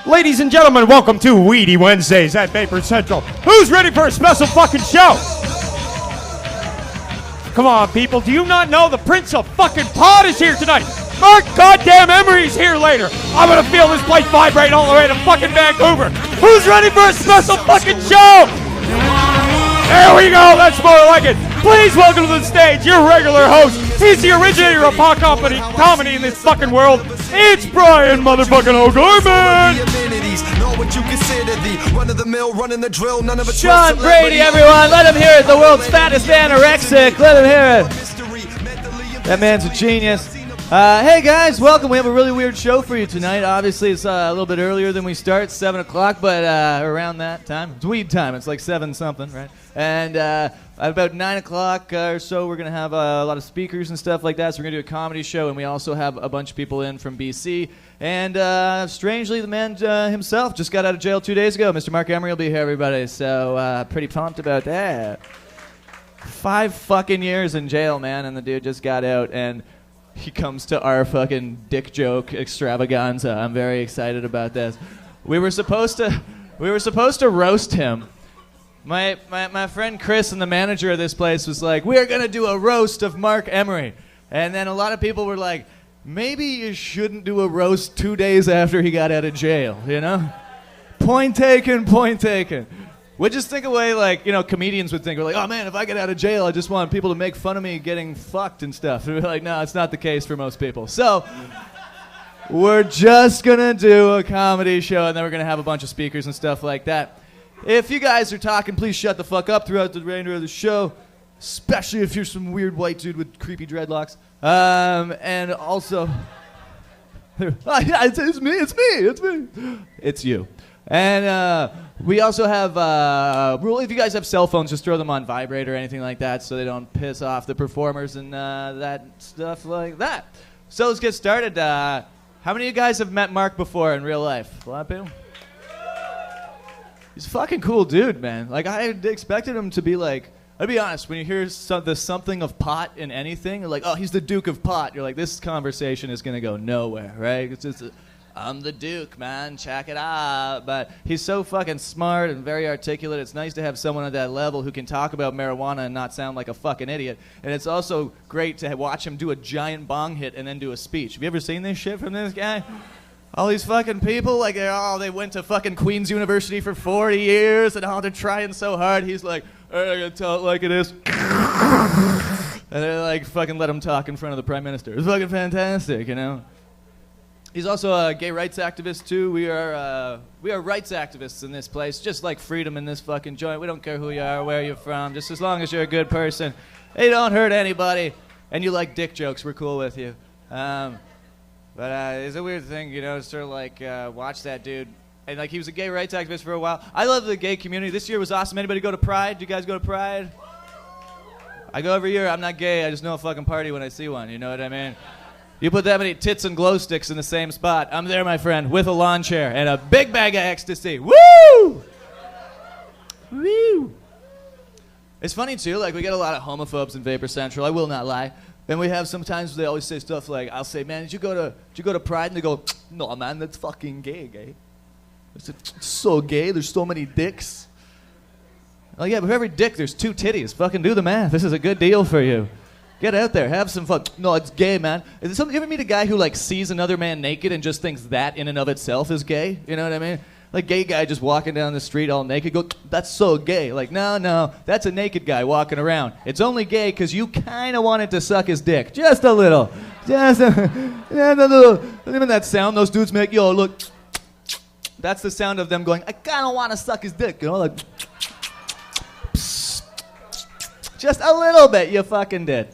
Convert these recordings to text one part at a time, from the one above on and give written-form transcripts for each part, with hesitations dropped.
Ladies and gentlemen, welcome to Weedy Wednesdays at Vapor Central. Who's ready for a special fucking show? Come on, people. Do you not know the Prince of fucking Pod is here tonight? Marc goddamn Emery's here later. I'm gonna feel this place vibrate all the way to fucking Vancouver. Who's ready for a special fucking show? There we go. That's more like it. Please welcome to the stage your regular host. He's the originator of pop comedy in this fucking world. It's Bryan motherfucking O'Gorman. Sean Brady, everyone. Let him hear it. The world's fattest anorexic. Let him hear it. That man's a genius. Hey guys, welcome. We have a really weird show for you tonight. Obviously, it's a little bit earlier than we start, 7 o'clock, but around that time. It's weed time. It's like 7 something, right? And about 9 o'clock or so, we're going to have a lot of speakers and stuff like that. So we're going to do a comedy show, and we also have a bunch of people in from BC. And strangely, the man himself just got out of jail 2 days ago. Mr. Marc Emery will be here, everybody. So pretty pumped about that. 5 fucking years in jail, man, and the dude just got out, and he comes to our fucking dick joke extravaganza. I'm very excited about this. We were supposed to roast him. My friend Chris and the manager of this place was like, we are going to do a roast of Marc Emery. And then a lot of people were like, maybe you shouldn't do a roast 2 days after he got out of jail, you know? Point taken, point taken. We just think away like, you know, comedians would think. We're like, oh man, if I get out of jail, I just want people to make fun of me getting fucked and stuff. And we're like, no, it's not the case for most people. So we're just going to do a comedy show, and then we're going to have a bunch of speakers and stuff like that. If you guys are talking, please shut the fuck up throughout the remainder of the show, especially if you're some weird white dude with creepy dreadlocks. And also, it's me. It's you. And we also have rule. If you guys have cell phones, just throw them on vibrate or anything like that, so they don't piss off the performers and that stuff like that. So let's get started. How many of you guys have met Marc before in real life? A lot of people. He's a fucking cool dude, man. Like, I expected him to be like, I'll be honest, when you hear the something of pot in anything, you're like, oh, he's the Duke of Pot. You're like, this conversation is going to go nowhere, right? It's just, I'm the Duke, man, check it out. But he's so fucking smart and very articulate. It's nice to have someone at that level who can talk about marijuana and not sound like a fucking idiot. And it's also great to watch him do a giant bong hit and then do a speech. Have you ever seen this shit from this guy? All these fucking people, like, they went to fucking Queen's University for 40 years, and they're trying so hard. He's like, all right, I gotta tell it like it is. And they're like, fucking let him talk in front of the Prime Minister. It's fucking fantastic, you know? He's also a gay rights activist, too. We are rights activists in this place, just like freedom in this fucking joint. We don't care who you are, where you're from, just as long as you're a good person. You don't hurt anybody, and you like dick jokes, we're cool with you. But it's a weird thing, you know, sort of like watch that dude. And like he was a gay rights activist for a while. I love the gay community. This year was awesome. Anybody go to Pride? Do you guys go to Pride? I go every year. I'm not gay. I just know a fucking party when I see one. You know what I mean? You put that many tits and glow sticks in the same spot. I'm there, my friend, with a lawn chair and a big bag of ecstasy. Woo! Woo! It's funny, too. Like, we get a lot of homophobes in Vapor Central. I will not lie. And we have sometimes they always say stuff like, I'll say, man, did you go to Pride? And they go, no, man, that's fucking gay. It's so gay. There's so many dicks. Oh, yeah, but for every dick, there's 2 titties. Fucking do the math. This is a good deal for you. Get out there. Have some fun. No, it's gay, man. You ever meet a guy who, like, sees another man naked and just thinks that in and of itself is gay? You know what I mean? Like, gay guy just walking down the street all naked, go, that's so gay. Like, no, that's a naked guy walking around. It's only gay because you kind of wanted to suck his dick. Just a little. Just a little. Even that sound those dudes make, yo, look. That's the sound of them going, I kind of want to suck his dick. You know, like, just a little bit, you fucking did.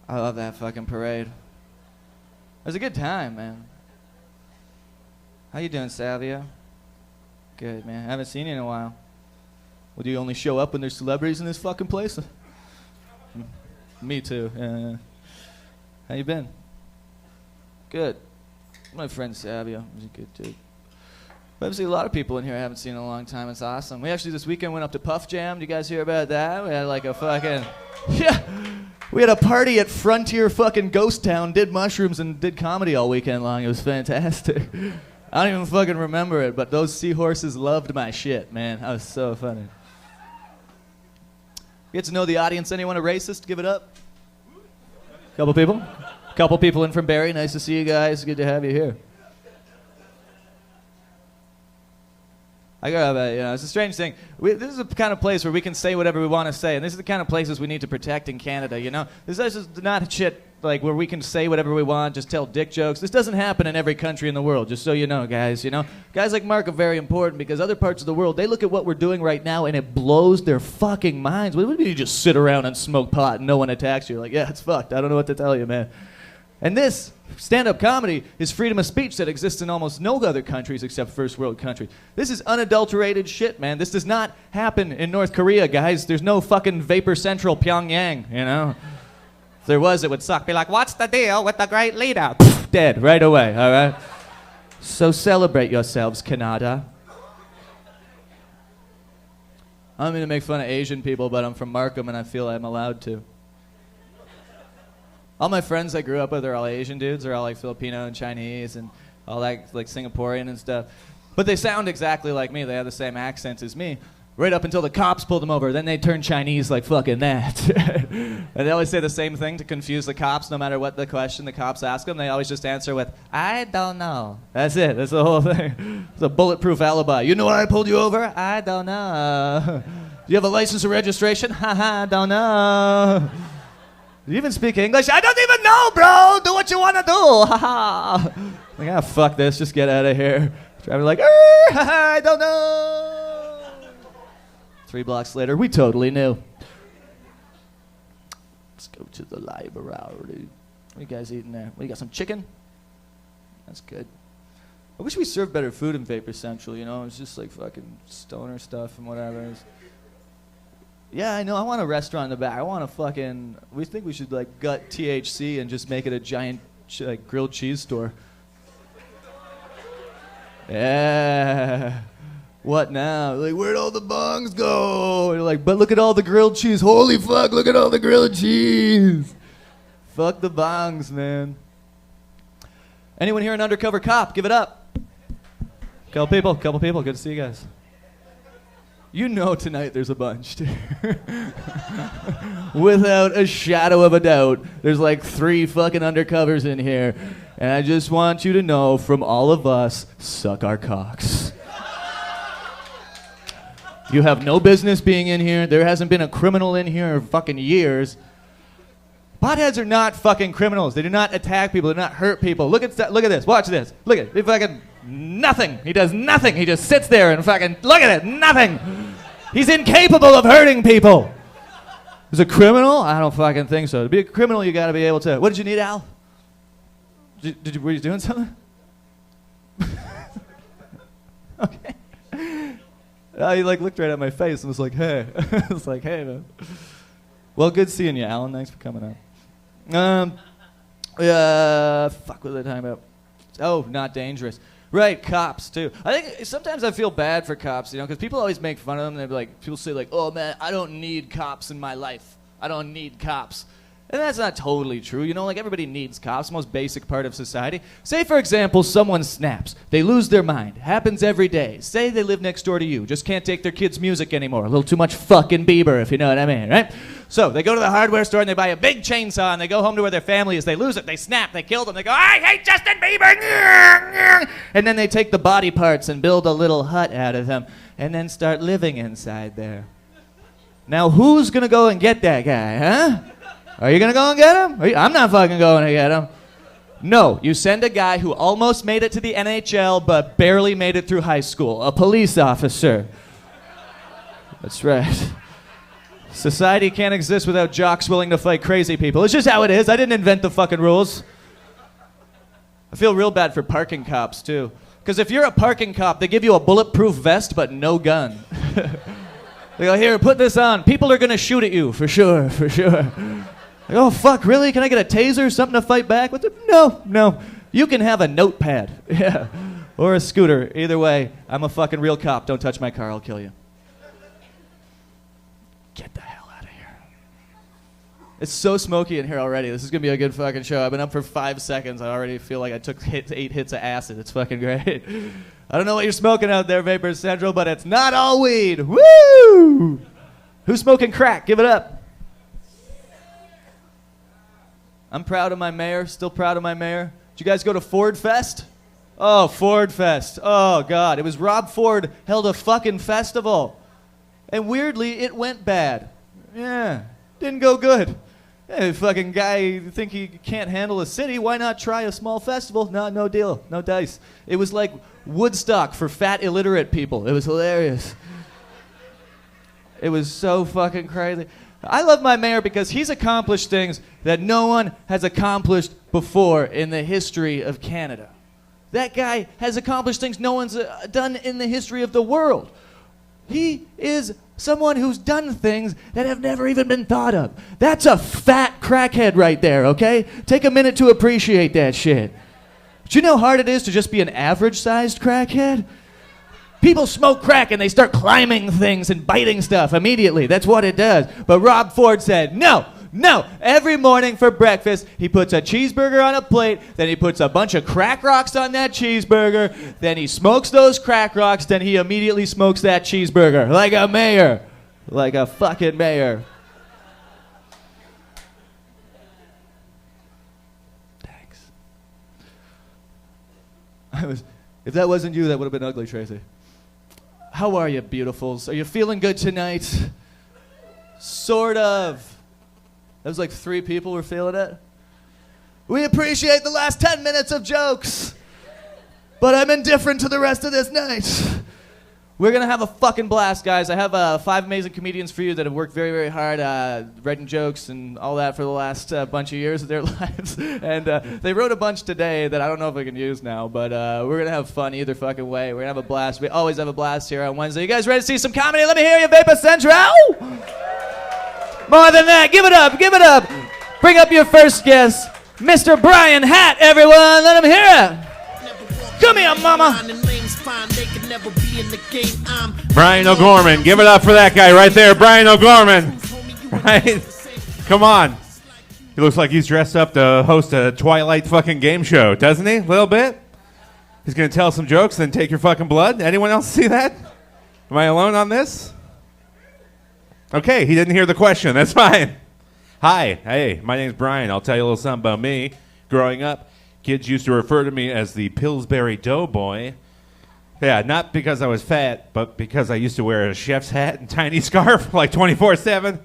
I love that fucking parade. It was a good time, man. How you doing, Savia? Good, man. I haven't seen you in a while. Well, do you only show up when there's celebrities in this fucking place? Me too. Yeah. How you been? Good. My friend Savia. He's a good dude. Obviously, a lot of people in here I haven't seen in a long time. It's awesome. We actually this weekend went up to Puff Jam. Did you guys hear about that? We had like a fucking... Yeah. We had a party at Frontier fucking Ghost Town, did mushrooms and did comedy all weekend long. It was fantastic. I don't even fucking remember it, but those seahorses loved my shit, man. That was so funny. Get to know the audience. Anyone a racist? Give it up. Couple people? Couple people in from Barrie. Nice to see you guys. Good to have you here. It's a strange thing. This is the kind of place where we can say whatever we want to say, and this is the kind of places we need to protect in Canada, you know? This is just not shit like where we can say whatever we want, just tell dick jokes. This doesn't happen in every country in the world, just so you know, guys, you know? Guys like Marc are very important because other parts of the world, they look at what we're doing right now and it blows their fucking minds. What do you mean you just sit around and smoke pot and no one attacks you? Like, yeah, it's fucked. I don't know what to tell you, man. And this stand-up comedy is freedom of speech that exists in almost no other countries except first world countries. This is unadulterated shit, man. This does not happen in North Korea, guys. There's no fucking Vapor Central Pyongyang, you know? If there was, it would suck. Be like, what's the deal with the great leader? Dead right away, all right? So celebrate yourselves, Canada. I don't mean to make fun of Asian people, but I'm from Markham and I feel I'm allowed to. All my friends I grew up with are all Asian dudes. They're all like Filipino and Chinese and all that, like Singaporean and stuff. But they sound exactly like me. They have the same accents as me. Right up until the cops pulled them over. Then they turn Chinese like fucking that. And they always say the same thing to confuse the cops no matter what the question the cops ask them. They always just answer with, I don't know. That's it. That's the whole thing. It's a bulletproof alibi. You know why I pulled you over? I don't know. Do you have a license or registration? Haha, don't know. Do you even speak English? I don't even know, bro. Do what you want to do. Haha. Like, ah, fuck this. Just get out of here. Driving like, I don't know. 3 blocks later, we totally knew. Let's go to the library. What are you guys eating there? What, you got some chicken? That's good. I wish we served better food in Vapor Central, you know? It's just like fucking stoner stuff and whatever. Yeah, I know. I want a restaurant in the back. I want a fucking... We think we should, like, gut THC and just make it a giant, like, grilled cheese store. Yeah. What now? Like, where'd all the bongs go? And like, but look at all the grilled cheese. Holy fuck, look at all the grilled cheese. Fuck the bongs, man. Anyone here an undercover cop? Give it up. Couple people. Good to see you guys. You know tonight there's a bunch, too. Without a shadow of a doubt. There's like 3 fucking undercovers in here. And I just want you to know from all of us, suck our cocks. You have no business being in here. There hasn't been a criminal in here in fucking years. Potheads are not fucking criminals. They do not attack people. They do not hurt people. Look at this. Watch this. Look at it. He fucking nothing. He does nothing. He just sits there and fucking look at it. Nothing. He's incapable of hurting people. Is a criminal? I don't fucking think so. To be a criminal, you got to be able to. What did you need, Al? Were you doing something? Okay. He like looked right at my face and was like, "Hey." I was like, "Hey, man." Well, good seeing you, Alan. Thanks for coming out. Fuck, what was I talking about? Oh, not dangerous. Right, cops too. I think sometimes I feel bad for cops, you know, because people always make fun of them. They be like, people say like, "Oh man, I don't need cops in my life. I don't need cops." And that's not totally true, you know, like everybody needs cops, most basic part of society. Say, for example, someone snaps. They lose their mind. Happens every day. Say they live next door to you, just can't take their kids' music anymore. A little too much fucking Bieber, if you know what I mean, right? So they go to the hardware store and they buy a big chainsaw and they go home to where their family is. They lose it. They snap. They kill them. They go, "I hate Justin Bieber." And then they take the body parts and build a little hut out of them and then start living inside there. Now, who's going to go and get that guy, huh? Are you going to go and get him? I'm not fucking going to get him. No, you send a guy who almost made it to the NHL but barely made it through high school. A police officer. That's right. Society can't exist without jocks willing to fight crazy people. It's just how it is. I didn't invent the fucking rules. I feel real bad for parking cops, too. Because if you're a parking cop, they give you a bulletproof vest but no gun. They go, "Here, put this on. People are going to shoot at you, for sure, for sure." Like, "Oh, fuck, really? Can I get a taser, something to fight back with?" No. You can have a notepad. Yeah. Or a scooter. Either way, I'm a fucking real cop. Don't touch my car. I'll kill you. Get the hell out of here. It's so smoky in here already. This is going to be a good fucking show. I've been up for 5 seconds. I already feel like I took 8 hits of acid. It's fucking great. I don't know what you're smoking out there, Vapor Central, but it's not all weed. Woo! Who's smoking crack? Give it up. I'm proud of my mayor. Still proud of my mayor. Did you guys go to Ford Fest? Oh, Ford Fest. Oh, God. It was Rob Ford held a fucking festival. And weirdly, it went bad. Yeah. Didn't go good. Hey, fucking guy, you think he can't handle a city? Why not try a small festival? No deal. No dice. It was like Woodstock for fat, illiterate people. It was hilarious. It was so fucking crazy. I love my mayor because he's accomplished things that no one has accomplished before in the history of Canada. That guy has accomplished things no one's done in the history of the world. He is someone who's done things that have never even been thought of. That's a fat crackhead right there, okay? Take a minute to appreciate that shit. Do you know how hard it is to just be an average-sized crackhead? People smoke crack and they start climbing things and biting stuff immediately. That's what it does. But Rob Ford said, no. Every morning for breakfast, he puts a cheeseburger on a plate, then he puts a bunch of crack rocks on that cheeseburger, then he smokes those crack rocks, then he immediately smokes that cheeseburger. Like a mayor. Like a fucking mayor. Thanks. If that wasn't you, that would have been ugly, Tracy. How are you, beautifuls? Are you feeling good tonight? Sort of. That was like 3 people were feeling it. We appreciate the last 10 minutes of jokes, but I'm indifferent to the rest of this night. We're going to have a fucking blast, guys. I have 5 amazing comedians for you that have worked very, very hard writing jokes and all that for the last bunch of years of their lives. And they wrote a bunch today that I don't know if I can use now, but we're going to have fun either fucking way. We're going to have a blast. We always have a blast here on Wednesday. You guys ready to see some comedy? Let me hear you, Vapor Central! More than that, give it up, give it up. Bring up your first guest, Mr. Brian Hatt, everyone. Let him hear it. Come here, mama. Bryan O'Gorman, give it up for that guy right there, Bryan O'Gorman. Right? Come on. He looks like he's dressed up to host a Twilight fucking game show, doesn't he? A little bit. He's going to tell some jokes, then take your fucking blood. Anyone else see that? Am I alone on this? Okay, he didn't hear the question. That's fine. Hi. Hey, my name's Brian. I'll tell you a little something about me. Growing up, kids used to refer to me as the Pillsbury Doughboy. Yeah, not because I was fat, but because I used to wear a chef's hat and tiny scarf like 24/7.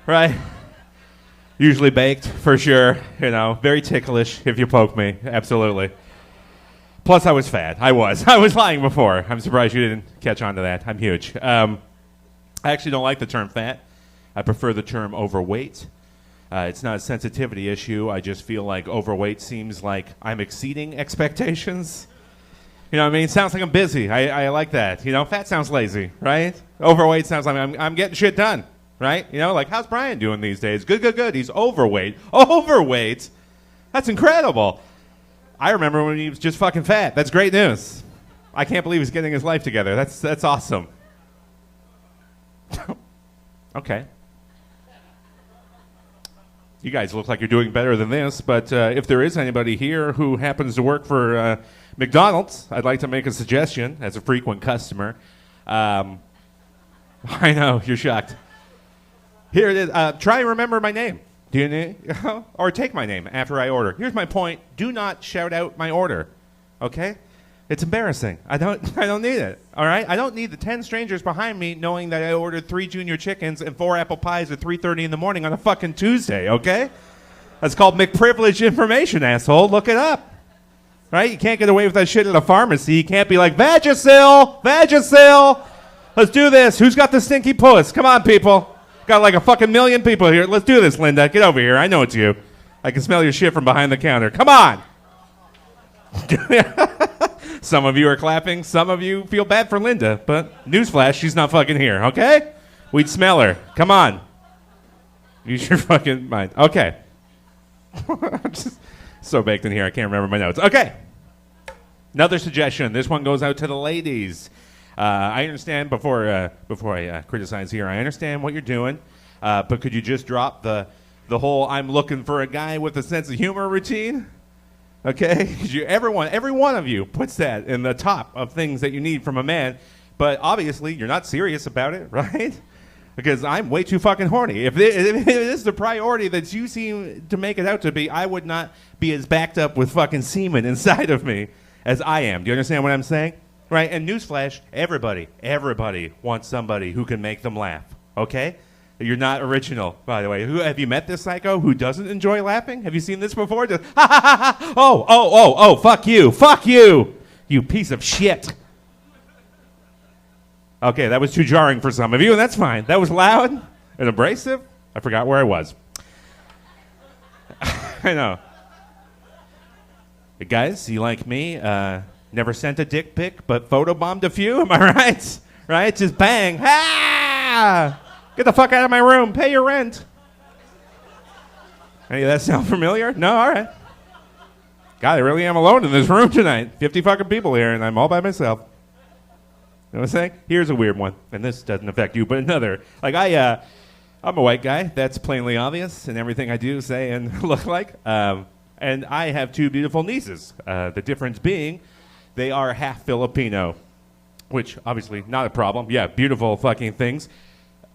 Right? Usually baked, for sure. You know, very ticklish if you poke me. Absolutely. Plus, I was fat. I was lying before. I'm surprised you didn't catch on to that. I'm huge. I actually don't like the term fat. I prefer the term overweight. It's not a sensitivity issue. I just feel like overweight seems like I'm exceeding expectations. You know what I mean? Sounds like I'm busy. I like that. You know, fat sounds lazy, right? Overweight sounds like I'm getting shit done, right? You know, like, how's Brian doing these days? Good. He's overweight. Overweight? That's incredible. I remember when he was just fucking fat. That's great news. I can't believe he's getting his life together. That's awesome. Okay. You guys look like you're doing better than this, but if there is anybody here who happens to work for McDonald's, I'd like to make a suggestion as a frequent customer. I know, you're shocked. Here it is. Try and remember my name. Do you need, or take my name after I order. Here's my point. Do not shout out my order, okay? It's embarrassing. I don't need it, all right? I don't need the 10 strangers behind me knowing that I ordered 3 junior chickens and 4 apple pies at 3:30 in the morning on a fucking Tuesday, okay? That's called McPrivileged information, asshole. Look it up, right? You can't get away with that shit at a pharmacy. You can't be like, Vagisil! Let's do this. Who's got the stinky puss? Come on, people. Got like a fucking million people here. Let's do this, Linda. Get over here. I know it's you. I can smell your shit from behind the counter. Come on. Some of you are clapping. Some of you feel bad for Linda. But newsflash, she's not fucking here, okay? We'd smell her. Come on. Use your fucking mind. Okay. I'm just so baked in here, I can't remember my notes. Okay. Another suggestion. This one goes out to the ladies. I understand, before I criticize here, I understand what you're doing. But could you just drop the the whole I'm looking for a guy with a sense of humor routine. Okay? Because every one of you puts that in the top of things that you need from a man. But obviously, you're not serious about it, right? Because I'm way too fucking horny. If it is the priority that you seem to make it out to be, I would not be as backed up with fucking semen inside of me as I am. Do you understand what I'm saying? Right? And newsflash, everybody wants somebody who can make them laugh. Okay? You're not original, by the way. Have you met this psycho who doesn't enjoy laughing? Have you seen this before? Just, ha ha ha ha! Oh, fuck you, you piece of shit. Okay, that was too jarring for some of you, and that's fine. That was loud and abrasive. I forgot where I was. I know. Hey guys, you like me? Never sent a dick pic, but photobombed a few. Am I right? Right? Just bang. Ah! Get the fuck out of my room. Pay your rent. Any of that sound familiar? No? All right. God, I really am alone in this room tonight. 50 fucking people here, and I'm all by myself. You know what I'm saying? Here's a weird one, and this doesn't affect you, but another. Like, I'm a white guy. That's plainly obvious in everything I do, say, and look like. And I have two beautiful nieces. The difference being they are half Filipino, which obviously not a problem. Yeah, beautiful fucking things.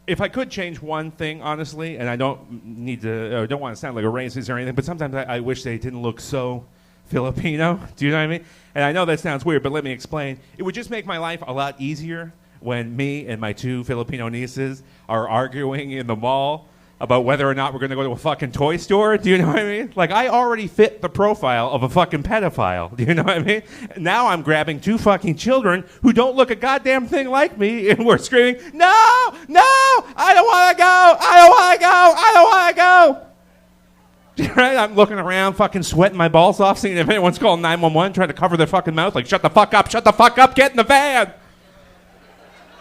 If I could change one thing, honestly, and I don't want to sound like a racist or anything, but sometimes I wish they didn't look so Filipino. Do you know what I mean? And I know that sounds weird, but let me explain. It would just make my life a lot easier when me and my two Filipino nieces are arguing in the mall about whether or not we're going to go to a fucking toy store. Do you know what I mean? Like, I already fit the profile of a fucking pedophile. Do you know what I mean? Now I'm grabbing two fucking children who don't look a goddamn thing like me, and we're screaming, no, I don't want to go. Right? I'm looking around, fucking sweating my balls off, seeing if anyone's calling 911, trying to cover their fucking mouth, like, shut the fuck up, get in the van.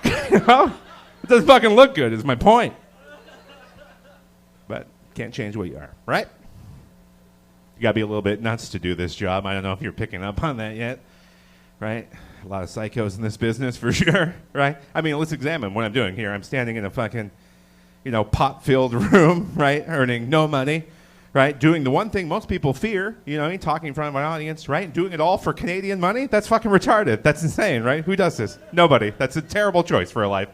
You know? It doesn't fucking look good, is my point. But can't change what you are, right? You gotta be a little bit nuts to do this job. I don't know if you're picking up on that yet, right? A lot of psychos in this business, for sure, right? I mean, let's examine what I'm doing here. I'm standing in a fucking, pot-filled room, right? Earning no money. Right, doing the one thing most people fear, talking in front of an audience, right? Doing it all for Canadian money? That's fucking retarded. That's insane, right? Who does this? Nobody. That's a terrible choice for a life,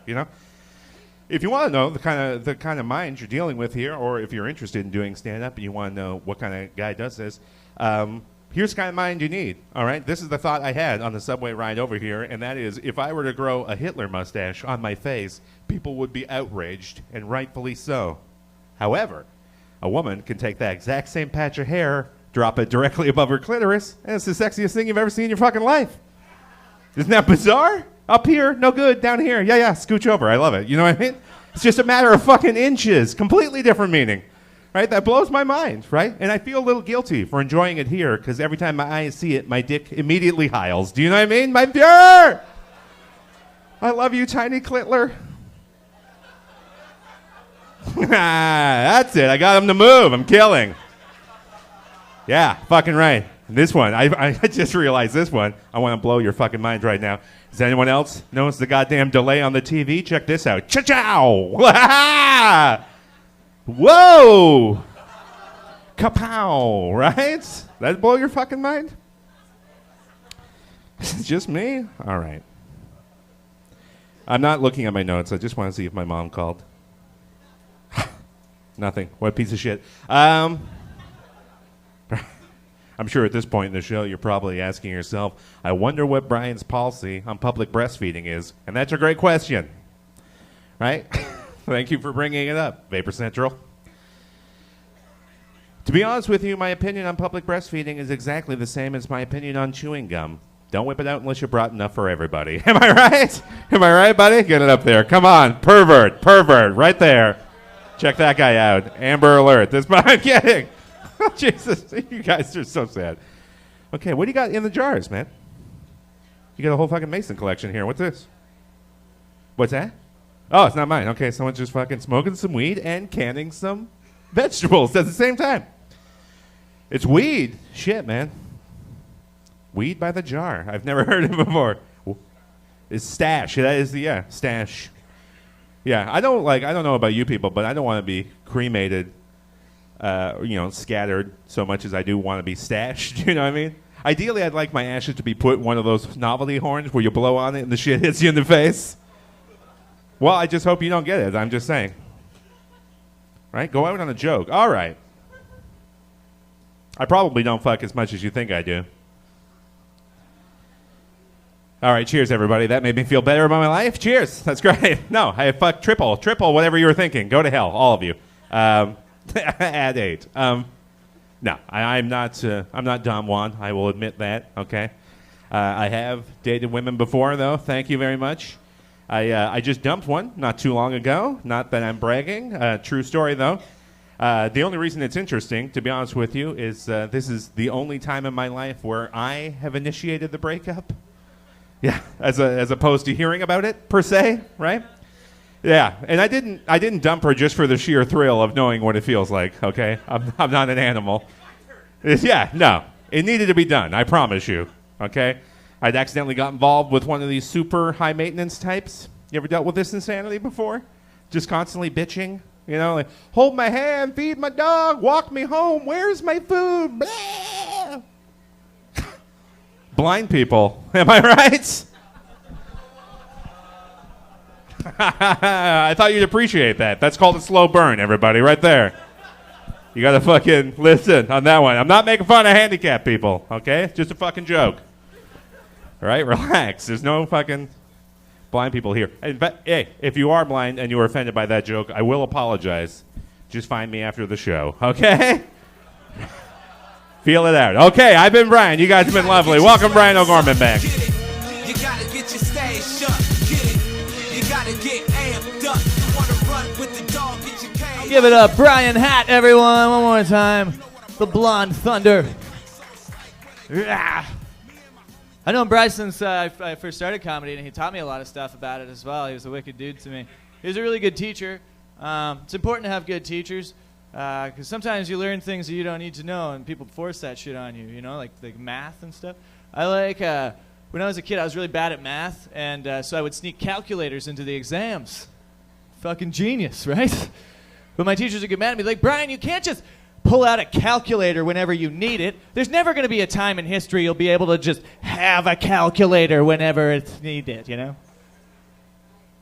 If you want to know the kind of mind you're dealing with here, or if you're interested in doing stand-up and you want to know what kind of guy does this, here's the kind of mind you need, all right? This is the thought I had on the subway ride over here, and that is, if I were to grow a Hitler mustache on my face, people would be outraged, and rightfully so. However, a woman can take that exact same patch of hair, drop it directly above her clitoris, and it's the sexiest thing you've ever seen in your fucking life. Isn't that bizarre? Up here, no good. Down here, yeah, scooch over. I love it. You know what I mean? It's just a matter of fucking inches. Completely different meaning. Right? That blows my mind, right? And I feel a little guilty for enjoying it here, because every time my eyes see it, my dick immediately hiles. Do you know what I mean? My pure! I love you, tiny clitler. That's it. I got him to move. I'm killing. Yeah, fucking right. This one, I just realized this one. I want to blow your fucking mind right now. Does anyone else notice the goddamn delay on the TV? Check this out. Cha-chow! Whoa! Kapow! Right? That blow your fucking mind? Is it just me? All right. I'm not looking at my notes. I just want to see if my mom called. Nothing. What a piece of shit. I'm sure at this point in the show you're probably asking yourself, I wonder what Bryan's policy on public breastfeeding is. And that's a great question. Right? Thank you for bringing it up, Vapor Central. To be honest with you, my opinion on public breastfeeding is exactly the same as my opinion on chewing gum. Don't whip it out unless you brought enough for everybody. Am I right? Am I right, buddy? Get it up there. Come on. Pervert, right there. Check that guy out. Amber Alert. I'm kidding. Jesus, you guys are so sad. Okay, what do you got in the jars, man? You got a whole fucking Mason collection here. What's this? What's that? Oh, it's not mine. Okay, someone's just fucking smoking some weed and canning some vegetables at the same time. It's weed. Shit, man. Weed by the jar. I've never heard it before. It's stash. That is the, stash. Yeah, I don't know about you people, but I don't want to be cremated scattered so much as I do want to be stashed. You know what I mean? Ideally, I'd like my ashes to be put in one of those novelty horns where you blow on it and the shit hits you in the face. Well, I just hope you don't get it. I'm just saying. Right? Go out on a joke. All right. I probably don't fuck as much as you think I do. All right, cheers, everybody. That made me feel better about my life. Cheers. That's great. No, I fucked triple, whatever you were thinking. Go to hell, all of you. Add 8. No, I'm not Don Juan. I will admit that. Okay, I have dated women before, though. Thank you very much. I just dumped one not too long ago. Not that I'm bragging. True story, though. The only reason it's interesting, to be honest with you, is this is the only time in my life where I have initiated the breakup. Yeah, as opposed to hearing about it per se, right? Yeah, and I didn't dump her just for the sheer thrill of knowing what it feels like. Okay, I'm not an animal. Yeah, no, it needed to be done. I promise you. Okay, I'd accidentally got involved with one of these super high maintenance types. You ever dealt with this insanity before? Just constantly bitching. You know, like, hold my hand, feed my dog, walk me home, where's my food? Blah. Blind people, am I right? I thought you'd appreciate that. That's called a slow burn, everybody, right there. You gotta fucking listen on that one. I'm not making fun of handicapped people, okay? It's just a fucking joke. All right, relax. There's no fucking blind people here. Hey, if you are blind and you were offended by that joke, I will apologize. Just find me after the show, okay? Feel it out. Okay, I've been Bryan. You guys have been lovely. Welcome Bryan O'Gorman back. You gotta get your stage shut. Get it. You gotta get amped up. You wanna run with the dog, get your cage. Give it up, Brian Hatt, everyone. One more time. The Blonde Thunder. I know Brian since I first started comedy, and he taught me a lot of stuff about it as well. He was a wicked dude to me. He was a really good teacher. It's important to have good teachers. Because sometimes you learn things that you don't need to know, and people force that shit on you, you know, like math and stuff. When I was a kid, I was really bad at math, and so I would sneak calculators into the exams. Fucking genius, right? But my teachers would get mad at me, like, Bryan, you can't just pull out a calculator whenever you need it. There's never going to be a time in history you'll be able to just have a calculator whenever it's needed, you know?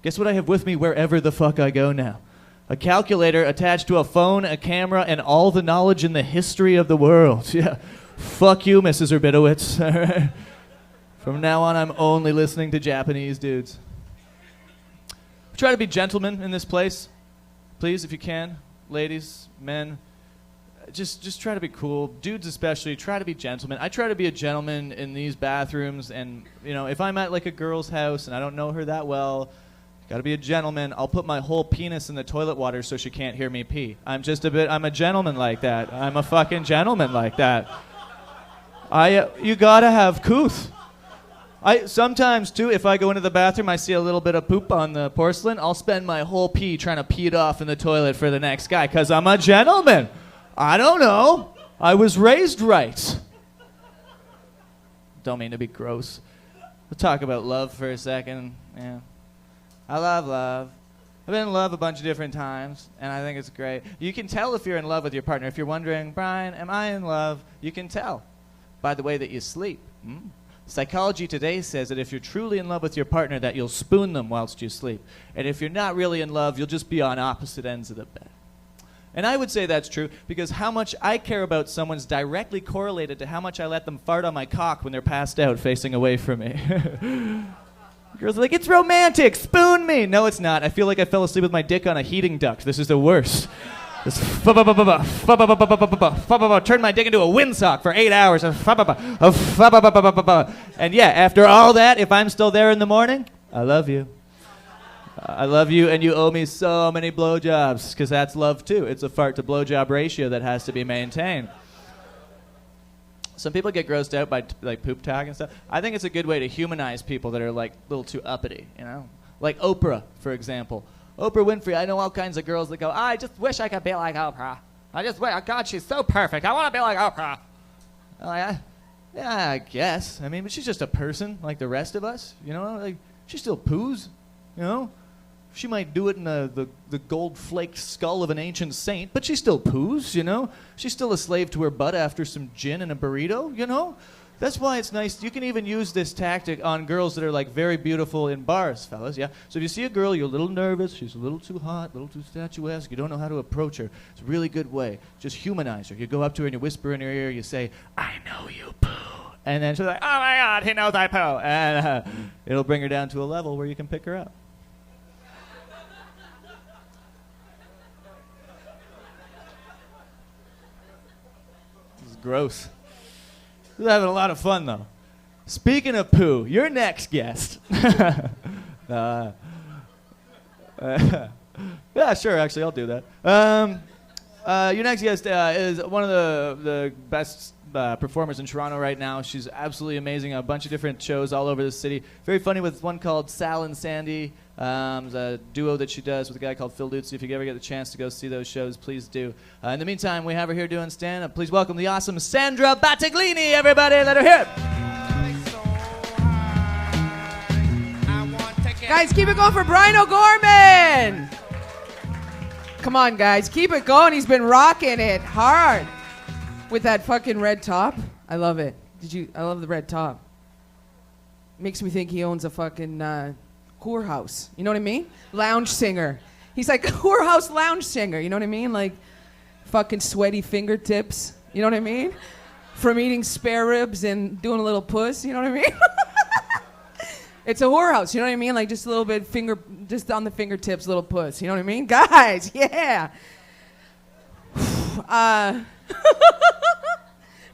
Guess what I have with me wherever the fuck I go now? A calculator attached to a phone, a camera, and all the knowledge in the history of the world. Yeah. Fuck you, Mrs. Urbitowitz. From now on, I'm only listening to Japanese dudes. Try to be gentlemen in this place. Please, if you can. Ladies, men. Just try to be cool. Dudes especially, try to be gentlemen. I try to be a gentleman in these bathrooms, and, you know, if I'm at, like, a girl's house and I don't know her that well, gotta be a gentleman. I'll put my whole penis in the toilet water so she can't hear me pee. I'm a gentleman like that. I'm a fucking gentleman like that. You gotta have couth. Sometimes, too, if I go into the bathroom, I see a little bit of poop on the porcelain, I'll spend my whole pee trying to pee it off in the toilet for the next guy, because I'm a gentleman. I don't know. I was raised right. Don't mean to be gross. We'll talk about love for a second. Yeah. I love love. I've been in love a bunch of different times, and I think it's great. You can tell if you're in love with your partner. If you're wondering, Bryan, am I in love? You can tell by the way that you sleep. Psychology Today says that if you're truly in love with your partner, that you'll spoon them whilst you sleep. And if you're not really in love, you'll just be on opposite ends of the bed. And I would say that's true because how much I care about someone's directly correlated to how much I let them fart on my cock when they're passed out facing away from me. Girls are like, it's romantic, spoon me. No, it's not. I feel like I fell asleep with my dick on a heating duct. This is the worst. Turn my dick into a windsock for 8 hours. And yeah, after all that, if I'm still there in the morning, I love you. I love you, and you owe me so many blowjobs, because that's love too. It's a fart to blowjob ratio that has to be maintained. Some people get grossed out by like poop talk and stuff. I think it's a good way to humanize people that are like a little too uppity, you know? Like Oprah, for example. Oprah Winfrey, I know all kinds of girls that go, I just wish I could be like Oprah. I just wish, oh God, she's so perfect. I want to be like Oprah. I'm like, yeah, I guess. I mean, but she's just a person like the rest of us, you know? Like, she still poos, you know? She might do it in the gold-flaked skull of an ancient saint, but she still poos, you know? She's still a slave to her butt after some gin and a burrito, you know? That's why it's nice. You can even use this tactic on girls that are like very beautiful in bars, fellas, yeah? So if you see a girl, you're a little nervous, she's a little too hot, a little too statuesque, you don't know how to approach her. It's a really good way. Just humanize her. You go up to her and you whisper in her ear, you say, I know you poo. And then she's like, oh my God, he knows I poo. And it'll bring her down to a level where you can pick her up. Gross. We're having a lot of fun, though. Speaking of poo, your next guest. Yeah, sure, actually, I'll do that. Your next guest is one of the best performers in Toronto right now. She's absolutely amazing. A bunch of different shows all over the city. Very funny with one called Sal and Sandy. A duo that she does with a guy called Phil Lutz. If you ever get the chance to go see those shows, please do. In the meantime, we have her here doing stand-up. Please welcome the awesome Sandra Battaglini, everybody. Let her hear it. Guys, keep it going for Bryan O'Gorman. Come on, guys. Keep it going. He's been rocking it hard with that fucking red top. I love it. I love the red top. Makes me think he owns a fucking whorehouse. You know what I mean? Lounge singer. He's like a whorehouse lounge singer. You know what I mean? Like fucking sweaty fingertips. You know what I mean? From eating spare ribs and doing a little puss. You know what I mean? It's a whorehouse. You know what I mean? Like just a little bit just on the fingertips, little puss. You know what I mean? Guys, yeah.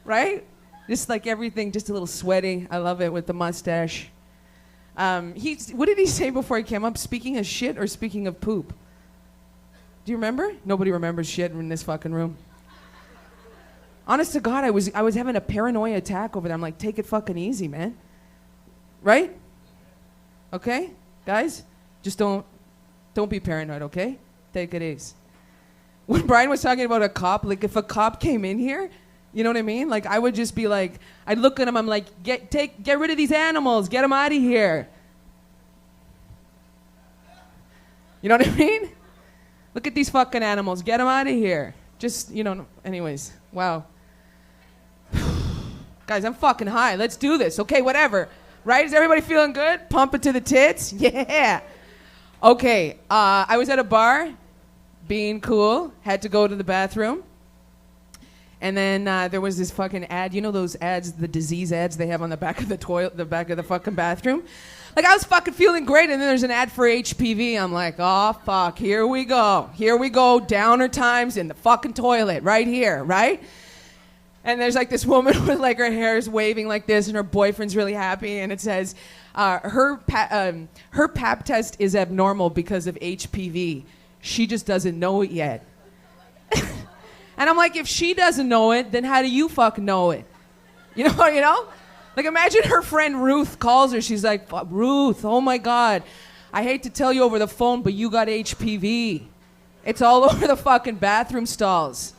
Right? Just like everything, just a little sweaty. I love it with the mustache. What did he say before he came up? Speaking of shit or speaking of poop? Do you remember? Nobody remembers shit in this fucking room. Honest to God, I was having a paranoia attack over there. I'm like, take it fucking easy, man. Right? Okay? Guys? Just don't be paranoid, okay? Take it easy. When Bryan was talking about a cop, like if a cop came in here, you know what I mean? Like I would just be like, I'd look at him, I'm like, get rid of these animals, get them out of here. You know what I mean? Look at these fucking animals, get them out of here. Just, anyways, wow. Guys, I'm fucking high, let's do this. Okay, whatever. Right, is everybody feeling good? Pump it to the tits? Yeah. Okay, I was at a bar, being cool, had to go to the bathroom. And then there was this fucking ad. You know those ads, the disease ads they have on the back of the toilet, the back of the fucking bathroom? Like, I was fucking feeling great, and then there's an ad for HPV. I'm like, oh, fuck, here we go. Here we go, downer times in the fucking toilet, right here, right? And there's like this woman with like her hair is waving like this, and her boyfriend's really happy, and it says, her pap test is abnormal because of HPV. She just doesn't know it yet. And I'm like, if she doesn't know it, then how do you fucking know it? You know? Like, imagine her friend Ruth calls her. She's like, Ruth, oh my God. I hate to tell you over the phone, but you got HPV. It's all over the fucking bathroom stalls.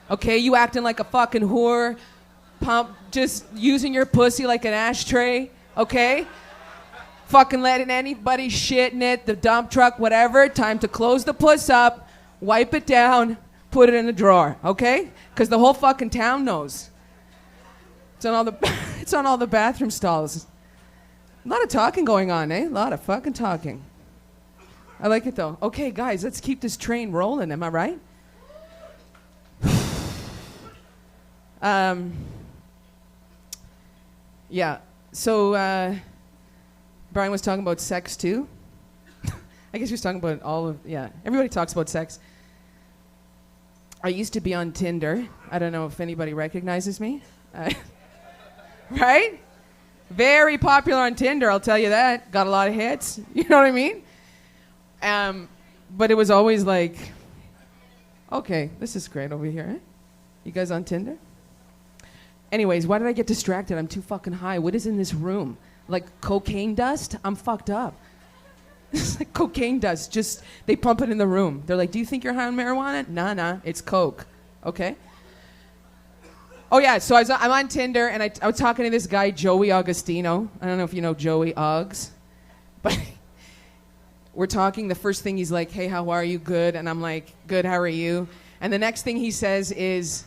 Okay, you acting like a fucking whore. Just using your pussy like an ashtray. Okay? Fucking letting anybody shit in it, the dump truck, whatever. Time to close the puss up, wipe it down, put it in the drawer, okay? Because the whole fucking town knows. It's on all the bathroom stalls. A lot of talking going on, eh? A lot of fucking talking. I like it though. Okay, guys, let's keep this train rolling. Am I right? Yeah. So Bryan was talking about sex too. I guess he was talking about everybody talks about sex. I used to be on Tinder. I don't know if anybody recognizes me. Right? Very popular on Tinder, I'll tell you that. Got a lot of hits. You know what I mean? But it was always like, okay, this is great over here. Eh? You guys on Tinder? Anyways, why did I get distracted? I'm too fucking high. What is in this room? Like cocaine dust? I'm fucked up. It's like cocaine dust. Just, they pump it in the room. They're like, do you think you're high on marijuana? Nah, it's coke. Okay? Oh, yeah, so I'm on Tinder, and I was talking to this guy, Joey Augustino. I don't know if you know Joey Oggs. But we're talking. The first thing he's like, hey, how are you? Good. And I'm like, good, how are you? And the next thing he says is,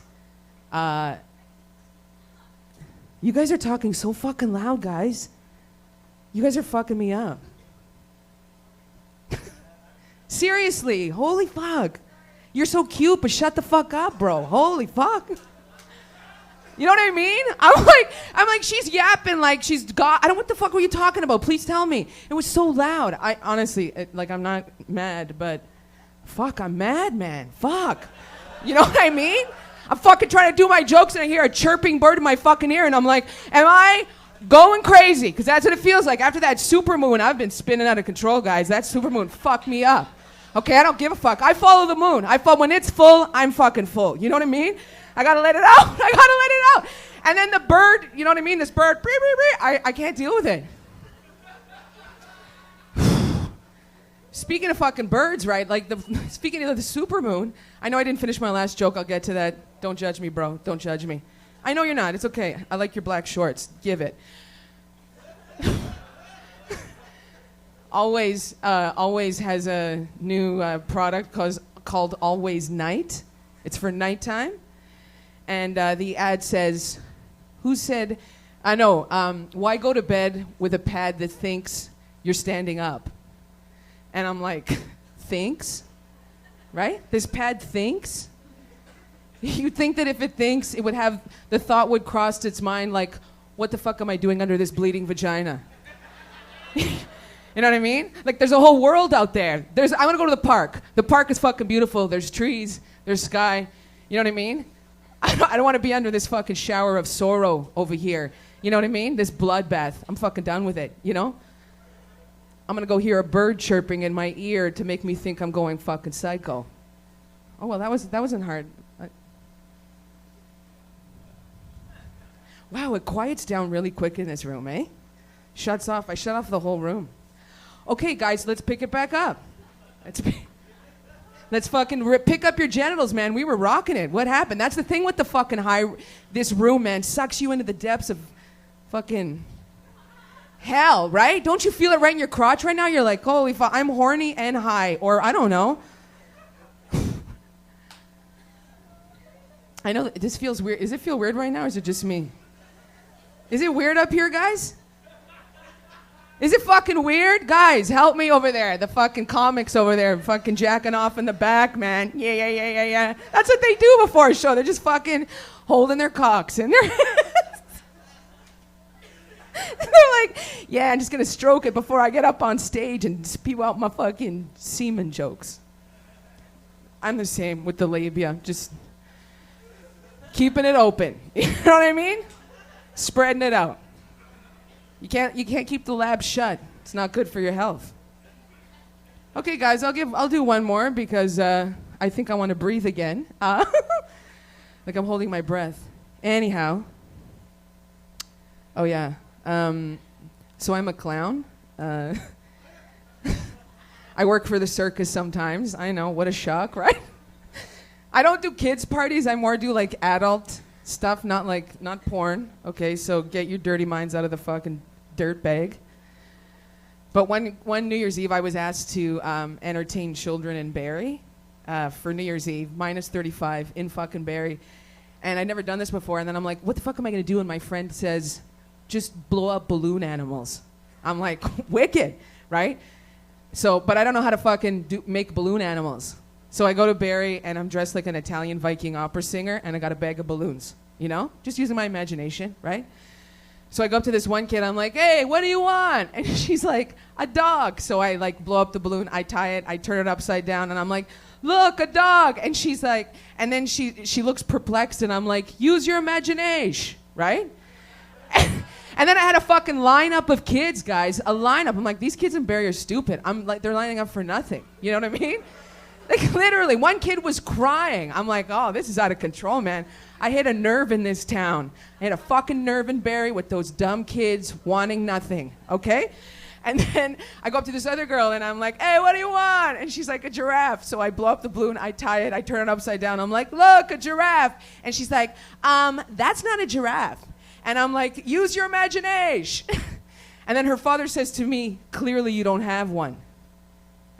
you guys are talking so fucking loud, guys. You guys are fucking me up. Seriously, holy fuck. You're so cute, but shut the fuck up, bro. Holy fuck. You know what I mean? I'm like, she's yapping like she's got, I don't, what the fuck were you talking about? Please tell me. It was so loud. I honestly, I'm not mad, but fuck, I'm mad, man. Fuck. You know what I mean? I'm fucking trying to do my jokes and I hear a chirping bird in my fucking ear and I'm like, am I going crazy? Because that's what it feels like. After that supermoon, I've been spinning out of control, guys. That supermoon fucked me up. Okay, I don't give a fuck. I follow the moon. When it's full, I'm fucking full. You know what I mean? I gotta let it out. I gotta let it out. And then the bird, you know what I mean? This bird, I can't deal with it. Speaking of fucking birds, right? Speaking of the supermoon, I know I didn't finish my last joke. I'll get to that. Don't judge me, bro. Don't judge me. I know you're not. It's okay. I like your black shorts. Give it. Always has a new product called Always Night. It's for nighttime. And the ad says, why go to bed with a pad that thinks you're standing up? And I'm like, thinks? Right? This pad thinks? You'd think that if it thinks, the thought would cross its mind like, what the fuck am I doing under this bleeding vagina? You know what I mean? Like, there's a whole world out there. I want to go to the park. The park is fucking beautiful. There's trees. There's sky. You know what I mean? I don't want to be under this fucking shower of sorrow over here. You know what I mean? This bloodbath. I'm fucking done with it, you know? I'm going to go hear a bird chirping in my ear to make me think I'm going fucking psycho. Oh, well, that wasn't hard. Wow, it quiets down really quick in this room, eh? Shuts off. I shut off the whole room. Okay, guys, let's pick it back up. Let's fucking pick up your genitals, man. We were rocking it. What happened? That's the thing with the fucking this room, man. Sucks you into the depths of fucking hell, right? Don't you feel it right in your crotch right now? You're like, holy fuck, I'm horny and high. Or I don't know. I know this feels weird. Does it feel weird right now or is it just me? Is it weird up here, guys? Is it fucking weird? Guys, help me over there. The fucking comics over there fucking jacking off in the back, man. Yeah. That's what they do before a show. They're just fucking holding their cocks in their hands. They're like, yeah, I'm just going to stroke it before I get up on stage and spew out my fucking semen jokes. I'm the same with the labia. Just keeping it open. You know what I mean? Spreading it out. You can't keep the lab shut. It's not good for your health. Okay, guys, I'll do one more because I think I want to breathe again. Like I'm holding my breath. Anyhow. Oh yeah. So I'm a clown. I work for the circus sometimes. I know, what a shock, right? I don't do kids parties. I more do like adult stuff, not porn. Okay, so get your dirty minds out of the fucking dirt bag. But one New Year's Eve, I was asked to entertain children in Barrie for New Year's Eve, minus 35 in fucking Barrie. And I'd never done this before. And then I'm like, what the fuck am I going to do? And my friend says, just blow up balloon animals. I'm like, wicked, right? So, but I don't know how to fucking make balloon animals. So I go to Barrie and I'm dressed like an Italian Viking opera singer and I got a bag of balloons, you know? Just using my imagination, right? So I go up to this one kid, I'm like, hey, what do you want? And she's like, a dog. So I like blow up the balloon, I tie it, I turn it upside down, and I'm like, look, a dog. And she's like, and then she looks perplexed, and I'm like, use your imagination, right? And then I had a fucking lineup of kids, guys, a lineup. I'm like, these kids in Barrie are stupid. I'm like, they're lining up for nothing. You know what I mean? Like, literally, one kid was crying. I'm like, oh, this is out of control, man. I hit a nerve in this town. I hit a fucking nerve in Barrie with those dumb kids wanting nothing, okay? And then I go up to this other girl, and I'm like, hey, what do you want? And she's like, a giraffe. So I blow up the balloon, I tie it, I turn it upside down. I'm like, look, a giraffe. And she's like, that's not a giraffe. And I'm like, use your imagination. And then her father says to me, clearly you don't have one.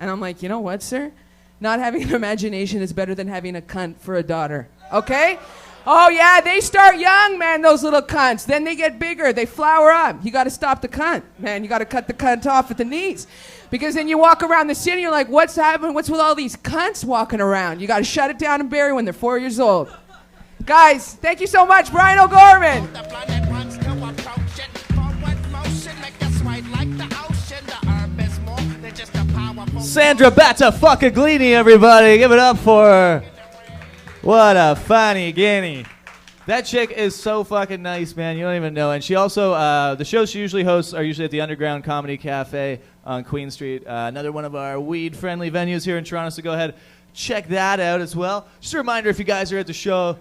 And I'm like, you know what, sir? Not having an imagination is better than having a cunt for a daughter. Okay? Oh, yeah, they start young, man, those little cunts. Then they get bigger. They flower up. You got to stop the cunt, man. You got to cut the cunt off at the knees. Because then you walk around the city, you're like, what's happening? What's with all these cunts walking around? You got to shut it down and bury when they're 4 years old. Guys, thank you so much, Bryan O'Gorman. Sandra Batta-Fuckaglini, everybody. Give it up for her. What a funny guinea. That chick is so fucking nice, man. You don't even know. And she also, the shows she usually hosts are usually at the Underground Comedy Cafe on Queen Street. Another one of our weed-friendly venues here in Toronto, so go ahead, check that out as well. Just a reminder, if you guys are at the show,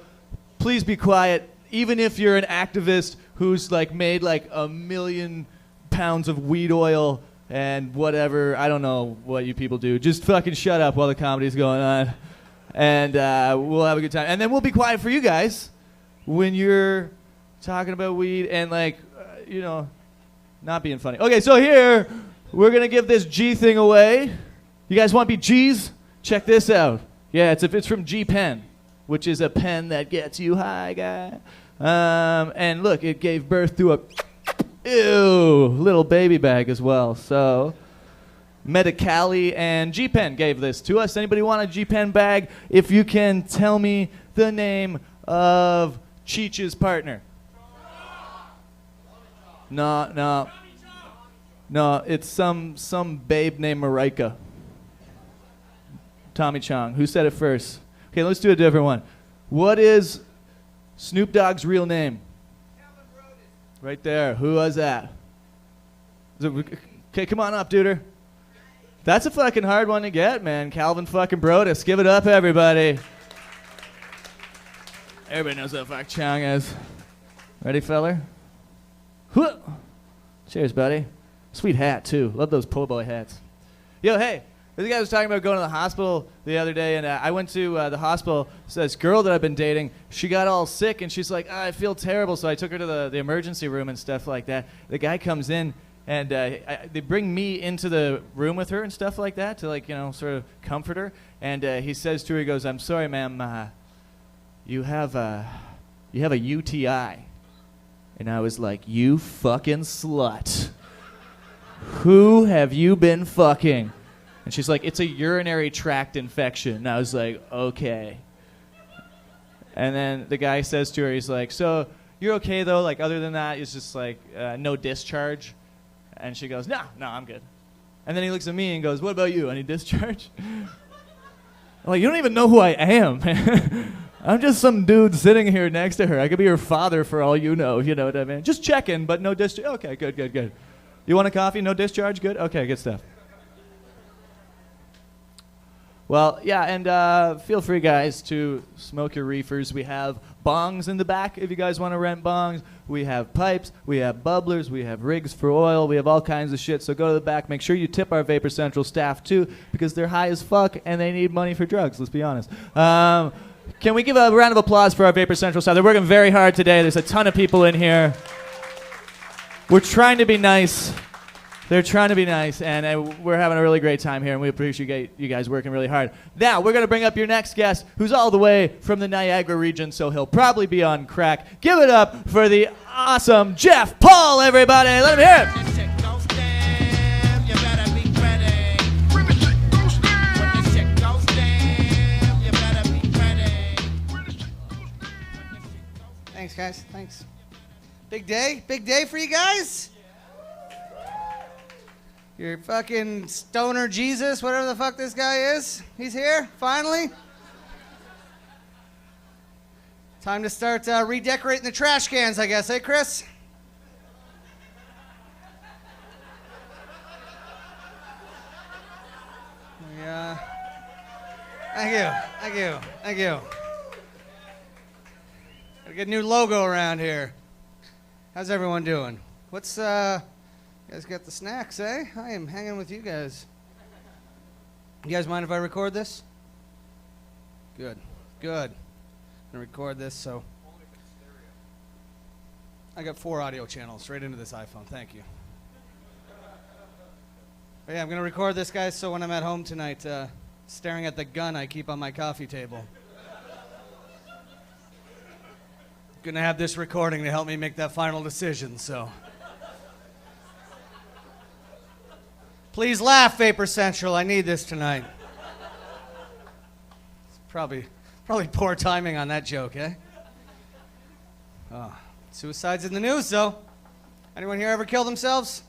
please be quiet. Even if you're an activist who's like made like 1 million pounds of weed oil and whatever, I don't know what you people do. Just fucking shut up while the comedy's going on. And we'll have a good time. And then we'll be quiet for you guys when you're talking about weed and, like, you know, not being funny. Okay, so here, we're going to give this G thing away. You guys want to be G's? Check this out. Yeah, it's from G Pen, which is a pen that gets you high, guy. And look, it gave birth to a little baby bag as well. So Medicali and G Pen gave this to us. Anybody want a G Pen bag? If you can tell me the name of Cheech's partner. No, it's some babe named Marika. Tommy Chong. Who said it first? Okay, let's do a different one. What is Snoop Dogg's real name? Right there. Who was that? Okay, come on up, duder. That's a fucking hard one to get, man. Calvin fucking Brodus. Give it up, everybody. Everybody knows what fuck Chong is. Ready, feller? Cheers, buddy. Sweet hat, too. Love those po' boy hats. Yo, hey. This guy was talking about going to the hospital the other day, and I went to the hospital. So this girl that I've been dating, she got all sick, and she's like, I feel terrible. So I took her to the emergency room and stuff like that. The guy comes in, and they bring me into the room with her and stuff like that to, like, you know, sort of comfort her. And he says to her, he goes, I'm sorry, ma'am, you have a UTI. And I was like, you fucking slut. Who have you been fucking? And she's like, it's a urinary tract infection. And I was like, okay. And then the guy says to her, he's like, so you're okay, though? Like, other than that, it's just like no discharge? And she goes, no, I'm good. And then he looks at me and goes, what about you? Any discharge? I'm like, you don't even know who I am. I'm just some dude sitting here next to her. I could be her father for all you know what I mean? Just checking, but no discharge. Okay, good. You want a coffee? No discharge? Good? Okay, good stuff. Well, yeah, and feel free, guys, to smoke your reefers. We have bongs in the back if you guys want to rent bongs. We have pipes. We have bubblers. We have rigs for oil. We have all kinds of shit. So go to the back. Make sure you tip our Vapor Central staff, too, because they're high as fuck and they need money for drugs, let's be honest. Can we give a round of applause for our Vapor Central staff? They're working very hard today. There's a ton of people in here. We're trying to be nice. They're trying to be nice, and we're having a really great time here, and we appreciate you guys working really hard. Now, we're going to bring up your next guest, who's all the way from the Niagara region, so he'll probably be on crack. Give it up for the awesome Jeff Paul, everybody. Let him hear it. Thanks, guys. Thanks. Big day for you guys. Your fucking stoner Jesus, whatever the fuck this guy is. He's here, finally. Time to start redecorating the trash cans, I guess, Chris? Yeah. Thank you. Gotta get a new logo around here. How's everyone doing? What's, you guys got the snacks, eh? I am hanging with you guys. You guys mind if I record this? Good. I'm gonna record this, so. I got 4 audio channels right into this iPhone, thank you. But yeah, I'm gonna record this, guys, so when I'm at home tonight, staring at the gun I keep on my coffee table. Gonna have this recording to help me make that final decision, so. Please laugh, Vapor Central. I need this tonight. It's probably poor timing on that joke, eh? Oh, suicides in the news, though. Anyone here ever kill themselves?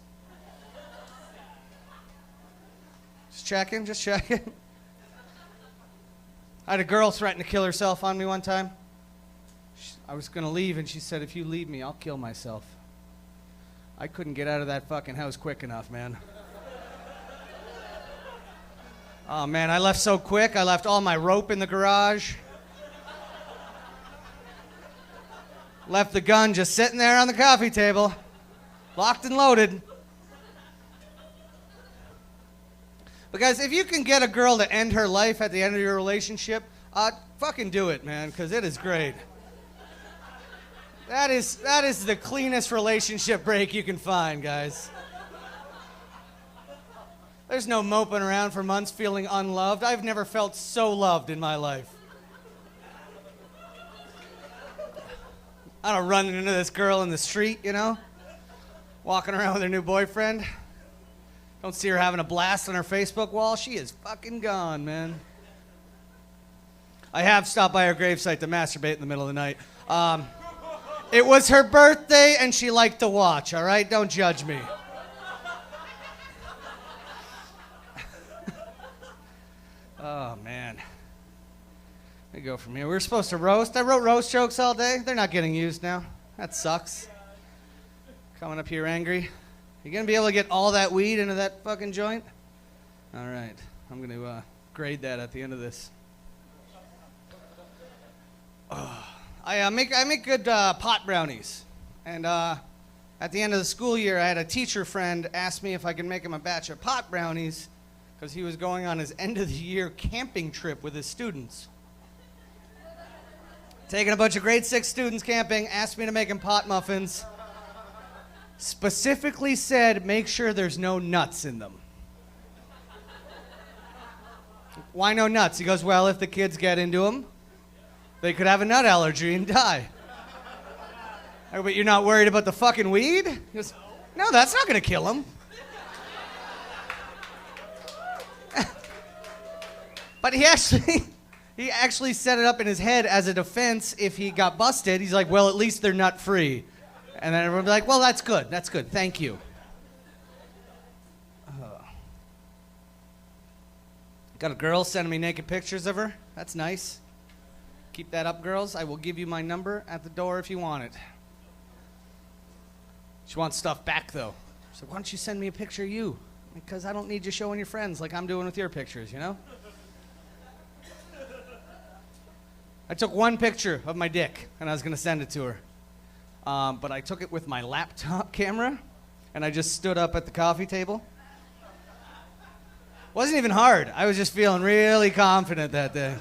Just checking. I had a girl threaten to kill herself on me one time. I was gonna leave, and she said, "If you leave me, I'll kill myself." I couldn't get out of that fucking house quick enough, man. Oh, man, I left so quick. I left all my rope in the garage. Left the gun just sitting there on the coffee table, locked and loaded. But guys, if you can get a girl to end her life at the end of your relationship, fucking do it, man, because it is great. That is the cleanest relationship break you can find, guys. There's no moping around for months feeling unloved. I've never felt so loved in my life. I don't run into this girl in the street, you know, walking around with her new boyfriend. Don't see her having a blast on her Facebook wall. She is fucking gone, man. I have stopped by her gravesite to masturbate in the middle of the night. It was her birthday and she liked to watch, all right? Don't judge me. Oh, man. Let me go from here. We were supposed to roast. I wrote roast jokes all day. They're not getting used now. That sucks. Coming up here angry. You gonna be able to get all that weed into that fucking joint? All right. I'm gonna grade that at the end of this. I make good pot brownies. And at the end of the school year, I had a teacher friend ask me if I could make him a batch of pot brownies because he was going on his end of the year camping trip with his students. Taking a bunch of grade 6 students camping, asked me to make him pot muffins. Specifically said, make sure there's no nuts in them. Why no nuts? He goes, well, if the kids get into them, they could have a nut allergy and die. I go, but you're not worried about the fucking weed? He goes, no, that's not going to kill them. But he actually set it up in his head as a defense if he got busted. He's like, well, at least they're nut free. And then everyone would be like, well, that's good, thank you. Got a girl sending me naked pictures of her. That's nice. Keep that up, girls. I will give you my number at the door if you want it. She wants stuff back, though. She's like, why don't you send me a picture of you? Because I don't need you showing your friends like I'm doing with your pictures, you know? I took one picture of my dick, and I was going to send it to her. But I took it with my laptop camera, and I just stood up at the coffee table. Wasn't even hard. I was just feeling really confident that day.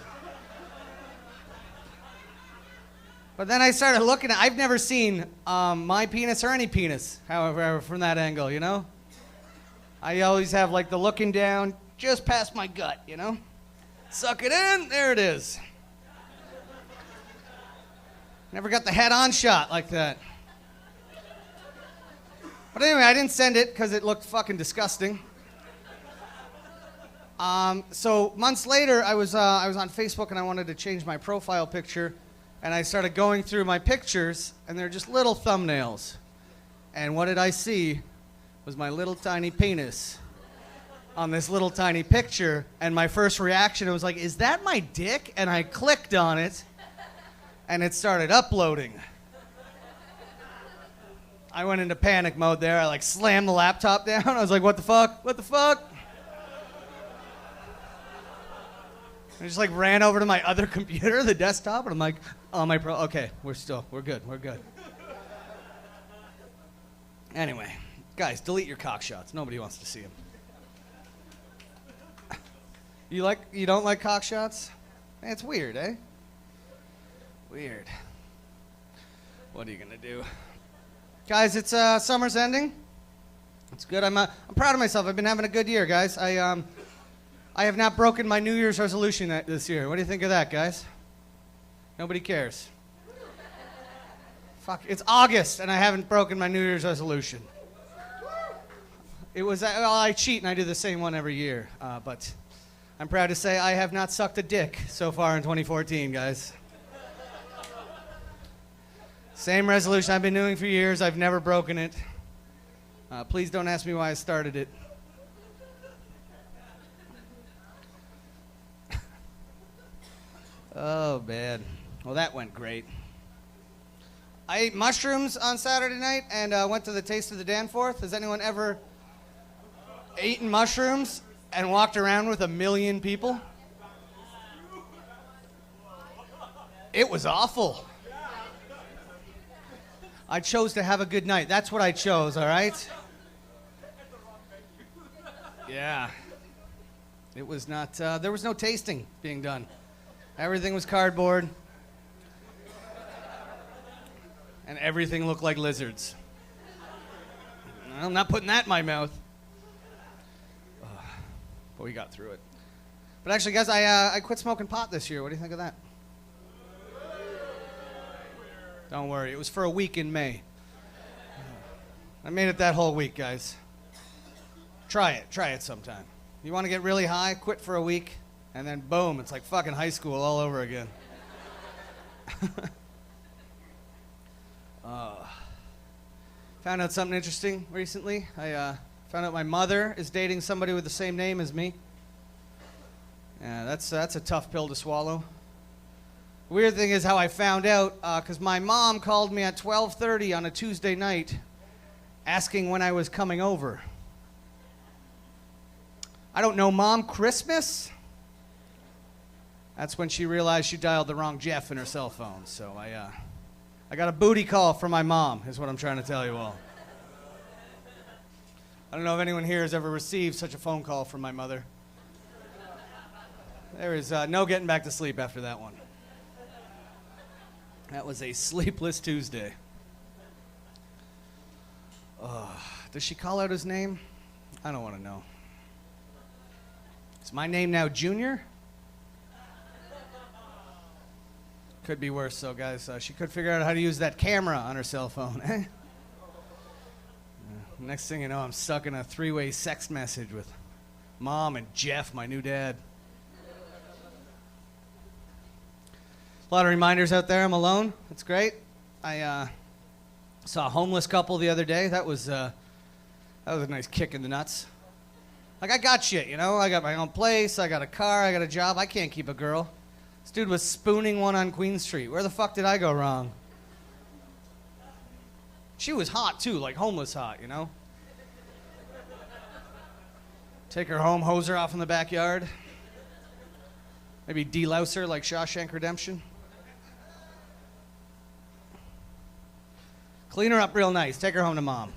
But then I started looking at, I've never seen my penis or any penis, however, from that angle, you know? I always have like the looking down just past my gut, you know? Suck it in, there it is. Never got the head-on shot like that. But anyway, I didn't send it because it looked fucking disgusting. So months later, I was on Facebook and I wanted to change my profile picture, and I started going through my pictures, and they're just little thumbnails. And what did I see? Was my little tiny penis on this little tiny picture, and my first reaction was like, is that my dick? And I clicked on it, and it started uploading. I went into panic mode there. I like slammed the laptop down. I was like, what the fuck? What the fuck? I just like ran over to my other computer, the desktop, and I'm like, oh, okay, we're good. Anyway, guys, delete your cock shots. Nobody wants to see them. You don't like cock shots? It's weird, eh? Weird. What are you gonna do? Guys, it's summer's ending. It's good. I'm proud of myself. I've been having a good year, guys. I have not broken my New Year's resolution this year. What do you think of that, guys? Nobody cares. Fuck, it's August and I haven't broken my New Year's resolution. It was, well, I cheat and I do the same one every year, but I'm proud to say I have not sucked a dick so far in 2014, guys. Same resolution I've been doing for years. I've never broken it. Please don't ask me why I started it. Oh, man. Well, that went great. I ate mushrooms on Saturday night and went to the Taste of the Danforth. Has anyone ever eaten mushrooms and walked around with 1 million people? It was awful. I chose to have a good night. That's what I chose, all right? Yeah. It was not, there was no tasting being done. Everything was cardboard. And everything looked like lizards. I'm not putting that in my mouth. But we got through it. But actually, guys, I quit smoking pot this year. What do you think of that? Don't worry. It was for a week in May. I made it that whole week, guys. Try it. Try it sometime. You want to get really high? Quit for a week. And then, boom, it's like fucking high school all over again. Found out something interesting recently. I found out my mother is dating somebody with the same name as me. Yeah, that's a tough pill to swallow. Weird thing is how I found out, because my mom called me at 12:30 on a Tuesday night asking when I was coming over. I don't know, Mom, Christmas? That's when she realized she dialed the wrong Jeff in her cell phone. So I got a booty call from my mom, is what I'm trying to tell you all. I don't know if anyone here has ever received such a phone call from my mother. There is no getting back to sleep after that one. That was a sleepless Tuesday. Does she call out his name? I don't want to know. Is my name now Junior? Could be worse, though, guys. She could figure out how to use that camera on her cell phone. Eh? Next thing you know, I'm stuck in a three-way sext message with Mom and Jeff, my new dad. A lot of reminders out there. I'm alone. That's great. I saw a homeless couple the other day. That was a nice kick in the nuts. Like, I got shit, you know? I got my own place. I got a car. I got a job. I can't keep a girl. This dude was spooning one on Queen Street. Where the fuck did I go wrong? She was hot, too, like homeless hot, you know? Take her home, hose her off in the backyard. Maybe delouse her like Shawshank Redemption. Clean her up real nice. Take her home to Mom.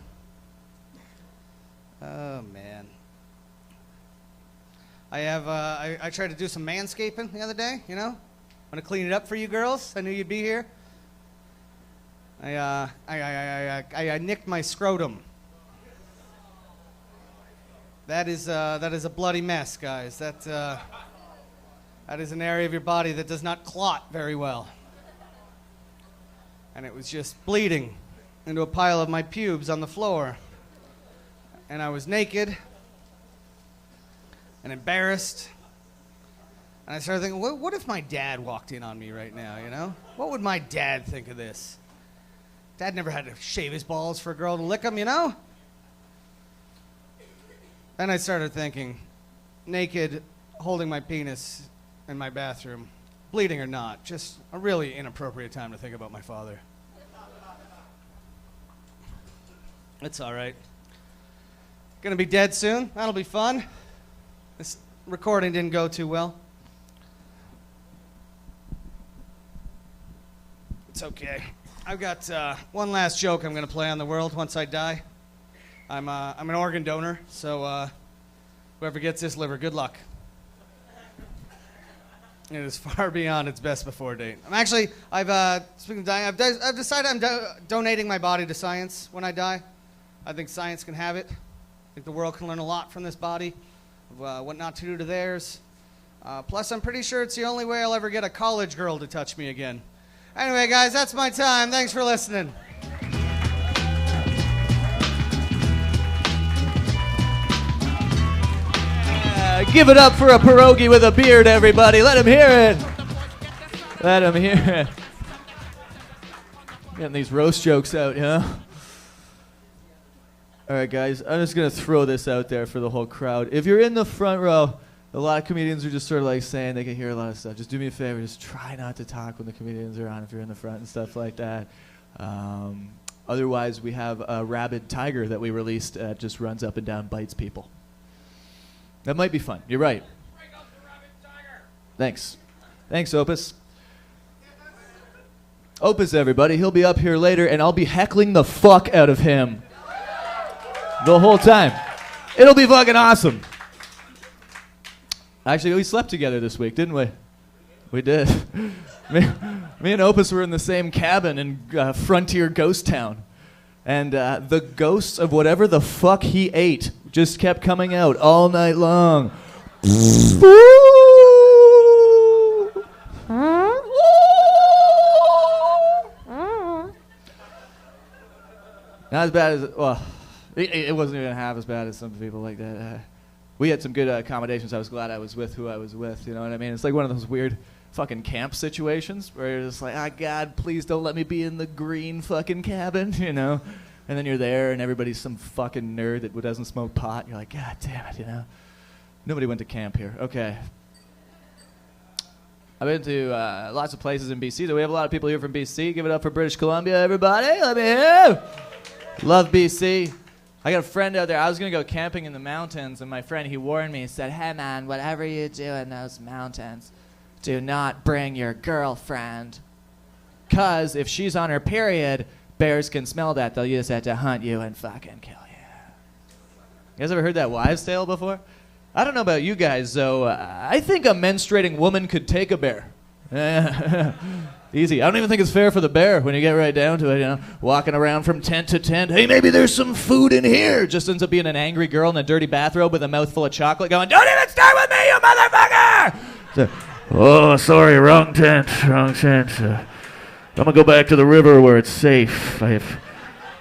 Oh, man. I tried to do some manscaping the other day, you know? I'm gonna clean it up for you girls. I knew you'd be here. I nicked my scrotum. That is a bloody mess, guys. That is an area of your body that does not clot very well. And it was just bleeding into a pile of my pubes on the floor. And I was naked and embarrassed. And I started thinking, what if my dad walked in on me right now, you know? What would my dad think of this? Dad never had to shave his balls for a girl to lick them, you know? Then I started thinking, naked, holding my penis in my bathroom, bleeding or not, just a really inappropriate time to think about my father. It's all right. Gonna be dead soon. That'll be fun. This recording didn't go too well. It's okay. I've got one last joke I'm going to play on the world once I die. I'm an organ donor, so whoever gets this liver, good luck. It is far beyond its best before date. Speaking of dying, I've decided I'm donating my body to science when I die. I think science can have it. think the world can learn a lot from this body of what not to do to theirs. Plus, I'm pretty sure it's the only way I'll ever get a college girl to touch me again. Anyway, guys, that's my time. Thanks for listening. Give it up for a pierogi with a beard, everybody. Let him hear it. Let him hear it. Getting these roast jokes out, huh? All right, guys, I'm just going to throw this out there for the whole crowd. If you're in the front row, a lot of comedians are just sort of like saying they can hear a lot of stuff. Just do me a favor. Just try not to talk when the comedians are on if you're in the front and stuff like that. Otherwise, we have a rabid tiger that we released that just runs up and down, bites people. That might be fun. You're right. Bring up the rabid tiger. Thanks. Thanks, Opus. Opus, everybody. He'll be up here later, and I'll be heckling the fuck out of him the whole time. It'll be fucking awesome. Actually, we slept together this week, didn't we? We did. me and Opus were in the same cabin in Frontier Ghost Town. And the ghosts of whatever the fuck he ate just kept coming out all night long. Not as bad as, well, it wasn't even half as bad as some people like that. We had some good accommodations. I was glad I was with who I was with, you know what I mean? It's like one of those weird fucking camp situations where you're just like, oh, God, please don't let me be in the green fucking cabin, you know? And then you're there and everybody's some fucking nerd that doesn't smoke pot. You're like, God damn it, you know? Nobody went to camp here. Okay. I've been to lots of places in BC. Do we have a lot of people here from BC? Give it up for British Columbia, everybody. Let me hear. Love BC. I got a friend out there. I was going to go camping in the mountains, and my friend, he warned me. He said, hey, man, whatever you do in those mountains, do not bring your girlfriend. Because if she's on her period, bears can smell that. They'll use that to hunt you and fucking kill you. You guys ever heard that wives' tale before? I don't know about you guys, though. I think a menstruating woman could take a bear. Easy. I don't even think it's fair for the bear when you get right down to it, you know. Walking around from tent to tent. Hey, maybe there's some food in here. Just ends up being an angry girl in a dirty bathrobe with a mouthful of chocolate going, don't even start with me, you motherfucker! So, oh, sorry, wrong tent. I'm going to go back to the river where it's safe. I have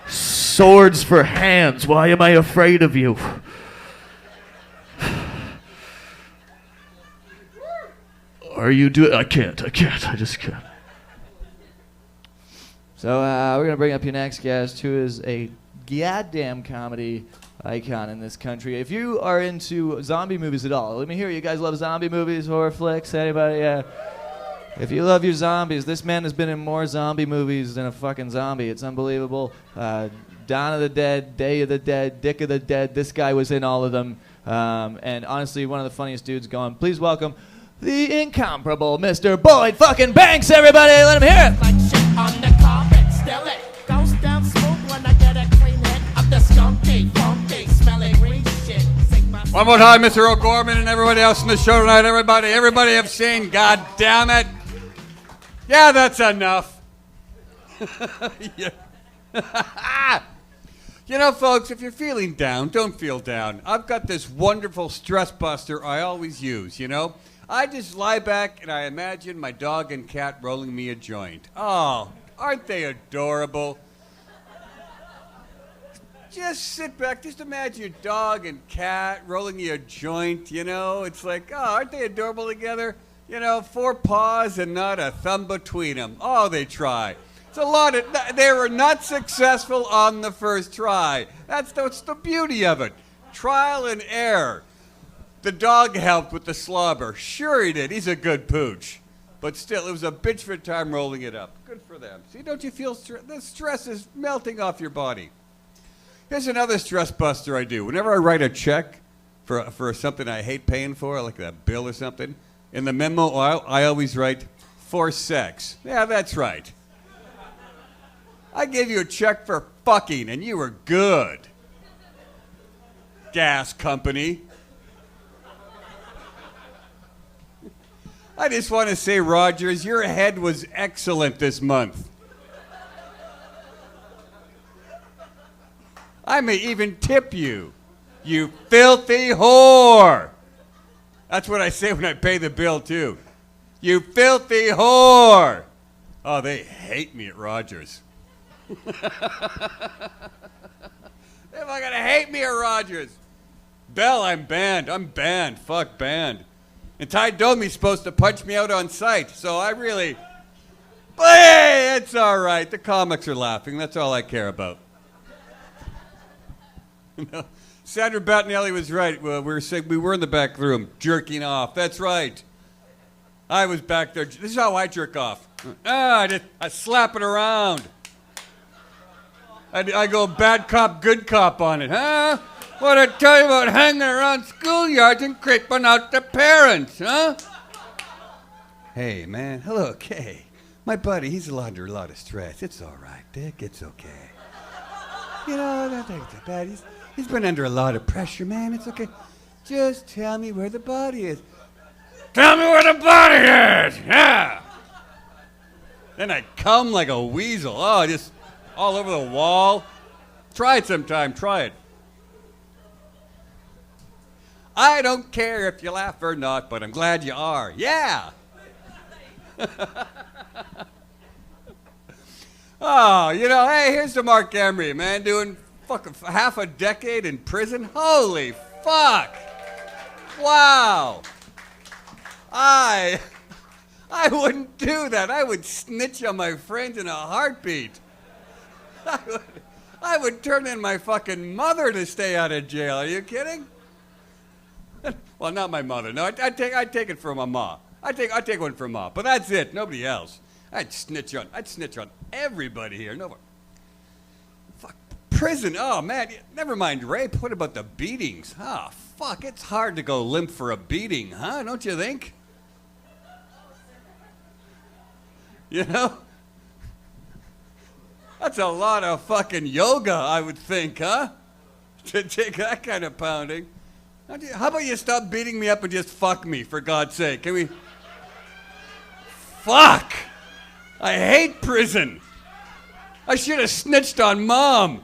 swords for hands. Why am I afraid of you? Are you doing? I can't. I just can't. So we're going to bring up your next guest, who is a goddamn comedy icon in this country. If you are into zombie movies at all, let me hear. You guys love zombie movies, horror flicks? Anybody? Yeah. If you love your zombies, this man has been in more zombie movies than a fucking zombie. It's unbelievable. Dawn of the Dead, Day of the Dead, Dick of the Dead. This guy was in all of them. And honestly, one of the funniest dudes going. Please welcome the incomparable Mr. Boyd fucking Banks, everybody. Let him hear it. Like shit on the carpet, still it goes down smooth when I get a clean hit of the skunky, funky, smelling green shit. One more time, Mr. O'Gorman and everybody else in the show tonight. Everybody have seen, God damn it. Yeah, that's enough. You know, folks, if you're feeling down, don't feel down. I've got this wonderful stress buster I always use, you know. I just lie back and I imagine my dog and cat rolling me a joint. Oh, aren't they adorable? Just sit back, just imagine your dog and cat rolling you a joint, you know? It's like, oh, aren't they adorable together? You know, 4 paws and not a thumb between them. Oh, they try. It's a lot of, they were not successful on the first try. That's the beauty of it. Trial and error. The dog helped with the slobber. Sure he did. He's a good pooch. But still, it was a bitch for time rolling it up. Good for them. See, don't you feel the stress is melting off your body. Here's another stress buster I do. Whenever I write a check for something I hate paying for, like a bill or something, in the memo, I always write, for sex. Yeah, that's right. I gave you a check for fucking, and you were good. Gas company. I just want to say, Rogers, your head was excellent this month. I may even tip you. You filthy whore. That's what I say when I pay the bill, too. You filthy whore. Oh, they hate me at Rogers. They're gonna hate me at Rogers. Bell, I'm banned. I'm banned. Fuck banned. And Ty Domi's supposed to punch me out on sight, so I really... But hey, it's all right. The comics are laughing. That's all I care about. No. Sandra Battinelli was right. Well, we were in the back room jerking off. That's right. I was back there. This is how I jerk off. I slap it around. I go bad cop, good cop on it, huh? What I tell you about hanging around schoolyards and creeping out the parents, huh? Hey, man. Hello, okay. My buddy, he's under a lot of stress. It's all right, Dick. It's okay. You know, that ain't so bad. He's been under a lot of pressure, man. It's okay. Just tell me where the body is. Tell me where the body is! Yeah! Then I come like a weasel. Oh, just all over the wall. Try it sometime. Try it. I don't care if you laugh or not, but I'm glad you are. Yeah! Oh, you know, hey, here's the Marc Emery, man, doing fucking half a decade in prison. Holy fuck! Wow! I wouldn't do that. I would snitch on my friends in a heartbeat. I would turn in my fucking mother to stay out of jail. Are you kidding? Well, not my mother. No, I'd take it from my ma. I'd take one from ma. But that's it. Nobody else. I'd snitch on everybody here. Nobody. Fuck prison. Oh man. Never mind rape. What about the beatings? Ah, fuck. It's hard to go limp for a beating, huh? Don't you think? You know? That's a lot of fucking yoga, I would think, huh? To take that kind of pounding. How about you stop beating me up and just fuck me, for God's sake? Can we? Fuck! I hate prison. I should have snitched on Mom.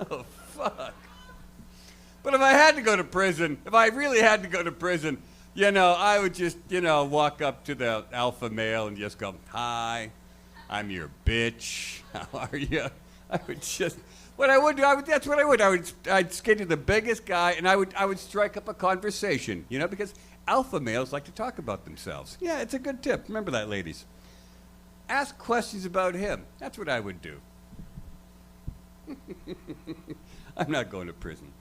Oh, fuck. But if I had to go to prison, if I really had to go to prison, you know, I would just, you know, walk up to the alpha male and just go, "Hi, I'm your bitch. How are you?" I would just, what I would do, that's what I would. I'd skate to the biggest guy and I would strike up a conversation, you know, because alpha males like to talk about themselves. Yeah, it's a good tip. Remember that, ladies. Ask questions about him. That's what I would do. I'm not going to prison.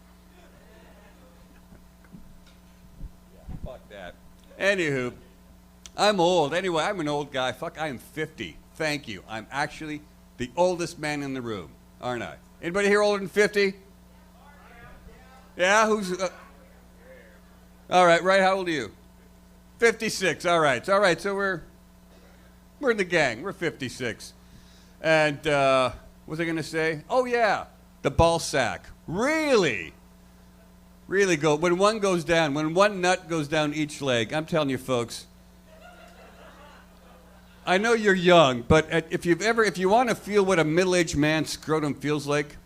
Yeah, fuck that. Anywho, I'm old. Anyway, I'm an old guy. Fuck, I am 50. Thank you. I'm actually the oldest man in the room, aren't I? Anybody here older than 50? Yeah, who's... all right, right, how old are you? 56, all right. All right, so we're in the gang. We're 56. And what was I going to say? Oh, yeah, the ball sack. Really go... When one goes down, when one nut goes down each leg, I'm telling you, folks, I know you're young, but if you want to feel what a middle-aged man's scrotum feels like,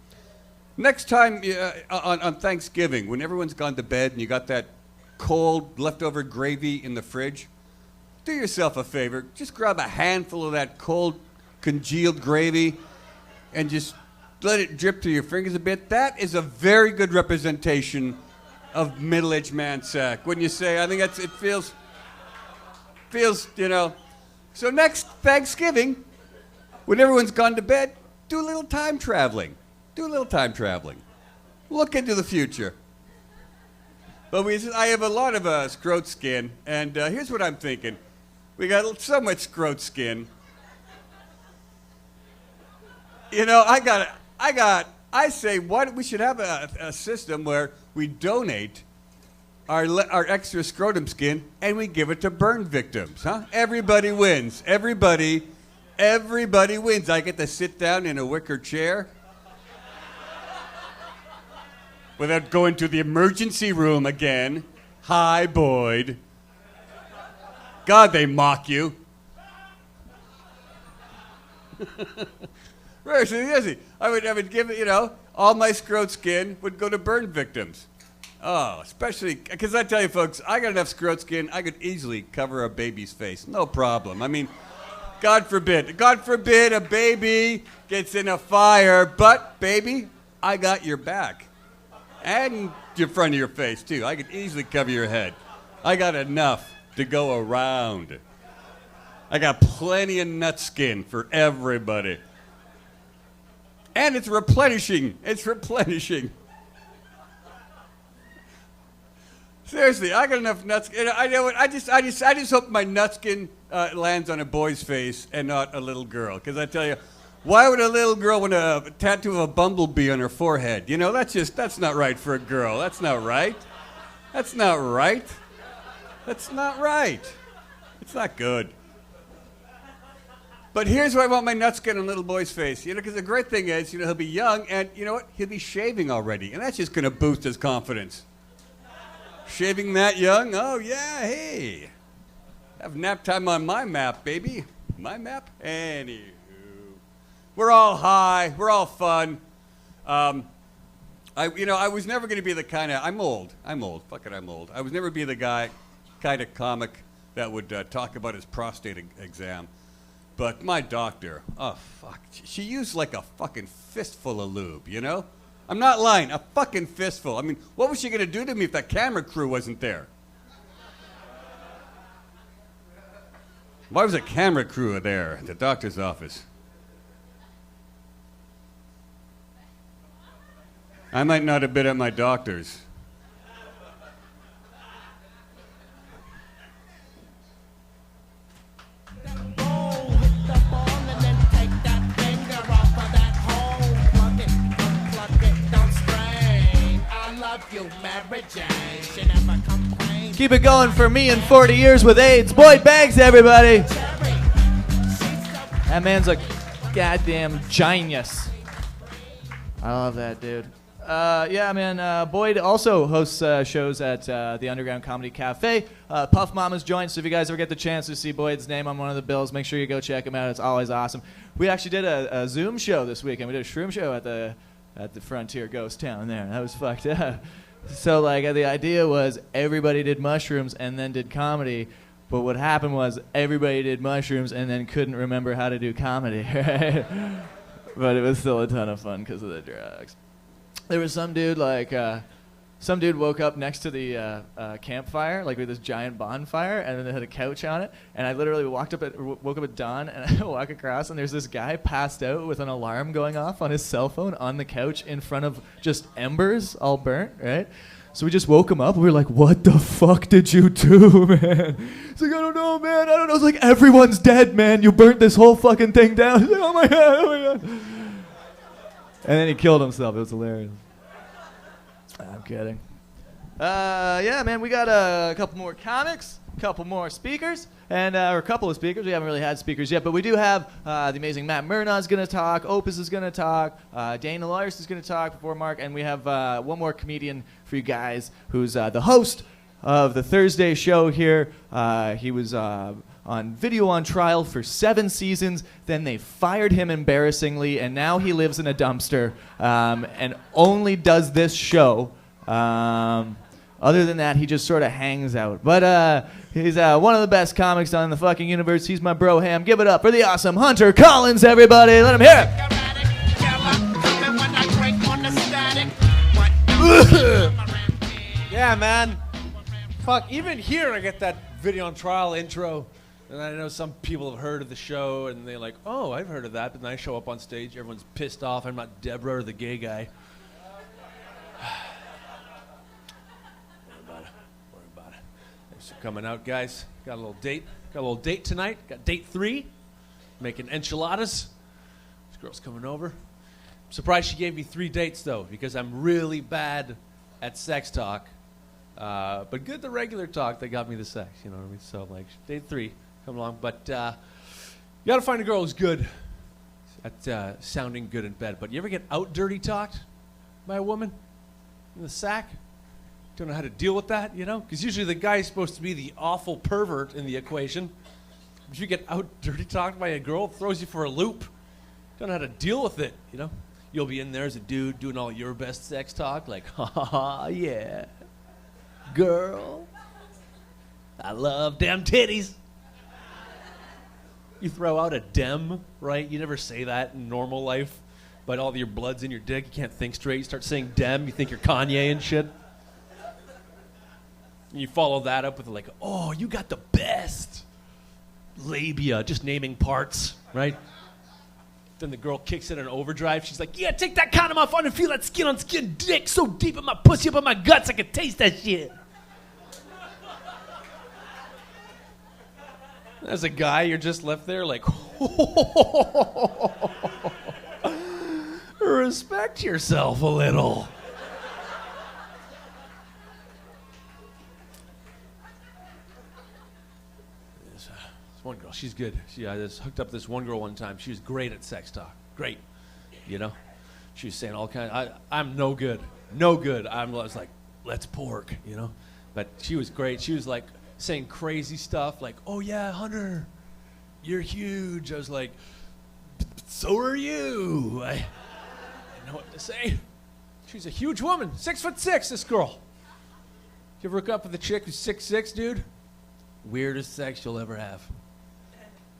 next time on Thanksgiving, when everyone's gone to bed and you got that cold leftover gravy in the fridge, do yourself a favor. Just grab a handful of that cold, congealed gravy and just let it drip through your fingers a bit. That is a very good representation of middle-aged man sack. Wouldn't you say? I think it feels, you know. So next Thanksgiving, when everyone's gone to bed, do a little time traveling. Look into the future. But I have a lot of scrote skin, and here's what I'm thinking. We got so much scrote skin. You know, I say, we should have a system where we donate our extra scrotum skin and we give it to burn victims, huh? Everybody wins. Everybody wins. I get to sit down in a wicker chair without going to the emergency room again. Hi, Boyd. God, they mock you. Seriously. I would give it, all my scrot skin would go to burn victims. Oh, especially, because I tell you folks, I got enough scrot skin, I could easily cover a baby's face. No problem. I mean, God forbid a baby gets in a fire, but baby, I got your back. And your front of your face, too. I could easily cover your head. I got enough to go around. I got plenty of nut skin for everybody. And it's replenishing. Seriously, I got enough nut skin. I know what, I just hope my nut skin lands on a boy's face and not a little girl. Because I tell you, why would a little girl want a tattoo of a bumblebee on her forehead? That's not right for a girl. That's not right. It's not good. But here's where I want my nut skin on a little boy's face. Because the great thing is, he'll be young, and you know what? He'll be shaving already, and that's just going to boost his confidence. Shaving that young? Oh, yeah, hey. Have nap time on my map, baby. My map? Anywho. We're all high. We're all fun. I was never going to be the kind of... I'm old. Fuck it, I'm old. I was never be the kind of comic that would talk about his prostate exam. But my doctor, oh, fuck. She used like a fucking fistful of lube, I'm not lying. A fucking fistful. I mean, what was she going to do to me if that camera crew wasn't there? Why was a camera crew there at the doctor's office? I might not have been at my doctor's. Keep it going for me in 40 years with AIDS. Boyd Banks, everybody. That man's a goddamn genius. I love that dude. Yeah, man. Boyd also hosts shows at the Underground Comedy Cafe. Puff Mama's joint. So if you guys ever get the chance to see Boyd's name on one of the bills, make sure you go check him out. It's always awesome. We actually did a Zoom show this weekend. We did a shroom show at the Frontier Ghost Town there. That was fucked up. So the idea was everybody did mushrooms and then did comedy. But what happened was everybody did mushrooms and then couldn't remember how to do comedy. Right? But it was still a ton of fun because of the drugs. There was some dude some dude woke up next to the campfire, with this giant bonfire, and then they had a couch on it. And I literally woke up at dawn, and I walk across, and there's this guy passed out with an alarm going off on his cell phone on the couch in front of just embers, all burnt, right? So we just woke him up. We were like, "What the fuck did you do, man?" He's like, "I don't know, man. I don't know." It's like, "Everyone's dead, man. You burnt this whole fucking thing down." He's like, "Oh my god, oh my god." And then he killed himself. It was hilarious. I'm kidding. Yeah, man, we got a couple more comics, a couple more speakers, and or a couple of speakers. We haven't really had speakers yet, but we do have the amazing Matt Murnau's going to talk, Opus is going to talk, Dana Lars is going to talk before Mark, and we have one more comedian for you guys who's the host of the Thursday show here. He was on video on trial for 7 seasons. Then they fired him embarrassingly, and now he lives in a dumpster and only does this show. Other than that, he just sort of hangs out. But he's one of the best comics on the fucking universe. He's my bro Ham. Give it up for the awesome Hunter Collins, everybody. Let him hear it. Yeah, man. Fuck, even here I get that video on trial intro. And I know some people have heard of the show, and they're like, "Oh, I've heard of that." But then I show up on stage, everyone's pissed off. I'm not Deborah or the gay guy. Worry about it. Thanks for coming out, guys. Got a little date tonight. Got date 3. Making enchiladas. This girl's coming over. I'm surprised she gave me 3 dates, though, because I'm really bad at sex talk. But good the regular talk that got me the sex, you know what I mean? So, date 3. Come along, but you gotta find a girl who's good at sounding good in bed. But you ever get out dirty talked by a woman in the sack? Don't know how to deal with that, Because usually the guy's supposed to be the awful pervert in the equation. If you get out dirty talked by a girl, it throws you for a loop. Don't know how to deal with it, you know? You'll be in there as a dude doing all your best sex talk, like, ha ha ha, yeah. Girl, I love them titties. You throw out a dem, right? You never say that in normal life, but all your blood's in your dick. You can't think straight. You start saying dem, you think you're Kanye and shit. And you follow that up with like, oh, you got the best labia, just naming parts, right? Then the girl kicks it in overdrive. She's like, yeah, take that condom off. I want to feel that skin on skin dick so deep in my pussy, up in my guts, I can taste that shit. As a guy, you're just left there like, respect yourself a little. This one girl, she's good. I just hooked up this one girl one time. She was great at sex talk. Great. You know? She was saying all kinds. I'm no good. No good. I was like, let's pork, you know? But she was great. She was like saying crazy stuff like, oh yeah, Hunter, you're huge. I was like, so are you. I didn't know what to say. She's a huge woman, 6'6", this girl. You ever hook up with a chick who's 6'6", dude? Weirdest sex you'll ever have.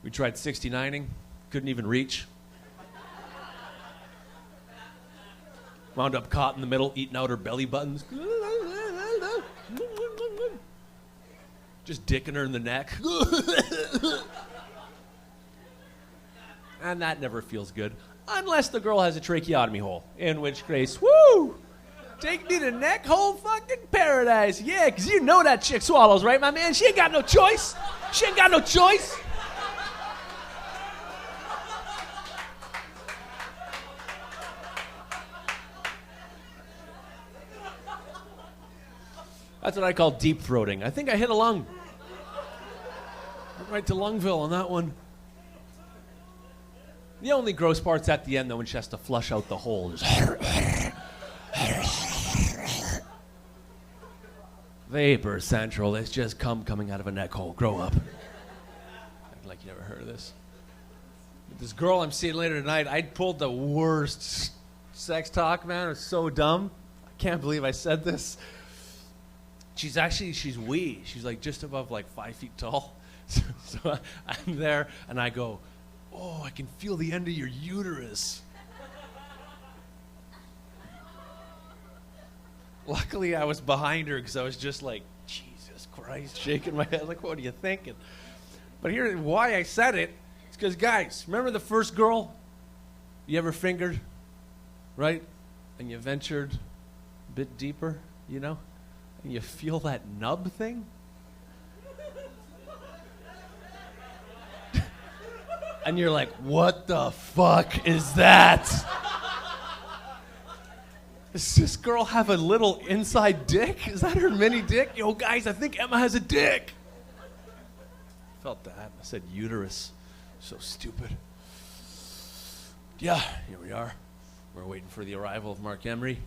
We tried 69ing, couldn't even reach. Wound up caught in the middle, eating out her belly buttons. Just dicking her in the neck. And that never feels good. Unless the girl has a tracheotomy hole. In which case, woo! Take me to neck hole fucking paradise. Yeah, because you know that chick swallows, right, my man? She ain't got no choice. She ain't got no choice. That's what I call deep throating. I think I hit a lung. Went right to Lungville on that one. The only gross part's at the end, though, when she has to flush out the hole. Just Vapor Central. It's just coming out of a neck hole. Grow up. Acting like you never heard of this. But this girl I'm seeing later tonight, I pulled the worst sex talk, man. It's so dumb. I can't believe I said this. She's wee. She's like just above like 5 feet tall. So I'm there and I go, oh, I can feel the end of your uterus. Luckily, I was behind her because I was just like, Jesus Christ, shaking my head like, what are you thinking? But here, why I said it, it's because, guys, remember the first girl you ever fingered, right? And you ventured a bit deeper, you know? And you feel that nub thing? And you're like, what the fuck is that? Does this girl have a little inside dick? Is that her mini dick? Yo, guys, I think Emma has a dick. Felt that. I said uterus. So stupid. Yeah, here we are. We're waiting for the arrival of Marc Emery.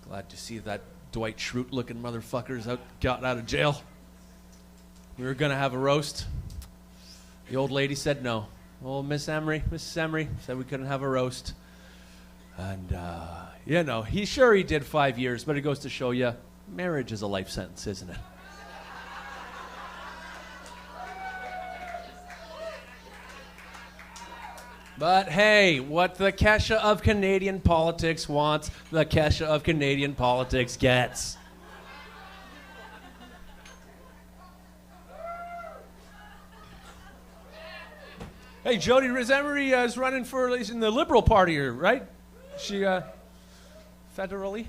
Glad to see that Dwight Schrute-looking motherfucker's got out of jail. We were going to have a roast. The old lady said no. Oh, Mrs. Emery said we couldn't have a roast. And, you know, he did 5 years, but it goes to show you, marriage is a life sentence, isn't it? But hey, what the Kesha of Canadian politics wants, the Kesha of Canadian politics gets. Hey, Jodie Emery is running for, in the Liberal Party, right? She, federally?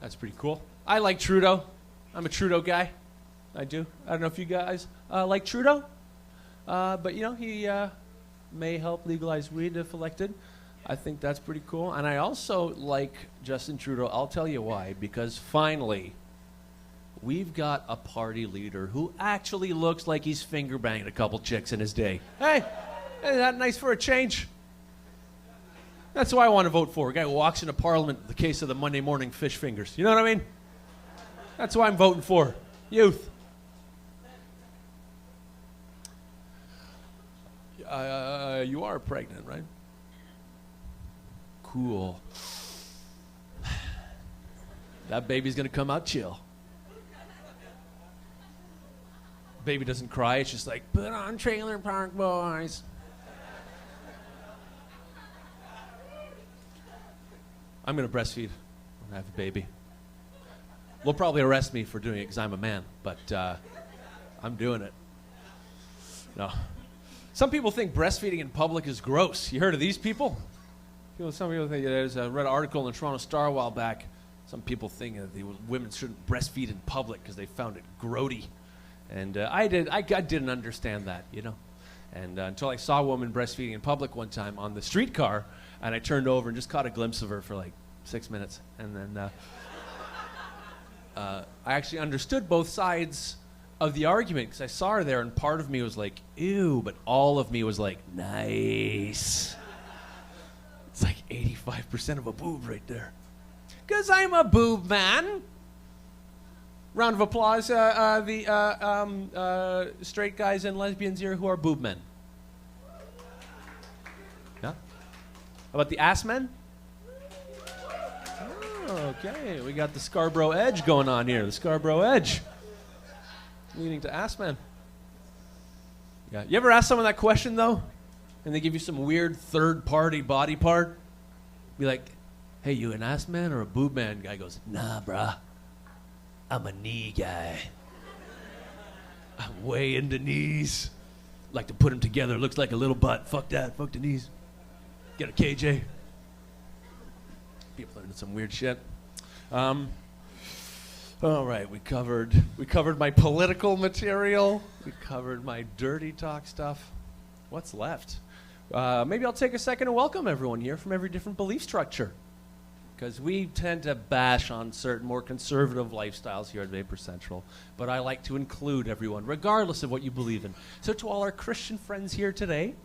That's pretty cool. I like Trudeau. I'm a Trudeau guy. I do. I don't know if you guys like Trudeau. But, you know, he may help legalize weed if elected. I think that's pretty cool. And I also like Justin Trudeau. I'll tell you why. Because finally, we've got a party leader who actually looks like he's finger banged a couple chicks in his day. Hey! Isn't that nice for a change? That's who I want to vote for. A guy who walks into Parliament, the case of the Monday morning fish fingers. You know what I mean? That's who I'm voting for. Youth. You are pregnant, right? cool. That baby's gonna come out chill. Baby doesn't cry, it's just like, put on Trailer Park Boys. I'm gonna breastfeed when I have a baby. They'll probably arrest me for doing it because I'm a man, but I'm doing it. No. Some people think breastfeeding in public is gross. You heard of these people? Some people think, there's a read article in the Toronto Star a while back. Some people think that the women shouldn't breastfeed in public because they found it grody. And I didn't understand that, you know. And until I saw a woman breastfeeding in public one time on the streetcar, and I turned over and just caught a glimpse of her for like 6 minutes. And then I actually understood both sides of the argument because I saw her there, and part of me was like, ew, but all of me was like, nice. It's like 85% of a boob right there. Because I'm a boob man. Round of applause, the straight guys and lesbians here who are boob men. Yeah? How about the ass men? Oh, okay, we got the Scarborough Edge going on here. The Scarborough Edge. Leaning to ass men. Yeah. You ever ask someone that question, though? And they give you some weird third-party body part? Be like, hey, you an ass man or a boob man? Guy goes, nah, bruh. I'm a knee guy. I'm way into knees. Like to put them together. Looks like a little butt. Fuck that. Fuck the knees. Get a KJ. People learning some weird shit. All right, we covered my political material. We covered my dirty talk stuff. What's left? Maybe I'll take a second to welcome everyone here from every different belief structure. Because we tend to bash on certain more conservative lifestyles here at Vapor Central. But I like to include everyone, regardless of what you believe in. So to all our Christian friends here today,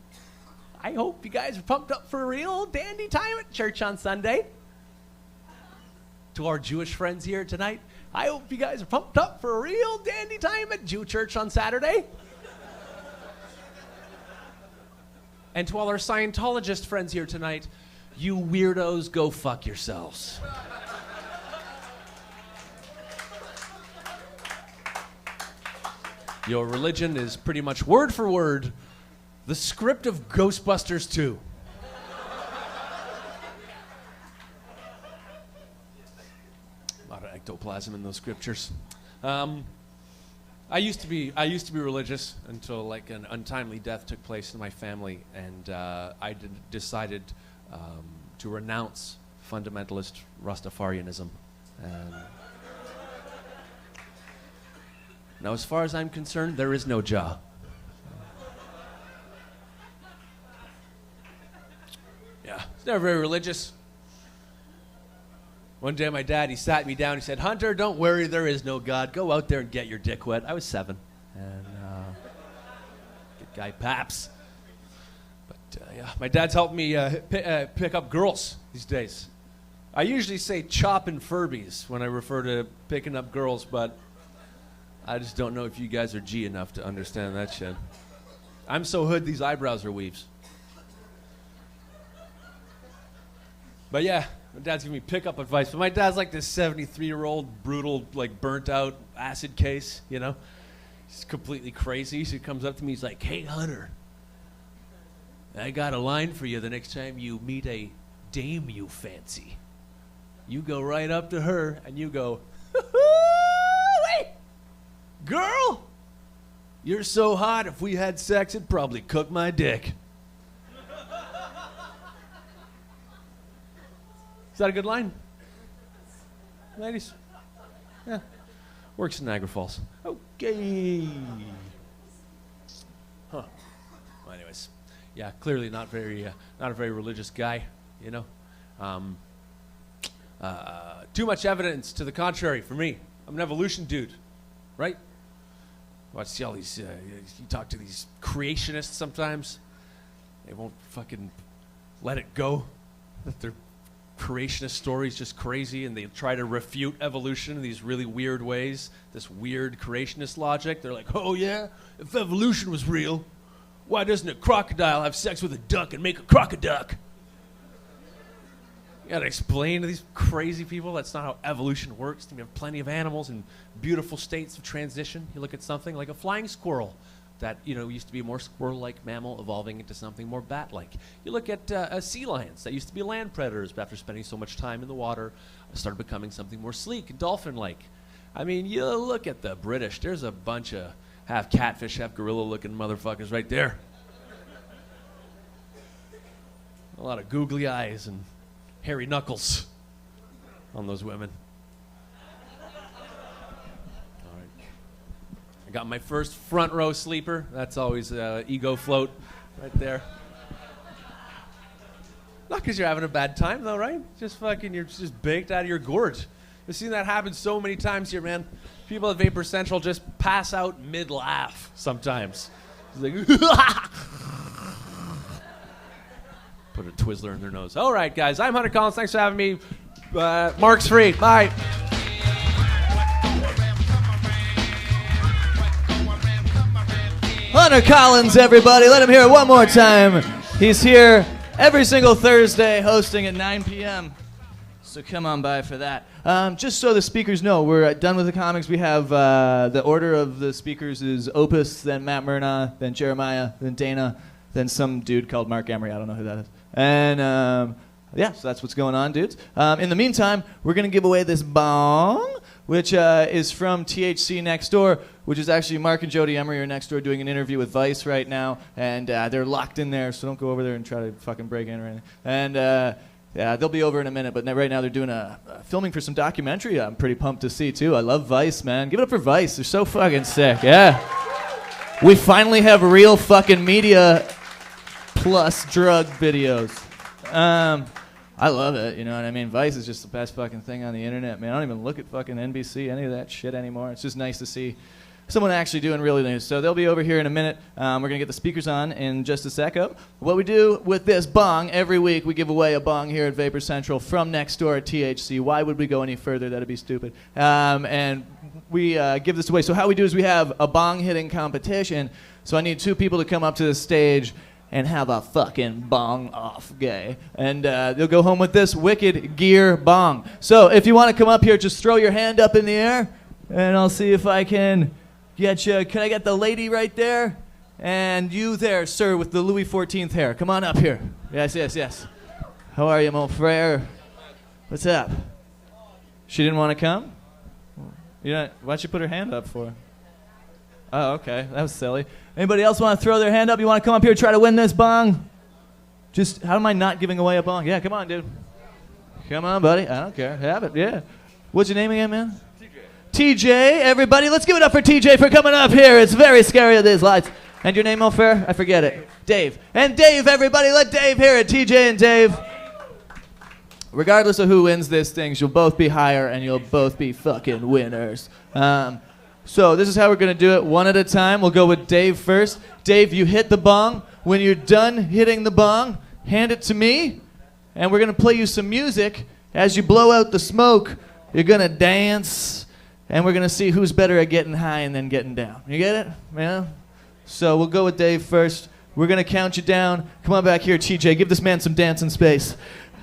I hope you guys are pumped up for a real dandy time at church on Sunday. To our Jewish friends here tonight, I hope you guys are pumped up for a real dandy time at Jew church on Saturday. And to all our Scientologist friends here tonight, you weirdos, go fuck yourselves. Your religion is pretty much word for word the script of Ghostbusters 2. A lot of ectoplasm in those scriptures. I used to be religious until like an untimely death took place in my family, and I decided to renounce fundamentalist Rastafarianism. And now, as far as I'm concerned, there is no Jah. Yeah, it's never very religious. One day my dad, he sat me down, he said, Hunter, don't worry, there is no God. Go out there and get your dick wet. I was 7. And good guy Paps. Yeah, my dad's helped me pick up girls these days. I usually say chopping Furbies when I refer to picking up girls, but I just don't know if you guys are G enough to understand that shit. I'm so hood, these eyebrows are weaves. But yeah, my dad's giving me pickup advice. But my dad's like this 73-year-old, brutal, like burnt-out acid case, you know? He's completely crazy. So he comes up to me, he's like, hey, Hunter, I got a line for you the next time you meet a dame you fancy. You go right up to her and you go, hey, girl, you're so hot, if we had sex, it'd probably cook my dick. Is that a good line? Ladies? Yeah. Works in Niagara Falls. Okay. Huh. Well, anyways. Yeah, clearly not a very religious guy, you know. Too much evidence to the contrary for me. I'm an evolution dude, right? I see all these, you talk to these creationists sometimes. They won't fucking let it go. That their creationist story's just crazy, and they try to refute evolution in these really weird ways. This weird creationist logic. They're like, oh yeah, if evolution was real, why doesn't a crocodile have sex with a duck and make a crocoduck? You gotta explain to these crazy people that's not how evolution works. You have plenty of animals in beautiful states of transition. You look at something like a flying squirrel that used to be a more squirrel-like mammal evolving into something more bat-like. You look at sea lions that used to be land predators, but after spending so much time in the water, started becoming something more sleek and dolphin-like. I mean, you look at the British. There's a bunch of half catfish, half gorilla-looking motherfuckers right there. A lot of googly eyes and hairy knuckles on those women. All right. I got my first front row sleeper. That's always ego float right there. Not because you're having a bad time, though, right? Just fucking, you're just baked out of your gourd. I've seen that happen so many times here, man. People at Vapor Central just pass out mid-laugh sometimes. It's like, put a Twizzler in their nose. All right, guys. I'm Hunter Collins. Thanks for having me. Mark's free. Bye. Hunter Collins, everybody. Let him hear it one more time. He's here every single Thursday hosting at 9 p.m. So come on by for that. Just so the speakers know, we're done with the comics. We have the order of the speakers is Opus, then Matt Murnaugh, then Jeremiah, then Dana, then some dude called Marc Emery. I don't know who that is. And yeah, so that's what's going on, dudes. In the meantime, we're going to give away this bong, which is from THC Next Door, which is actually Marc and Jodie Emery are next door doing an interview with Vice right now, and they're locked in there, so don't go over there and try to fucking break in or anything. And yeah, they'll be over in a minute, but right now they're doing a filming for some documentary I'm pretty pumped to see, too. I love Vice, man. Give it up for Vice. They're so fucking sick. Yeah. We finally have real fucking media plus drug videos. I love it, you know what I mean? Vice is just the best fucking thing on the internet, man. I don't even look at fucking NBC, any of that shit anymore. It's just nice to see someone actually doing really news. So they'll be over here in a minute. We're going to get the speakers on in just a second. What we do with this bong, every week we give away a bong here at Vapor Central from next door at THC. Why would we go any further? That'd be stupid. And we give this away. So how we do is we have a bong hitting competition. So I need two people to come up to the stage and have a fucking bong off, gay. And they'll go home with this wicked gear bong. So if you want to come up here, just throw your hand up in the air, and I'll see if I can get you. Can I get the lady right there? And you there, sir, with the Louis XIV hair. Come on up here. Yes, yes, yes. How are you, mon frere? What's up? She didn't want to come? Why'd you put her hand up for? Oh, okay. That was silly. Anybody else want to throw their hand up? You want to come up here and try to win this bong? Just, how am I not giving away a bong? Yeah, come on, dude. Come on, buddy. I don't care. Have it, yeah. What's your name again, man? TJ, everybody. Let's give it up for TJ for coming up here. It's very scary with these lights. And your name, O'Fair? I forget it. Dave. And Dave, everybody. Let Dave hear it. TJ and Dave. Regardless of who wins this thing, you'll both be higher and you'll both be fucking winners. So this is how we're going to do it, one at a time. We'll go with Dave first. Dave, you hit the bong. When you're done hitting the bong, hand it to me, and we're going to play you some music. As you blow out the smoke, you're going to dance, and we're going to see who's better at getting high and then getting down. You get it? Yeah? So we'll go with Dave first. We're going to count you down. Come on back here, TJ. Give this man some dancing space.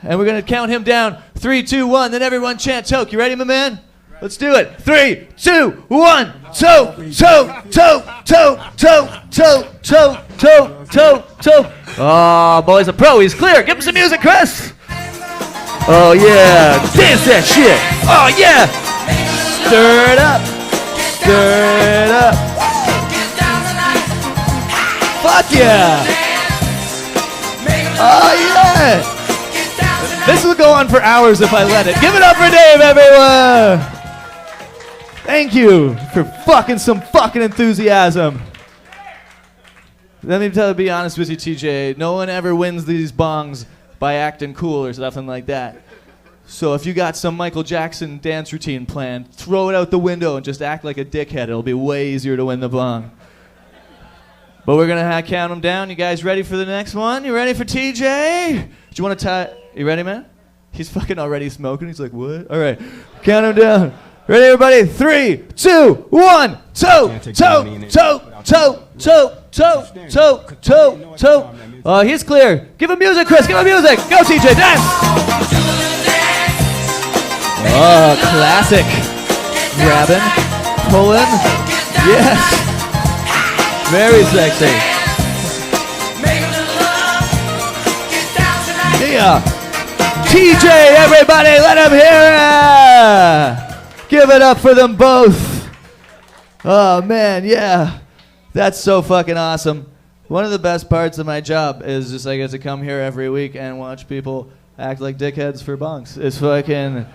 And we're going to count him down. 3, 2, 1. Then everyone chant toke. You ready, my man? Let's do it. 3, 2, 1. Toke, toke, toke, toke, toke, toke, toke, toke, toke, toke. Oh, boy's a pro. He's clear. Give him some music, Chris. Oh, yeah. Dance that shit. Oh, yeah. Stir it up. Stir it up. Fuck yeah. Oh, yeah. This will go on for hours if I let it. Give it up for Dave, everyone. Thank you for some fucking enthusiasm. Let me be honest with you, TJ. No one ever wins these bongs by acting cool or something like that. So if you got some Michael Jackson dance routine planned, throw it out the window and just act like a dickhead. It'll be way easier to win the bong. But we're going to count them down. You guys ready for the next one? You ready for TJ? Do you want to tie? You ready, man? He's fucking already smoking. He's like, what? All right. Count him down. Ready, everybody? 3, 2, 1. Toke, toke, toke, toke, toke, toke, toke, toke, toke. Oh, he's clear. Give him music, Chris. Give him music. Go, TJ. Dance. Oh, classic. Grabbing, pulling. Yes. Very sexy. Yeah. TJ, everybody, let him hear it. Give it up for them both. Oh, man, yeah. That's so fucking awesome. One of the best parts of my job is just I get to come here every week and watch people act like dickheads for bunks. It's fucking...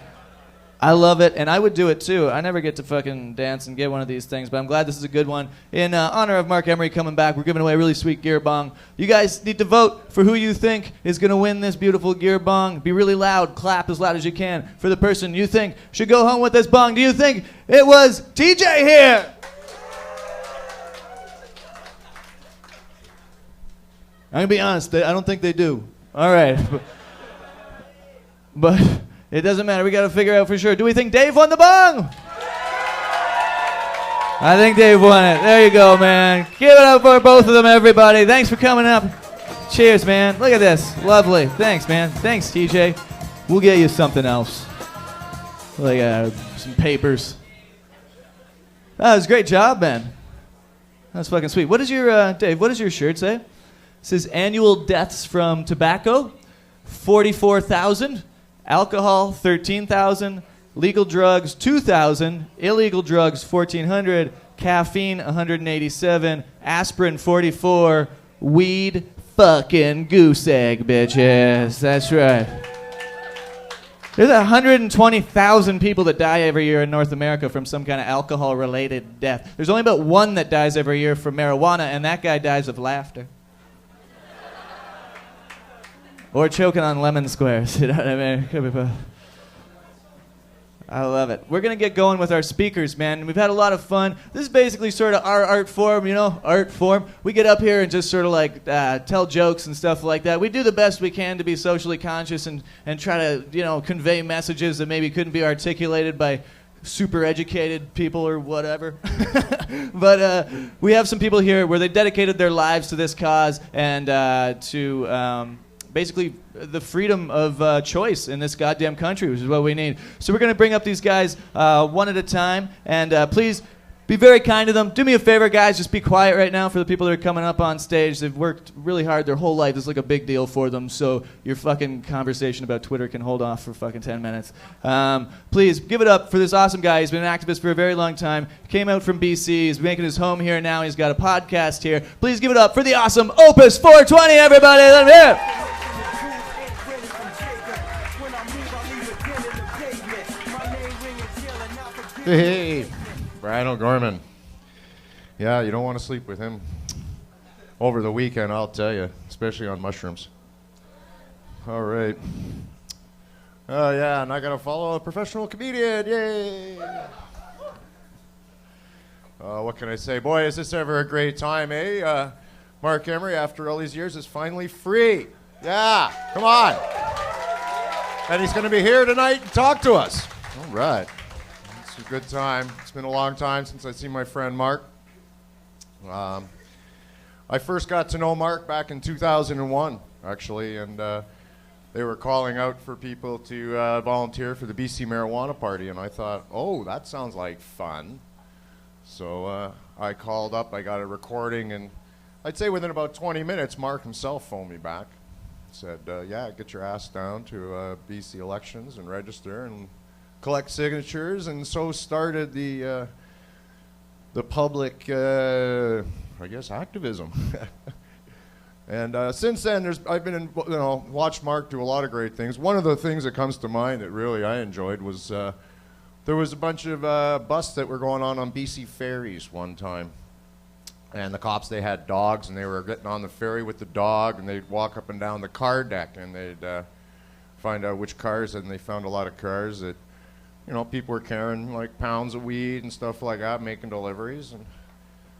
I love it, and I would do it too. I never get to fucking dance and get one of these things, but I'm glad this is a good one. In honor of Marc Emery coming back, we're giving away a really sweet gear bong. You guys need to vote for who you think is going to win this beautiful gear bong. Be really loud, clap as loud as you can for the person you think should go home with this bong. Do you think it was TJ here? I'm going to be honest, I don't think they do. All right. But it doesn't matter. We got to figure out for sure. Do we think Dave won the bong? I think Dave won it. There you go, man. Give it up for both of them, everybody. Thanks for coming up. Cheers, man. Look at this. Lovely. Thanks, man. Thanks, TJ. We'll get you something else. Like some papers. That was a great job, man. That's fucking sweet. What does your, Dave, what does your shirt say? It says annual deaths from tobacco, 44,000. Alcohol, 13,000. Legal drugs, 2,000. Illegal drugs, 1,400. Caffeine, 187. Aspirin, 44. Weed, fucking goose egg, bitches. That's right. There's 120,000 people that die every year in North America from some kind of alcohol-related death. There's only about one that dies every year from marijuana, and that guy dies of laughter. Or choking on lemon squares, you know what I mean? Could be both. I love it. We're going to get going with our speakers, man. We've had a lot of fun. This is basically sort of our art form, you know, art form. We get up here and just sort of like tell jokes and stuff like that. We do the best we can to be socially conscious and try to, you know, convey messages that maybe couldn't be articulated by super educated people or whatever. But we have some people here where they dedicated their lives to this cause and to... basically the freedom of choice in this goddamn country, which is what we need. So we're going to bring up these guys one at a time, and please be very kind to them. Do me a favor, guys, just be quiet right now for the people that are coming up on stage. They've worked really hard their whole life. It's like a big deal for them, so your fucking conversation about Twitter can hold off for fucking 10 minutes. Please give it up for this awesome guy. He's been an activist for a very long time. Came out from BC. He's making his home here now. He's got a podcast here. Please give it up for the awesome Opus 420, everybody. Let him hear it. Hey, Bryan O'Gorman. Yeah, you don't want to sleep with him over the weekend, I'll tell you, especially on mushrooms. All right. Oh, yeah, and I got to follow a professional comedian. Yay. What can I say? Boy, is this ever a great time, eh? Marc Emery, after all these years, is finally free. Yeah, come on. And he's going to be here tonight and talk to us. All right. It's a good time. It's been a long time since I've seen my friend Marc. I first got to know Marc back in 2001, actually, and they were calling out for people to volunteer for the BC Marijuana Party, and I thought, oh, that sounds like fun. So I called up, I got a recording, and I'd say within about 20 minutes, Marc himself phoned me back. Said, yeah, get your ass down to BC elections and register and collect signatures, and so started the public, I guess, activism. And since then, I've been watched Marc do a lot of great things. One of the things that comes to mind that really I enjoyed was there was a bunch of busts that were going on BC ferries one time. And the cops, they had dogs, and they were getting on the ferry with the dog, and they'd walk up and down the car deck, and they'd find out which cars, and they found a lot of cars that, you know, people were carrying like pounds of weed and stuff like that, making deliveries. And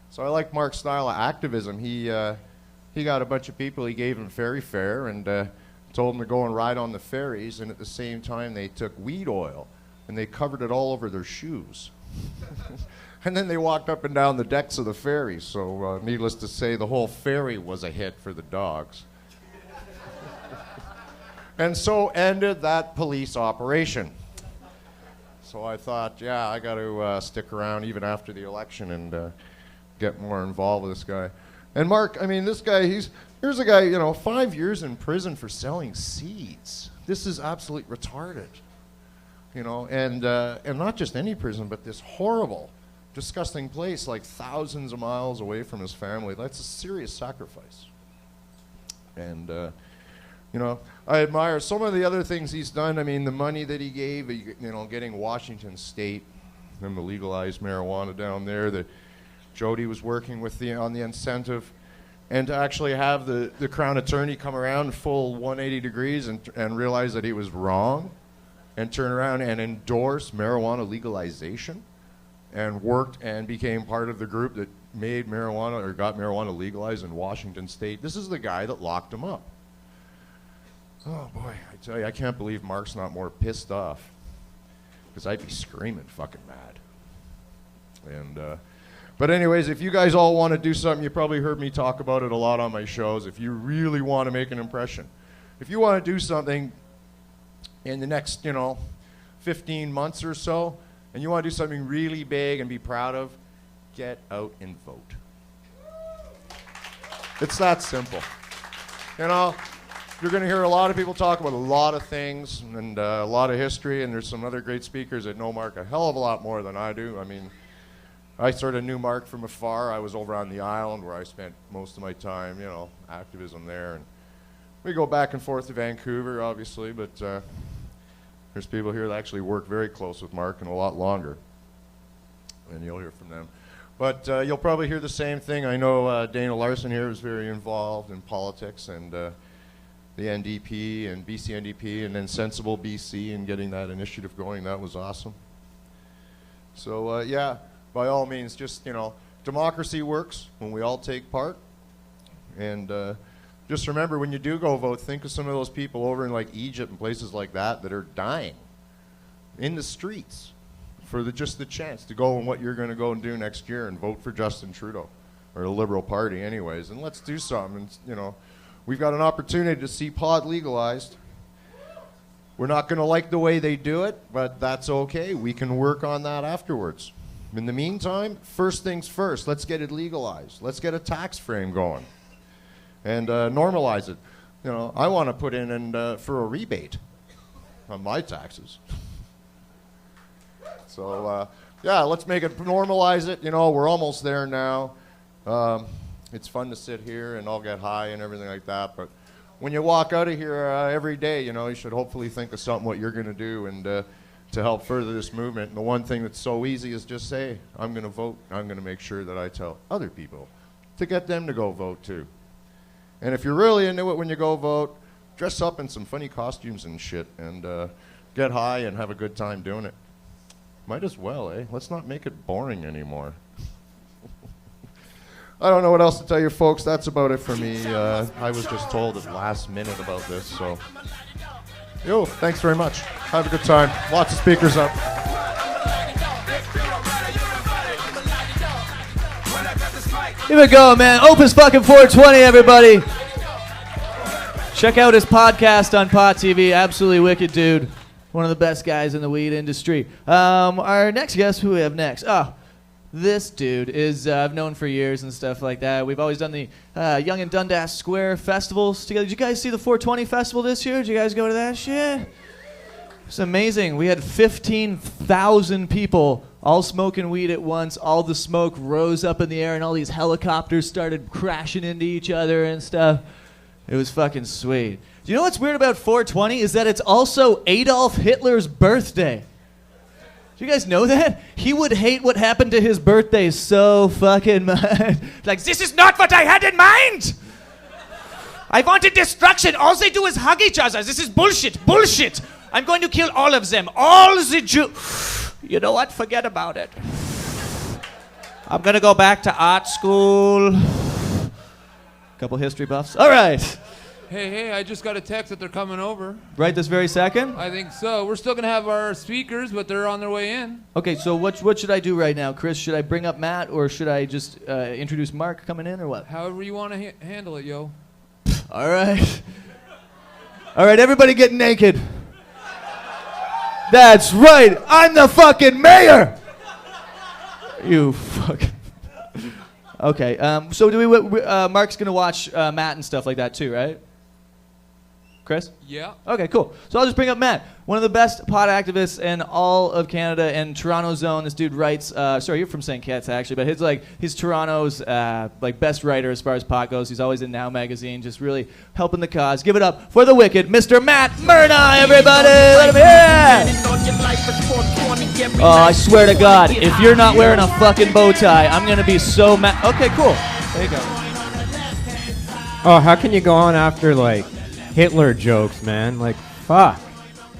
so I like Marc's style of activism. He got a bunch of people, he gave them ferry fare, and told them to go and ride on the ferries, and at the same time they took weed oil, and they covered it all over their shoes. And then they walked up and down the decks of the ferry, so needless to say, the whole ferry was a hit for the dogs. And so ended that police operation. So I thought, yeah, I got to stick around even after the election and get more involved with this guy. And Marc, I mean, this guy, here's a guy, 5 years in prison for selling seeds. This is absolutely retarded, and not just any prison, but this horrible, disgusting place, like thousands of miles away from his family. That's a serious sacrifice. And, I admire some of the other things he's done. I mean, the money that he gave, getting Washington State, them to legalize marijuana down there, that Jodie was working with on the incentive, and to actually have the Crown Attorney come around full 180 degrees and realize that he was wrong, and turn around and endorse marijuana legalization, and worked and became part of the group that made marijuana or got marijuana legalized in Washington State. This is the guy that locked him up. Oh boy, I tell you, I can't believe Marc's not more pissed off, because I'd be screaming fucking mad. And but anyways, if you guys all want to do something, you probably heard me talk about it a lot on my shows. If you really want to make an impression, if you want to do something in the next 15 months or so, and you want to do something really big and be proud of, get out and vote. It's that simple. You're going to hear a lot of people talk about a lot of things and a lot of history, and there's some other great speakers that know Marc a hell of a lot more than I do. I mean, I sort of knew Marc from afar. I was over on the island where I spent most of my time, activism there. And we go back and forth to Vancouver, obviously, but there's people here that actually work very close with Marc and a lot longer. And you'll hear from them. But you'll probably hear the same thing. I know Dana Larson here is very involved in politics and the NDP and BC NDP and then Sensible BC and getting that initiative going. That was awesome. So, yeah. By all means, just, democracy works when we all take part. And just remember, when you do go vote, think of some of those people over in like Egypt and places like that are dying in the streets for just the chance to go and what you're going to go and do next year and vote for Justin Trudeau or the Liberal Party anyways. And let's do something. And, we've got an opportunity to see pot legalized. We're not going to like the way they do it, but that's okay. We can work on that afterwards. In the meantime, first things first, let's get it legalized. Let's get a tax frame going and normalize it. I want to put in for a rebate on my taxes. So, yeah, let's make it, normalize it. We're almost there now. It's fun to sit here and all get high and everything like that, but when you walk out of here every day, you should hopefully think of something what you're going to do and to help further this movement. And the one thing that's so easy is just say, I'm going to vote. I'm going to make sure that I tell other people to get them to go vote too. And if you're really into it when you go vote, dress up in some funny costumes and shit and get high and have a good time doing it. Might as well, eh? Let's not make it boring anymore. I don't know what else to tell you, folks. That's about it for me. I was just told at last minute about this, so. Yo, thanks very much. Have a good time. Lots of speakers up. Here we go, man. Opus fucking 420, everybody. Check out his podcast on Pot TV. Absolutely wicked dude. One of the best guys in the weed industry. Our next guest, who we have next? Oh, this dude is, I've known for years and stuff like that. We've always done the Yonge and Dundas Square festivals together. Did you guys see the 420 festival this year? Did you guys go to that shit? It's amazing. We had 15,000 people all smoking weed at once. All the smoke rose up in the air and all these helicopters started crashing into each other and stuff. It was fucking sweet. Do you know what's weird about 420 is that it's also Adolf Hitler's birthday. Do you guys know that? He would hate what happened to his birthday so fucking much. Like, this is not what I had in mind! I wanted destruction. All they do is hug each other. This is bullshit. Bullshit. I'm going to kill all of them. All the Jews. You know what? Forget about it. I'm going to go back to art school. Couple history buffs. All right. Hey, I just got a text that they're coming over. Right this very second? I think so. We're still going to have our speakers, but they're on their way in. Okay, so what should I do right now, Chris? Should I bring up Matt, or should I just introduce Marc coming in, or what? However you want to handle it, yo. All right. All right, everybody get naked. That's right. I'm the fucking mayor. You fucking. Okay. So do we? Mark's gonna watch Matt and stuff like that too, right? Chris? Yeah. Okay, cool. So I'll just bring up Matt, one of the best pot activists in all of Canada and Toronto zone. This dude writes. Sorry, you're from St. Kitts actually, but he's Toronto's best writer as far as pot goes. He's always in Now magazine, just really helping the cause. Give it up for the wicked, Mr. Matt Murna, everybody. Let him hear it. Oh, I swear to God, if you're not wearing a fucking bow tie, I'm gonna be so mad. Okay, cool. There you go. Oh, how can you go on after like Hitler jokes, man? Like, fuck.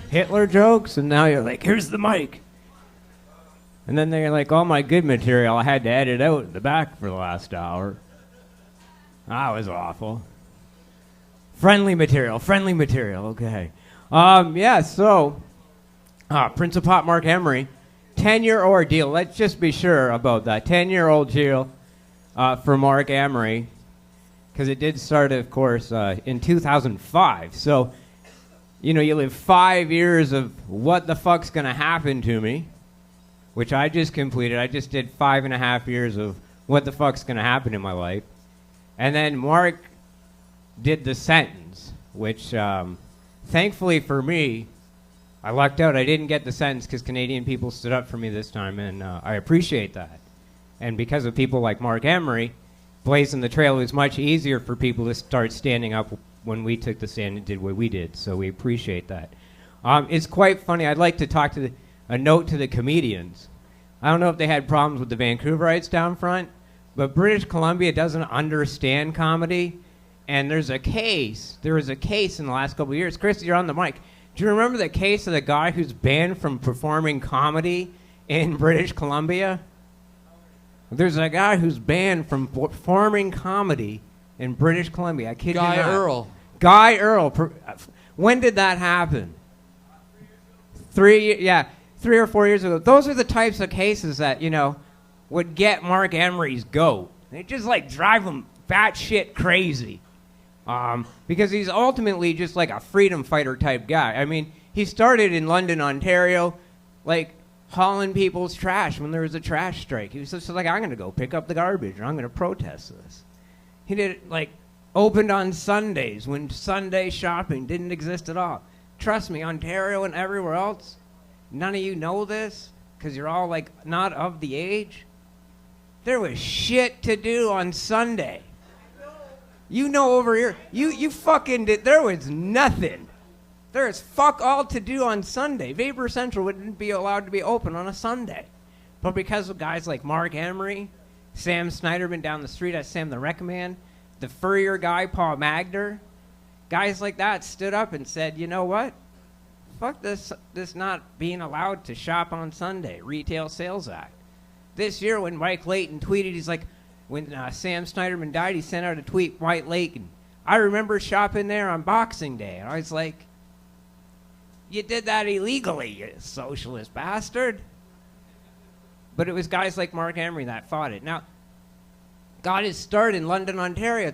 Hitler jokes? And now you're like, here's the mic. And then they're like, all my good material I had to edit out in the back for the last hour. That was awful. Friendly material, okay. Yeah, so, Prince of Pot Marc Emery, 10-year ordeal. Let's just be sure about that. 10-year ordeal for Marc Emery. Because it did start, of course, in 2005. So, you live 5 years of what the fuck's going to happen to me, which I just completed. I just did 5.5 years of what the fuck's going to happen in my life. And then Mark did the sentence, which, thankfully for me, I lucked out. I didn't get the sentence because Canadian people stood up for me this time, and I appreciate that. And because of people like Marc Emery, blazing the trail, it was much easier for people to start standing up when we took the stand and did what we did. So we appreciate that. It's quite funny. I'd like to talk to a note to the comedians. I don't know if they had problems with the Vancouverites down front, but British Columbia doesn't understand comedy. And there was a case in the last couple of years. Chris, you're on the mic. Do you remember the case of the guy who's banned from performing comedy in British Columbia? There's a guy who's banned from performing comedy in British Columbia. I kid you not. Guy Earl. When did that happen? 3 or 4 years ago. Those are the types of cases that, would get Marc Emery's goat. They just, drive him batshit crazy. Because he's ultimately just like a freedom fighter type guy. I mean, he started in London, Ontario, hauling people's trash when there was a trash strike. He was just like, I'm going to go pick up the garbage, or I'm going to protest this. He did it, opened on Sundays when Sunday shopping didn't exist at all. Trust me, Ontario and everywhere else, none of you know this because you're all, not of the age. There was shit to do on Sunday. Over here, you fucking did, there was nothing. There is fuck all to do on Sunday. Vapor Central wouldn't be allowed to be open on a Sunday. But because of guys like Marc Emery, Sam Snyderman down the street, that's Sam the Rec Man, the Furrier guy, Paul Magder, guys like that stood up and said, you know what? Fuck this not being allowed to shop on Sunday, Retail Sales Act. This year when Mike Layton tweeted, he's like, when Sam Snyderman died, he sent out a tweet, Mike Layton, I remember shopping there on Boxing Day. And I was like, you did that illegally, you socialist bastard. But it was guys like Marc Emery that fought it. Now, got his start in London, Ontario.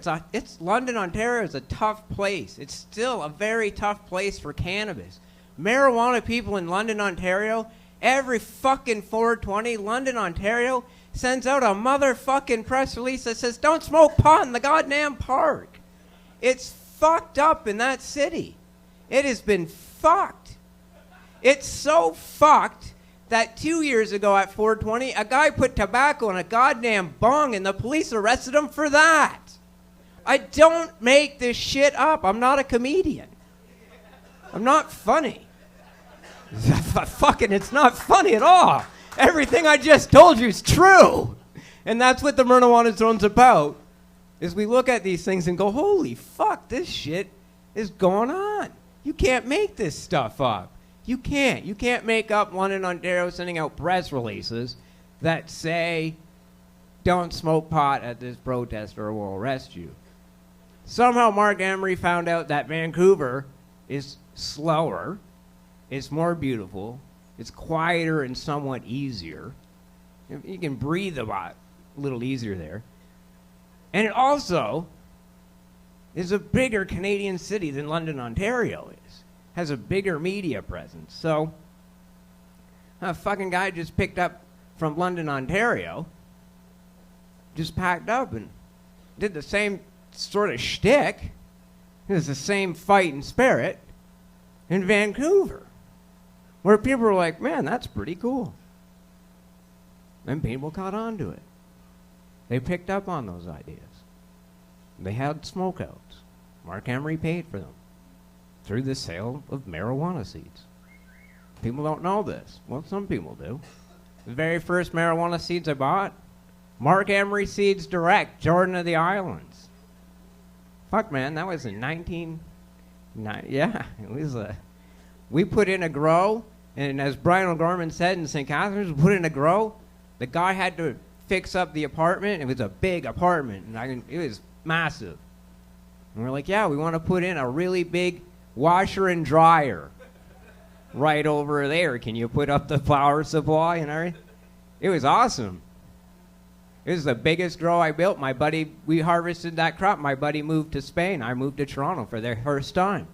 London, Ontario is a tough place. It's still a very tough place for cannabis. Marijuana people in London, Ontario, every fucking 420, London, Ontario, sends out a motherfucking press release that says, don't smoke pot in the goddamn park. It's fucked up in that city. It has been fucked. It's so fucked that 2 years ago at 420, a guy put tobacco in a goddamn bong and the police arrested him for that. I don't make this shit up. I'm not a comedian. I'm not funny. It's not funny at all. Everything I just told you is true. And that's what the Marijuana Zone's about, is we look at these things and go, holy fuck, this shit is going on. You can't make this stuff up. You can't. You can't make up London, Ontario sending out press releases that say, don't smoke pot at this protest or we'll arrest you. Somehow Marc Emery found out that Vancouver is slower, it's more beautiful, it's quieter and somewhat easier. You can breathe a little easier there. And it also is a bigger Canadian city than London, Ontario is. Has a bigger media presence. So A fucking guy just picked up from London, Ontario, just packed up and did the same sort of shtick. It was the same fighting spirit in Vancouver, where people were like, man, that's pretty cool. And people caught on to it. They picked up on those ideas. They had smokeouts. Marc Emery paid for them through the sale of marijuana seeds. People don't know this. Well, some people do. The very first marijuana seeds I bought, Marc Emery Seeds Direct, Jordan of the Islands. Fuck, man, that was in yeah, it was we put in a grow, and as Bryan O'Gorman said in St. Catharines, we put in a grow. The guy had to fix up the apartment. It was a big apartment, and it was massive. And we're like, yeah, we want to put in a really big washer and dryer right over there. Can you put up the power supply and everything? It was awesome. It was the biggest grow I built. My buddy, we harvested that crop. My buddy moved to Spain. I moved to Toronto for their first time.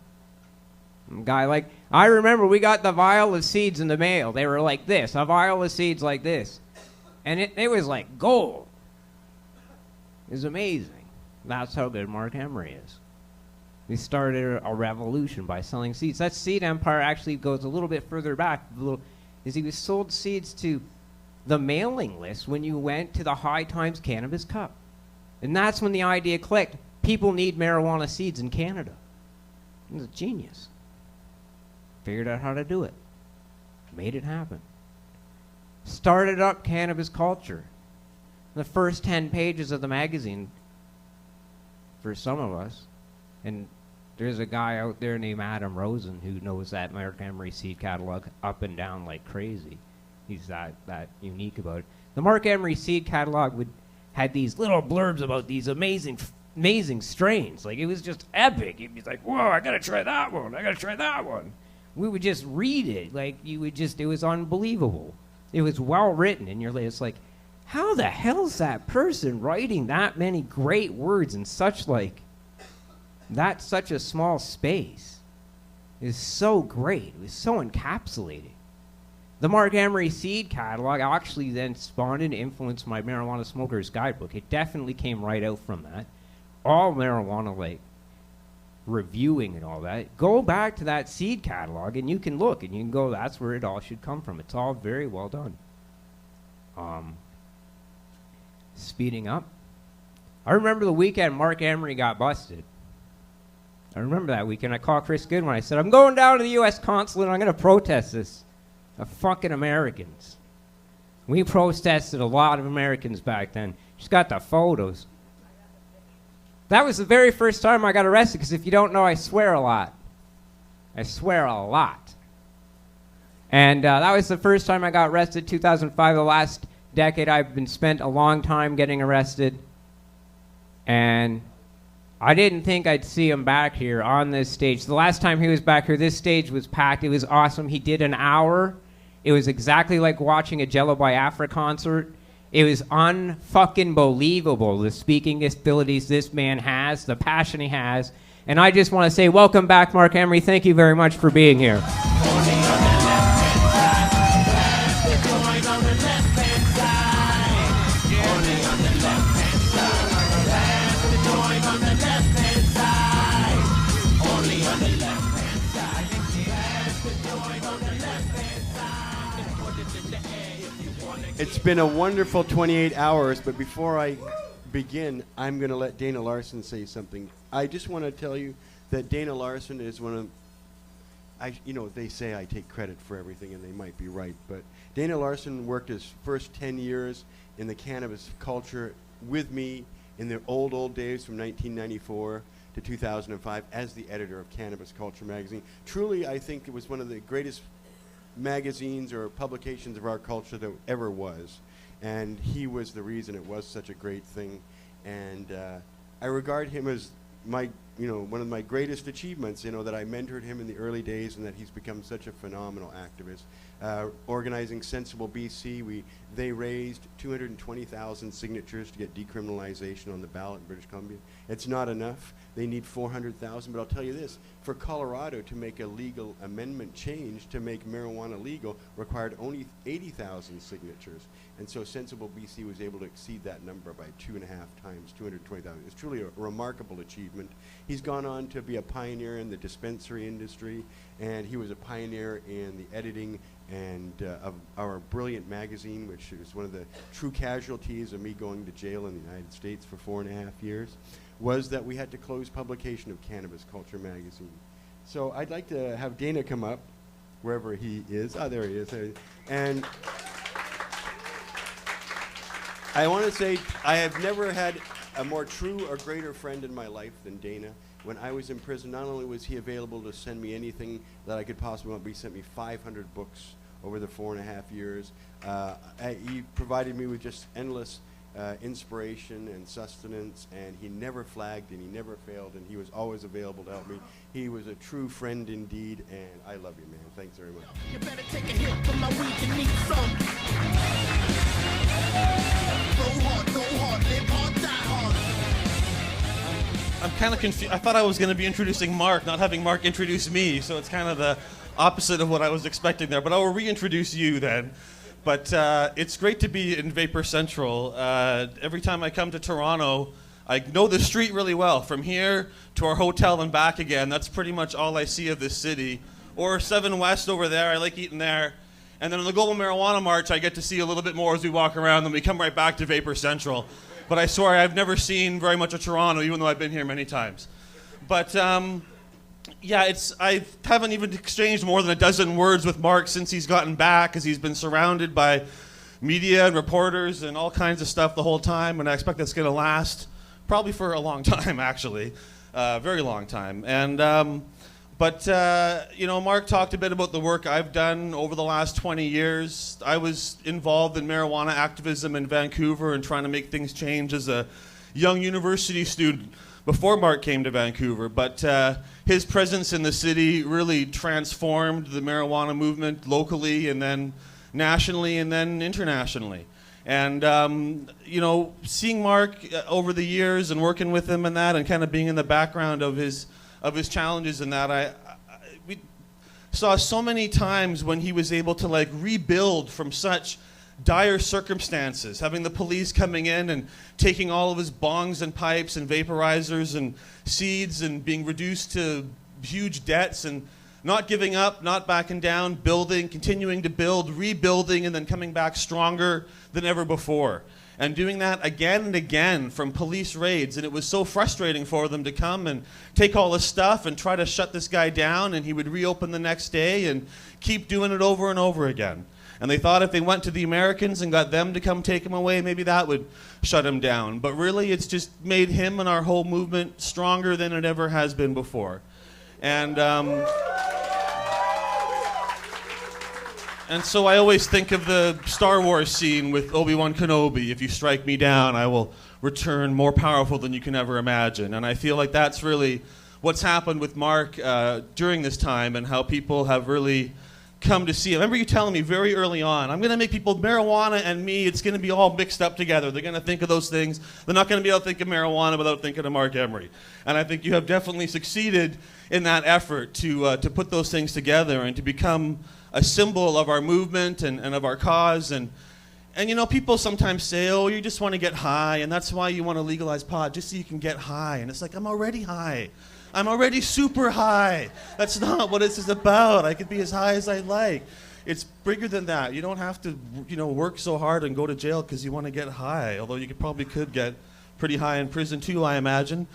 I remember we got the vial of seeds in the mail. They were like this, a vial of seeds like this. And it was like gold. It was amazing. That's how good Marc Emery is. We started a revolution by selling seeds. That seed empire actually goes a little bit further back. He was sold seeds to the mailing list when you went to the High Times Cannabis Cup. And that's when the idea clicked. People need marijuana seeds in Canada. It was a genius. Figured out how to do it. Made it happen. Started up cannabis culture. The first 10 pages of the magazine, for some of us, and there's a guy out there named Adam Rosen who knows that Marc Emery seed catalog up and down like crazy. He's that unique about it. The Marc Emery seed catalog had these little blurbs about these amazing strains. Like, it was just epic. You'd be like, whoa, I gotta try that one. I gotta try that one. We would just read it. Like, it was unbelievable. It was well written, and it's like, how the hell's that person writing that many great words in such a small space? It was so great. It was so encapsulating. The Marc Emery seed catalog actually then spawned and influenced my Marijuana Smoker's Guidebook. It definitely came right out from that. All marijuana, reviewing and all that. Go back to that seed catalog, and you can look, and you can go, that's where it all should come from. It's all very well done. Speeding up. I remember the weekend Marc Emery got busted. I remember that weekend. I called Chris Goodwin. I said, I'm going down to the U.S. consulate, and I'm going to protest this. The fucking Americans. We protested a lot of Americans back then. Just got the photos. That was the very first time I got arrested, because if you don't know, I swear a lot. I swear a lot. And that was the first time I got arrested, 2005. The last decade I've been spent a long time getting arrested. And I didn't think I'd see him back here on this stage. The last time he was back here, this stage was packed. It was awesome. He did an hour. It was exactly like watching a Jello Biafra concert. It was unfucking believable, the speaking abilities this man has, the passion he has. And I just want to say, welcome back, Marc Emery. Thank you very much for being here. It's been a wonderful 28 hours, but before I begin, I'm going to let Dana Larson say something. I just want to tell you that Dana Larson is one of, they say I take credit for everything, and they might be right, but Dana Larson worked his first 10 years in the cannabis culture with me in the old days from 1994 to 2005 as the editor of Cannabis Culture magazine. Truly, I think it was one of the greatest magazines or publications of our culture that ever was, and he was the reason it was such a great thing. And I regard him as my one of my greatest achievements, that I mentored him in the early days and that he's become such a phenomenal activist. Organizing Sensible BC, they raised 220,000 signatures to get decriminalization on the ballot in British Columbia. It's not enough. They need 400,000, but I'll tell you this, for Colorado to make a legal amendment change to make marijuana legal required only 80,000 signatures. And so Sensible BC was able to exceed that number by 2.5 times, 220,000. It's truly a remarkable achievement. He's gone on to be a pioneer in the dispensary industry, and he was a pioneer in the editing and of our brilliant magazine, which is one of the true casualties of me going to jail in the United States for 4.5 years, was that we had to close publication of Cannabis Culture magazine. So I'd like to have Dana come up, wherever he is. Oh, there he is. And I want to say I have never had a more true or greater friend in my life than Dana. When I was in prison, not only was he available to send me anything that I could possibly want, but he sent me 500 books over the 4.5 years. He provided me with just endless inspiration and sustenance, and he never flagged and he never failed, and he was always available to help me. He was a true friend indeed, and I love you, man. Thanks very much. You better take a hit from my weed and need some. Go hard, live hard, die hard. I'm kind of confused. I thought I was going to be introducing Marc, not having Marc introduce me, so it's kind of the opposite of what I was expecting there. But I will reintroduce you then. But it's great to be in Vapor Central. Every time I come to Toronto, I know the street really well. From here to our hotel and back again, that's pretty much all I see of this city. Or 7 West over there, I like eating there. And then on the Global Marijuana March, I get to see a little bit more as we walk around, then we come right back to Vapor Central. But I swear I've never seen very much of Toronto, even though I've been here many times. But yeah, I haven't even exchanged more than a dozen words with Marc since he's gotten back, because he's been surrounded by media and reporters and all kinds of stuff the whole time, and I expect that's going to last probably for a long time, actually, very long time. And but Marc talked a bit about the work I've done over the last 20 years. I was involved in marijuana activism in Vancouver and trying to make things change as a young university student before Marc came to Vancouver. But his presence in the city really transformed the marijuana movement locally and then nationally and then internationally. And, seeing Marc over the years and working with him and that and kind of being in the background of his challenges and that, we saw so many times when he was able to rebuild from such dire circumstances, having the police coming in and taking all of his bongs and pipes and vaporizers and seeds and being reduced to huge debts and not giving up, not backing down, building, continuing to build, rebuilding, and then coming back stronger than ever before. And doing that again and again from police raids. And it was so frustrating for them to come and take all this stuff and try to shut this guy down, and he would reopen the next day and keep doing it over and over again. And they thought if they went to the Americans and got them to come take him away, maybe that would shut him down. But really, it's just made him and our whole movement stronger than it ever has been before. And so I always think of the Star Wars scene with Obi-Wan Kenobi. If you strike me down, I will return more powerful than you can ever imagine. And I feel like that's really what's happened with Marc during this time, and how people have really come to see him. I remember you telling me very early on, I'm going to make people, marijuana and me, it's going to be all mixed up together. They're going to think of those things. They're not going to be able to think of marijuana without thinking of Marc Emery. And I think you have definitely succeeded in that effort to put those things together and to become a symbol of our movement and of our cause. And people sometimes say, oh, you just want to get high, and that's why you want to legalize pot, just so you can get high. And it's like, I'm already high. I'm already super high. That's not what this is about. I could be as high as I like. It's bigger than that. You don't have to, work so hard and go to jail because you want to get high, although you probably could get pretty high in prison too, I imagine.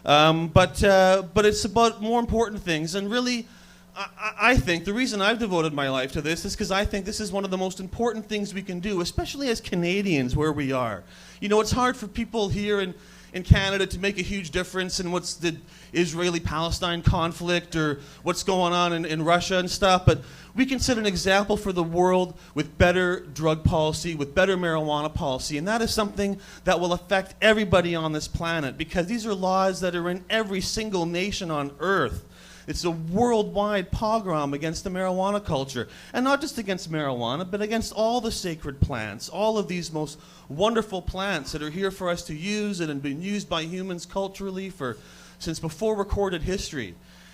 But it's about more important things. And really, I think the reason I've devoted my life to this is because I think this is one of the most important things we can do, especially as Canadians where we are. It's hard for people here in Canada to make a huge difference in what's the Israeli-Palestine conflict or what's going on in Russia and stuff, but we can set an example for the world with better drug policy, with better marijuana policy, and that is something that will affect everybody on this planet, because these are laws that are in every single nation on earth. It's a worldwide pogrom against the marijuana culture. And not just against marijuana, but against all the sacred plants, all of these most wonderful plants that are here for us to use and have been used by humans culturally since before recorded history.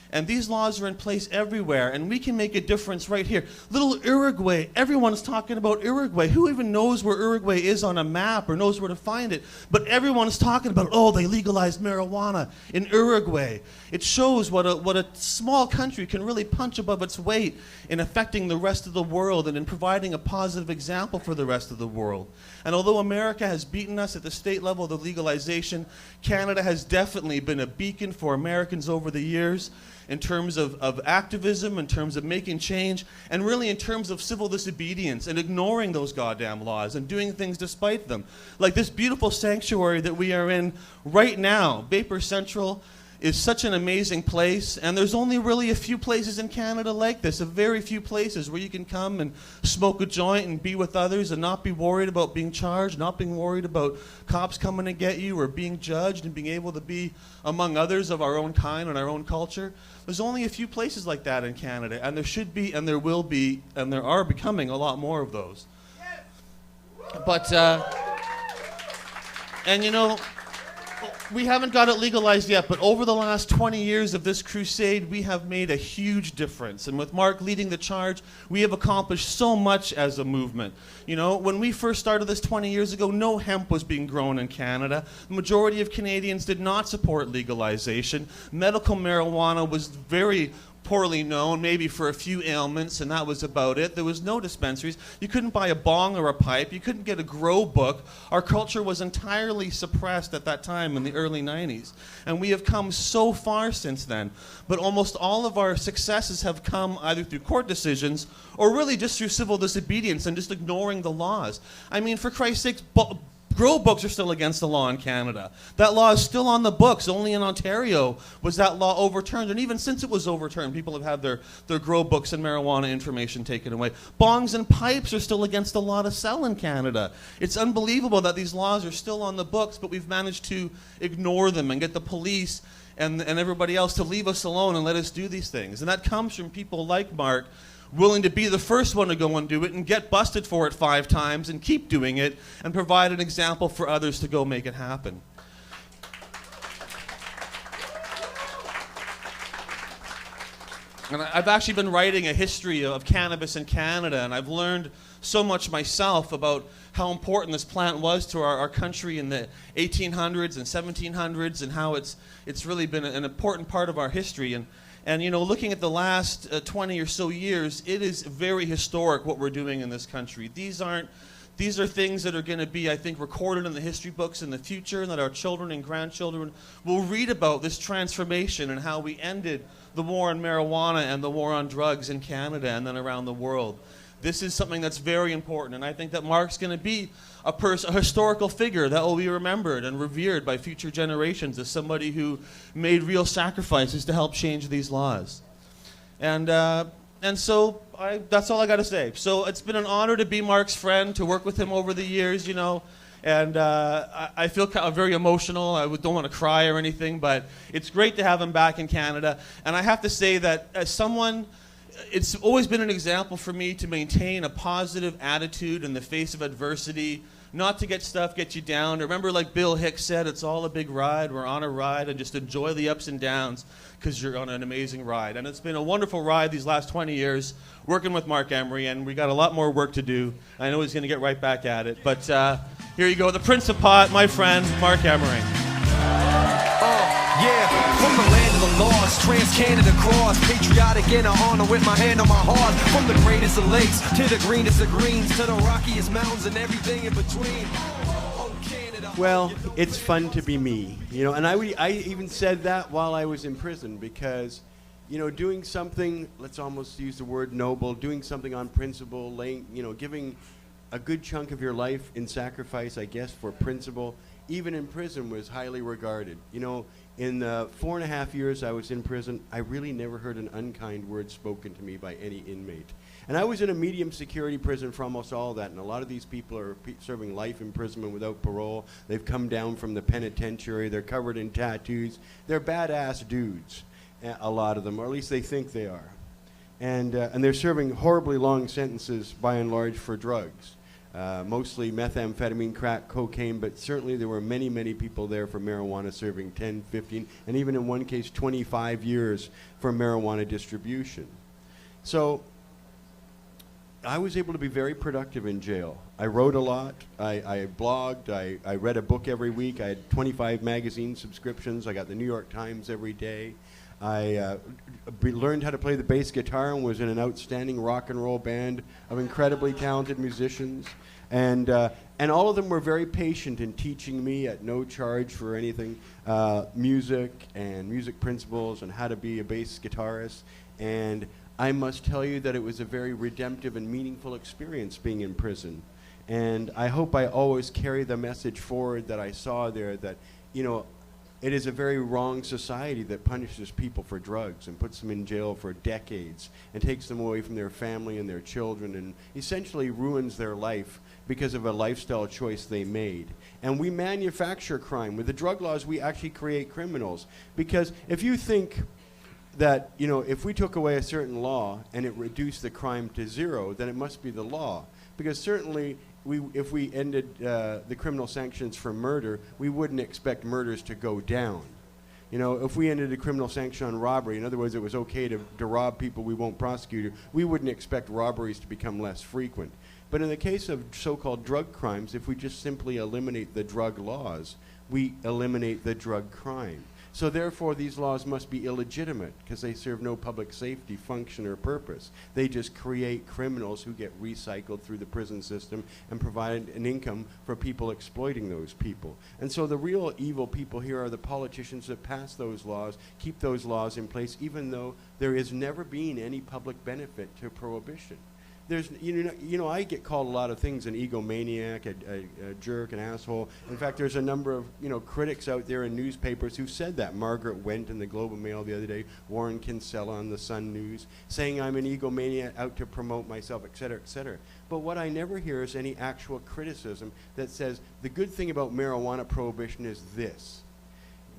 And these laws are in place everywhere, and we can make a difference right here. Little Uruguay, everyone's talking about Uruguay. Who even knows where Uruguay is on a map or knows where to find it? But everyone's talking about, oh, they legalized marijuana in Uruguay. It shows what a small country can really punch above its weight in affecting the rest of the world and in providing a positive example for the rest of the world. And although America has beaten us at the state level of the legalization, Canada has definitely been a beacon for Americans over the years, in terms of activism, in terms of making change, and really in terms of civil disobedience and ignoring those goddamn laws and doing things despite them. Like this beautiful sanctuary that we are in right now, Vapor Central, is such an amazing place, and there's only really a few places in Canada like this, a very few places where you can come and smoke a joint and be with others and not be worried about being charged, not being worried about cops coming to get you or being judged, and being able to be among others of our own kind and our own culture. There's only a few places like that in Canada, and there should be, and there will be, and there are becoming a lot more of those. But, and you know, we haven't got it legalized yet, but over the last 20 years of this crusade, we have made a huge difference. And with Marc leading the charge, we have accomplished so much as a movement. You know, when we first started this 20 years ago, no hemp was being grown in Canada. The majority of Canadians did not support legalization. Medical marijuana was very poorly known, maybe for a few ailments, and that was about it. There was no dispensaries. You couldn't buy a bong or a pipe. You couldn't get a grow book. Our culture was entirely suppressed at that time in the early 90s. And we have come so far since then. But almost all of our successes have come either through court decisions or really just through civil disobedience and just ignoring the laws. I mean, for Christ's sake, grow books are still against the law in Canada. That law is still on the books. Only in Ontario was that law overturned. And even since it was overturned, people have had their grow books and marijuana information taken away. Bongs and pipes are still against the law to sell in Canada. It's unbelievable that these laws are still on the books, but we've managed to ignore them and get the police and everybody else to leave us alone and let us do these things. And that comes from people like Marc, willing to be the first one to go and do it and get busted for it 5 times and keep doing it and provide an example for others to go make it happen. And I've actually been writing a history of cannabis in Canada, and I've learned so much myself about how important this plant was to our country in the 1800s and 1700s, and how it's really been an important part of our history. And you know, looking at the last 20 or so years, it is very historic what we're doing in this country. These are things that are going to be, I think, recorded in the history books in the future, and that our children and grandchildren will read about this transformation and how we ended the war on marijuana and the war on drugs in Canada and then around the world. This is something that's very important, and I think that Marc's going to be a historical figure that will be remembered and revered by future generations as somebody who made real sacrifices to help change these laws. And so that's all I got to say. So it's been an honor to be Marc's friend, to work with him over the years, you know. And I feel kind of very emotional. I don't want to cry or anything, but it's great to have him back in Canada. And I have to say that as someone, it's always been an example for me to maintain a positive attitude in the face of adversity, not to get stuff get you down. Remember, like Bill Hicks said, it's all a big ride. We're on a ride, and just enjoy the ups and downs because you're on an amazing ride. And it's been a wonderful ride these last 20 years working with Marc Emery, and we got a lot more work to do. I know he's going to get right back at it. But here you go, the Prince of Pot, my friend, Marc Emery. Yeah, from the land of the lost, trans-Canada cross, patriotic and an honor with my hand on my heart. From the greatest of lakes to the greenest of greens, to the rockiest mountains and everything in between. Well, it's fun to be me, you know, and I even said that while I was in prison because, you know, doing something, let's almost use the word noble, doing something on principle, giving a good chunk of your life in sacrifice, I guess, for principle even in prison, was highly regarded. You know, in the 4.5 years I was in prison, I really never heard an unkind word spoken to me by any inmate. And I was in a medium security prison for almost all of that, and a lot of these people are serving life imprisonment without parole. They've come down from the penitentiary. They're covered in tattoos. They're badass dudes, a lot of them, or at least they think they are. And they're serving horribly long sentences, by and large, for drugs. Mostly methamphetamine, crack, cocaine, but certainly there were many, many people there for marijuana, serving 10, 15, and even in one case 25 years for marijuana distribution. So I was able to be very productive in jail. I wrote a lot, I blogged, I read a book every week, I had 25 magazine subscriptions, I got the New York Times every day. I learned how to play the bass guitar and was in an outstanding rock and roll band of incredibly talented musicians. And all of them were very patient in teaching me at no charge for anything, music and music principles and how to be a bass guitarist. And I must tell you that it was a very redemptive and meaningful experience being in prison. And I hope I always carry the message forward that I saw there, that, you know, it is a very wrong society that punishes people for drugs and puts them in jail for decades and takes them away from their family and their children and essentially ruins their life because of a lifestyle choice they made. And we manufacture crime. With the drug laws, we actually create criminals. Because if you think that, you know, if we took away a certain law and it reduced the crime to zero, then it must be the law. Because certainly, if we ended the criminal sanctions for murder, we wouldn't expect murders to go down. You know, if we ended a criminal sanction on robbery, in other words, it was okay to rob people, we won't prosecute you, we wouldn't expect robberies to become less frequent. But in the case of so-called drug crimes, if we just simply eliminate the drug laws, we eliminate the drug crime. So therefore, these laws must be illegitimate because they serve no public safety function or purpose. They just create criminals who get recycled through the prison system and provide an income for people exploiting those people. And so the real evil people here are the politicians that pass those laws, keep those laws in place, even though there has never been any public benefit to prohibition. There's, you know, I get called a lot of things, an egomaniac, a jerk, an asshole. In fact, there's a number of, you know, critics out there in newspapers who said that. Margaret Wendt in the Globe and Mail the other day, Warren Kinsella on the Sun News, saying I'm an egomaniac out to promote myself, et cetera, et cetera. But what I never hear is any actual criticism that says the good thing about marijuana prohibition is this.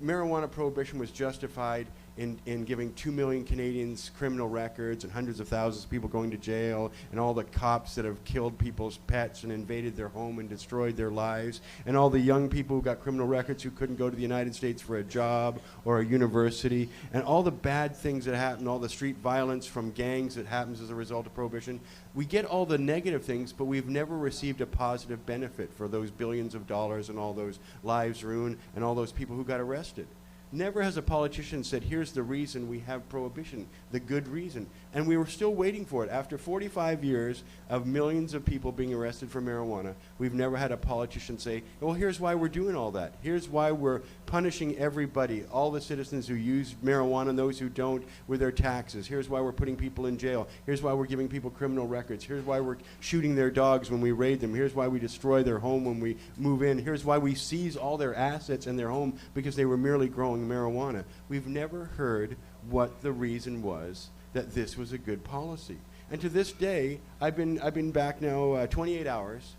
Marijuana prohibition was justified in giving 2 million Canadians criminal records and hundreds of thousands of people going to jail and all the cops that have killed people's pets and invaded their home and destroyed their lives and all the young people who got criminal records who couldn't go to the United States for a job or a university and all the bad things that happen, all the street violence from gangs that happens as a result of prohibition. We get all the negative things, but we've never received a positive benefit for those billions of dollars and all those lives ruined and all those people who got arrested. Never has a politician said, here's the reason we have prohibition, the good reason. And we were still waiting for it. After 45 years of millions of people being arrested for marijuana, we've never had a politician say, well, here's why we're doing all that. Here's why we're punishing everybody, all the citizens who use marijuana and those who don't, with their taxes. Here's why we're putting people in jail. Here's why we're giving people criminal records. Here's why we're shooting their dogs when we raid them. Here's why we destroy their home when we move in. Here's why we seize all their assets in their home because they were merely growing marijuana. We've never heard what the reason was that this was a good policy. And to this day, I've been back now 28 hours,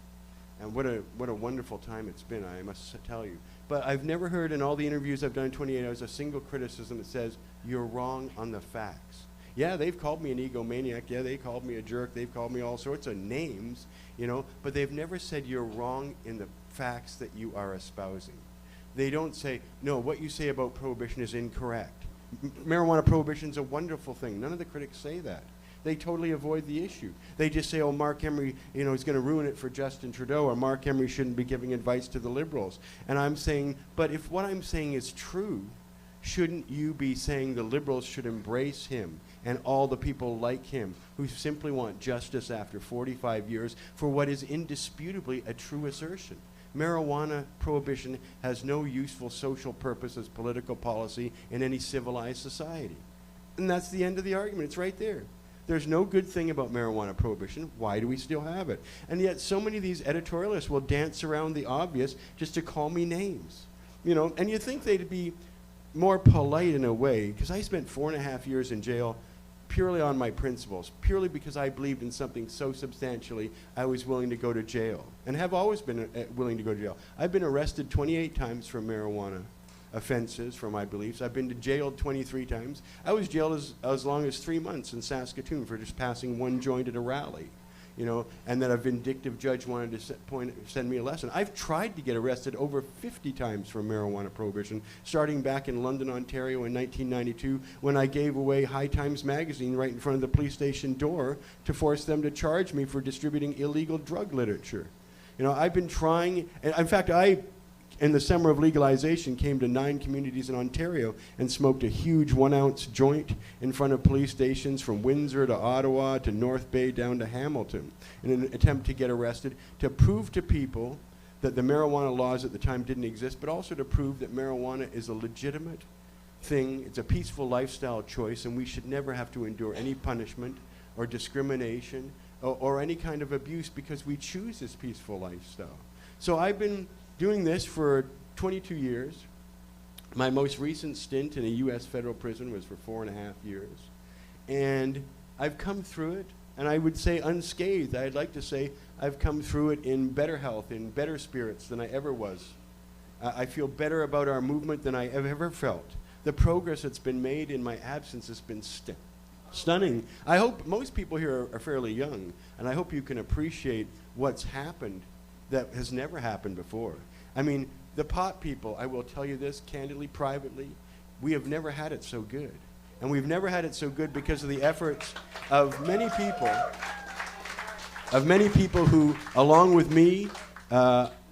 and what a wonderful time it's been, I must tell you. But I've never heard in all the interviews I've done in 28 hours a single criticism that says, you're wrong on the facts. Yeah, they've called me an egomaniac. Yeah, they called me a jerk. They've called me all sorts of names, you know, but they've never said you're wrong in the facts that you are espousing. They don't say, no, what you say about prohibition is incorrect. Marijuana prohibition is a wonderful thing. None of the critics say that. They totally avoid the issue. They just say, oh, Marc Emery, you know, is going to ruin it for Justin Trudeau, or Marc Emery shouldn't be giving advice to the Liberals. And I'm saying, but if what I'm saying is true, shouldn't you be saying the Liberals should embrace him and all the people like him who simply want justice after 45 years for what is indisputably a true assertion? Marijuana prohibition has no useful social purpose as political policy in any civilized society. And that's the end of the argument. It's right there. There's no good thing about marijuana prohibition. Why do we still have it? And yet so many of these editorialists will dance around the obvious just to call me names. You know, and you think they'd be more polite in a way, because I spent 4.5 years in jail purely on my principles, purely because I believed in something so substantially I was willing to go to jail, and have always been willing to go to jail. I've been arrested 28 times for marijuana offenses for my beliefs. I've been jailed 23 times. I was jailed as long as 3 months in Saskatoon for just passing one joint at a rally, you know, and then a vindictive judge wanted to send me a lesson. I've tried to get arrested over 50 times for marijuana prohibition, starting back in London, Ontario in 1992, when I gave away High Times magazine right in front of the police station door to force them to charge me for distributing illegal drug literature. You know, I've been trying, and in fact, in the summer of legalization, came to 9 communities in Ontario and smoked a huge 1-ounce joint in front of police stations from Windsor to Ottawa to North Bay down to Hamilton in an attempt to get arrested, to prove to people that the marijuana laws at the time didn't exist, but also to prove that marijuana is a legitimate thing. It's a peaceful lifestyle choice, and we should never have to endure any punishment or discrimination or any kind of abuse because we choose this peaceful lifestyle. So I've been doing this for 22 years. My most recent stint in a U.S. federal prison was for 4.5 years. And I've come through it, and I would say unscathed. I'd like to say I've come through it in better health, in better spirits than I ever was. I feel better about our movement than I have ever felt. The progress that's been made in my absence has been stunning. I hope most people here are fairly young, and I hope you can appreciate what's happened that has never happened before. I mean, the pot people, I will tell you this candidly, privately, we have never had it so good. And we've never had it so good because of the efforts of many people who, along with me,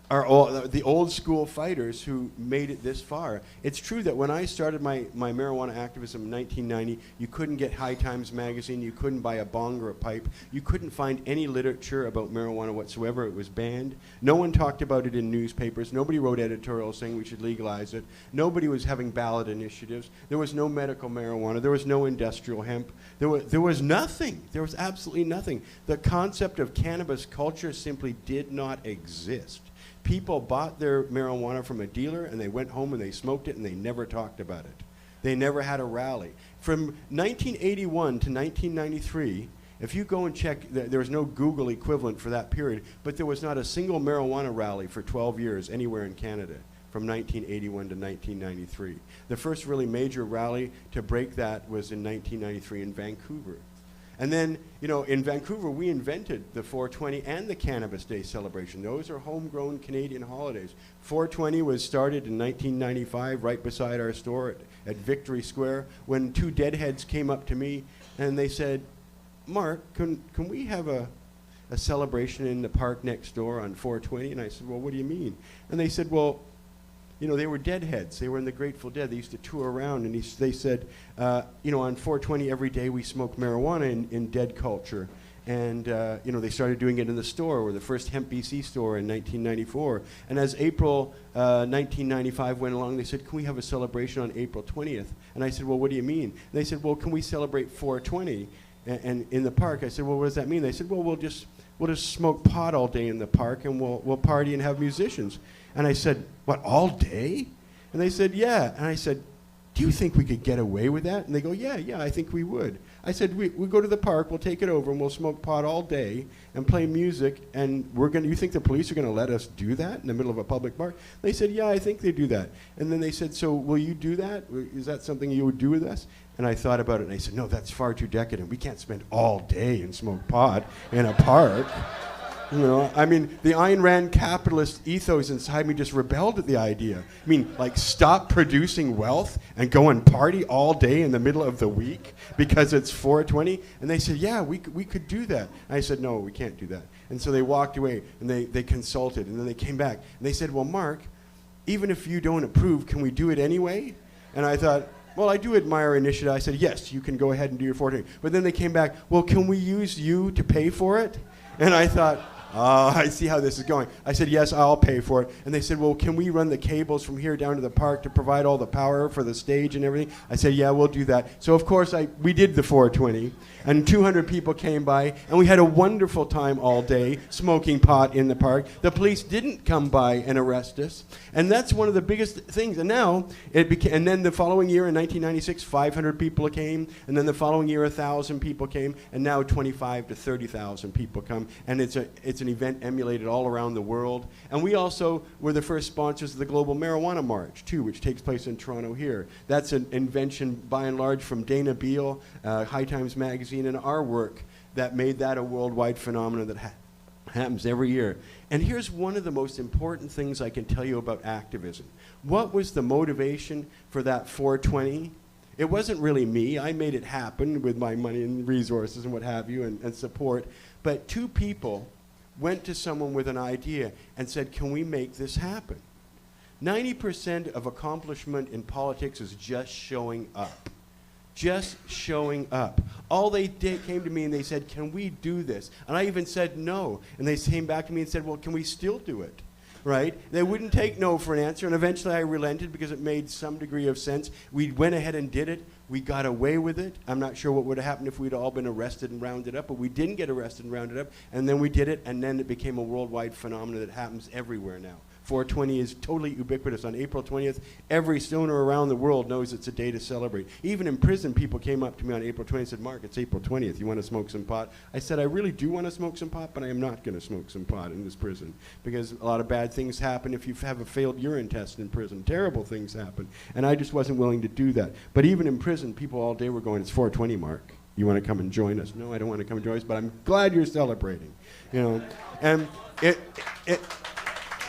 are the old school fighters who made it this far. It's true that when I started my marijuana activism in 1990, you couldn't get High Times magazine, you couldn't buy a bong or a pipe, you couldn't find any literature about marijuana whatsoever. It was banned. No one talked about it in newspapers. Nobody wrote editorials saying we should legalize it. Nobody was having ballot initiatives. There was no medical marijuana. There was no industrial hemp. There was nothing. There was absolutely nothing. The concept of cannabis culture simply did not exist. People bought their marijuana from a dealer and they went home and they smoked it and they never talked about it. They never had a rally. From 1981 to 1993, if you go and check, there was no Google equivalent for that period, but there was not a single marijuana rally for 12 years anywhere in Canada from 1981 to 1993. The first really major rally to break that was in 1993 in Vancouver. And then, you know, in Vancouver, we invented the 420 and the Cannabis Day celebration. Those are homegrown Canadian holidays. 420 was started in 1995 right beside our store at Victory Square when 2 deadheads came up to me and they said, Marc, can we have a celebration in the park next door on 420? And I said, well, what do you mean? And they said, well, you know, they were deadheads. They were in the Grateful Dead. They used to tour around, and they said, you know, on 420 every day we smoke marijuana in dead culture. And, you know, they started doing it in the store, or the first Hemp BC store in 1994. And as April 1995 went along, they said, can we have a celebration on April 20th? And I said, well, what do you mean? And they said, well, can we celebrate 420 and in the park? I said, well, what does that mean? They said, well, we'll just smoke pot all day in the park, and we'll party and have musicians. And I said, what, all day? And they said, yeah. And I said, do you think we could get away with that? And they go, yeah, I think we would. I said, we go to the park, we'll take it over, and we'll smoke pot all day and play music, and you think the police are going to let us do that in the middle of a public park? They said, yeah, I think they do that. And then they said, so will you do that? Is that something you would do with us? And I thought about it, and I said, no, that's far too decadent. We can't spend all day and smoke pot in a park. You know, I mean, the Ayn Rand capitalist ethos inside me just rebelled at the idea. I mean, like, stop producing wealth and go and party all day in the middle of the week because it's 420? And they said, yeah, we could do that. And I said, no, we can't do that. And so they walked away, and they consulted, and then they came back. And they said, well, Marc, even if you don't approve, can we do it anyway? And I thought, well, I do admire initiative. I said, yes, you can go ahead and do your 420. But then they came back, well, can we use you to pay for it? And I thought, I see how this is going. I said, yes, I'll pay for it. And they said, well, can we run the cables from here down to the park to provide all the power for the stage and everything? I said, yeah, we'll do that. So, of course, we did the 420, and 200 people came by, and we had a wonderful time all day smoking pot in the park. The police didn't come by and arrest us, and that's one of the biggest things. And now, and then the following year in 1996, 500 people came, and then the following year, 1,000 people came, and now 25 to 30,000 people come, and it's an event emulated all around the world. And we also were the first sponsors of the Global Marijuana March, too, which takes place in Toronto here. That's an invention, by and large, from Dana Beale, High Times Magazine, and our work that made that a worldwide phenomenon that happens every year. And here's one of the most important things I can tell you about activism. What was the motivation for that 420? It wasn't really me. I made it happen with my money and resources and what have you and support. But two people went to someone with an idea and said, can we make this happen? 90% of accomplishment in politics is just showing up. Just showing up. All they did came to me and they said, can we do this? And I even said no. And they came back to me and said, well, can we still do it? Right? They wouldn't take no for an answer, and eventually I relented because it made some degree of sense. We went ahead and did it. We got away with it. I'm not sure what would have happened if we'd all been arrested and rounded up, but we didn't get arrested and rounded up, and then we did it, and then it became a worldwide phenomenon that happens everywhere now. 420 is totally ubiquitous. On April 20th, every stoner around the world knows it's a day to celebrate. Even in prison, people came up to me on April 20th and said, Marc, it's April 20th. You want to smoke some pot? I said, I really do want to smoke some pot, but I am not going to smoke some pot in this prison because a lot of bad things happen if you have a failed urine test in prison. Terrible things happen. And I just wasn't willing to do that. But even in prison, people all day were going, it's 420, Marc. You want to come and join us? No, I don't want to come and join us, but I'm glad you're celebrating. You know, and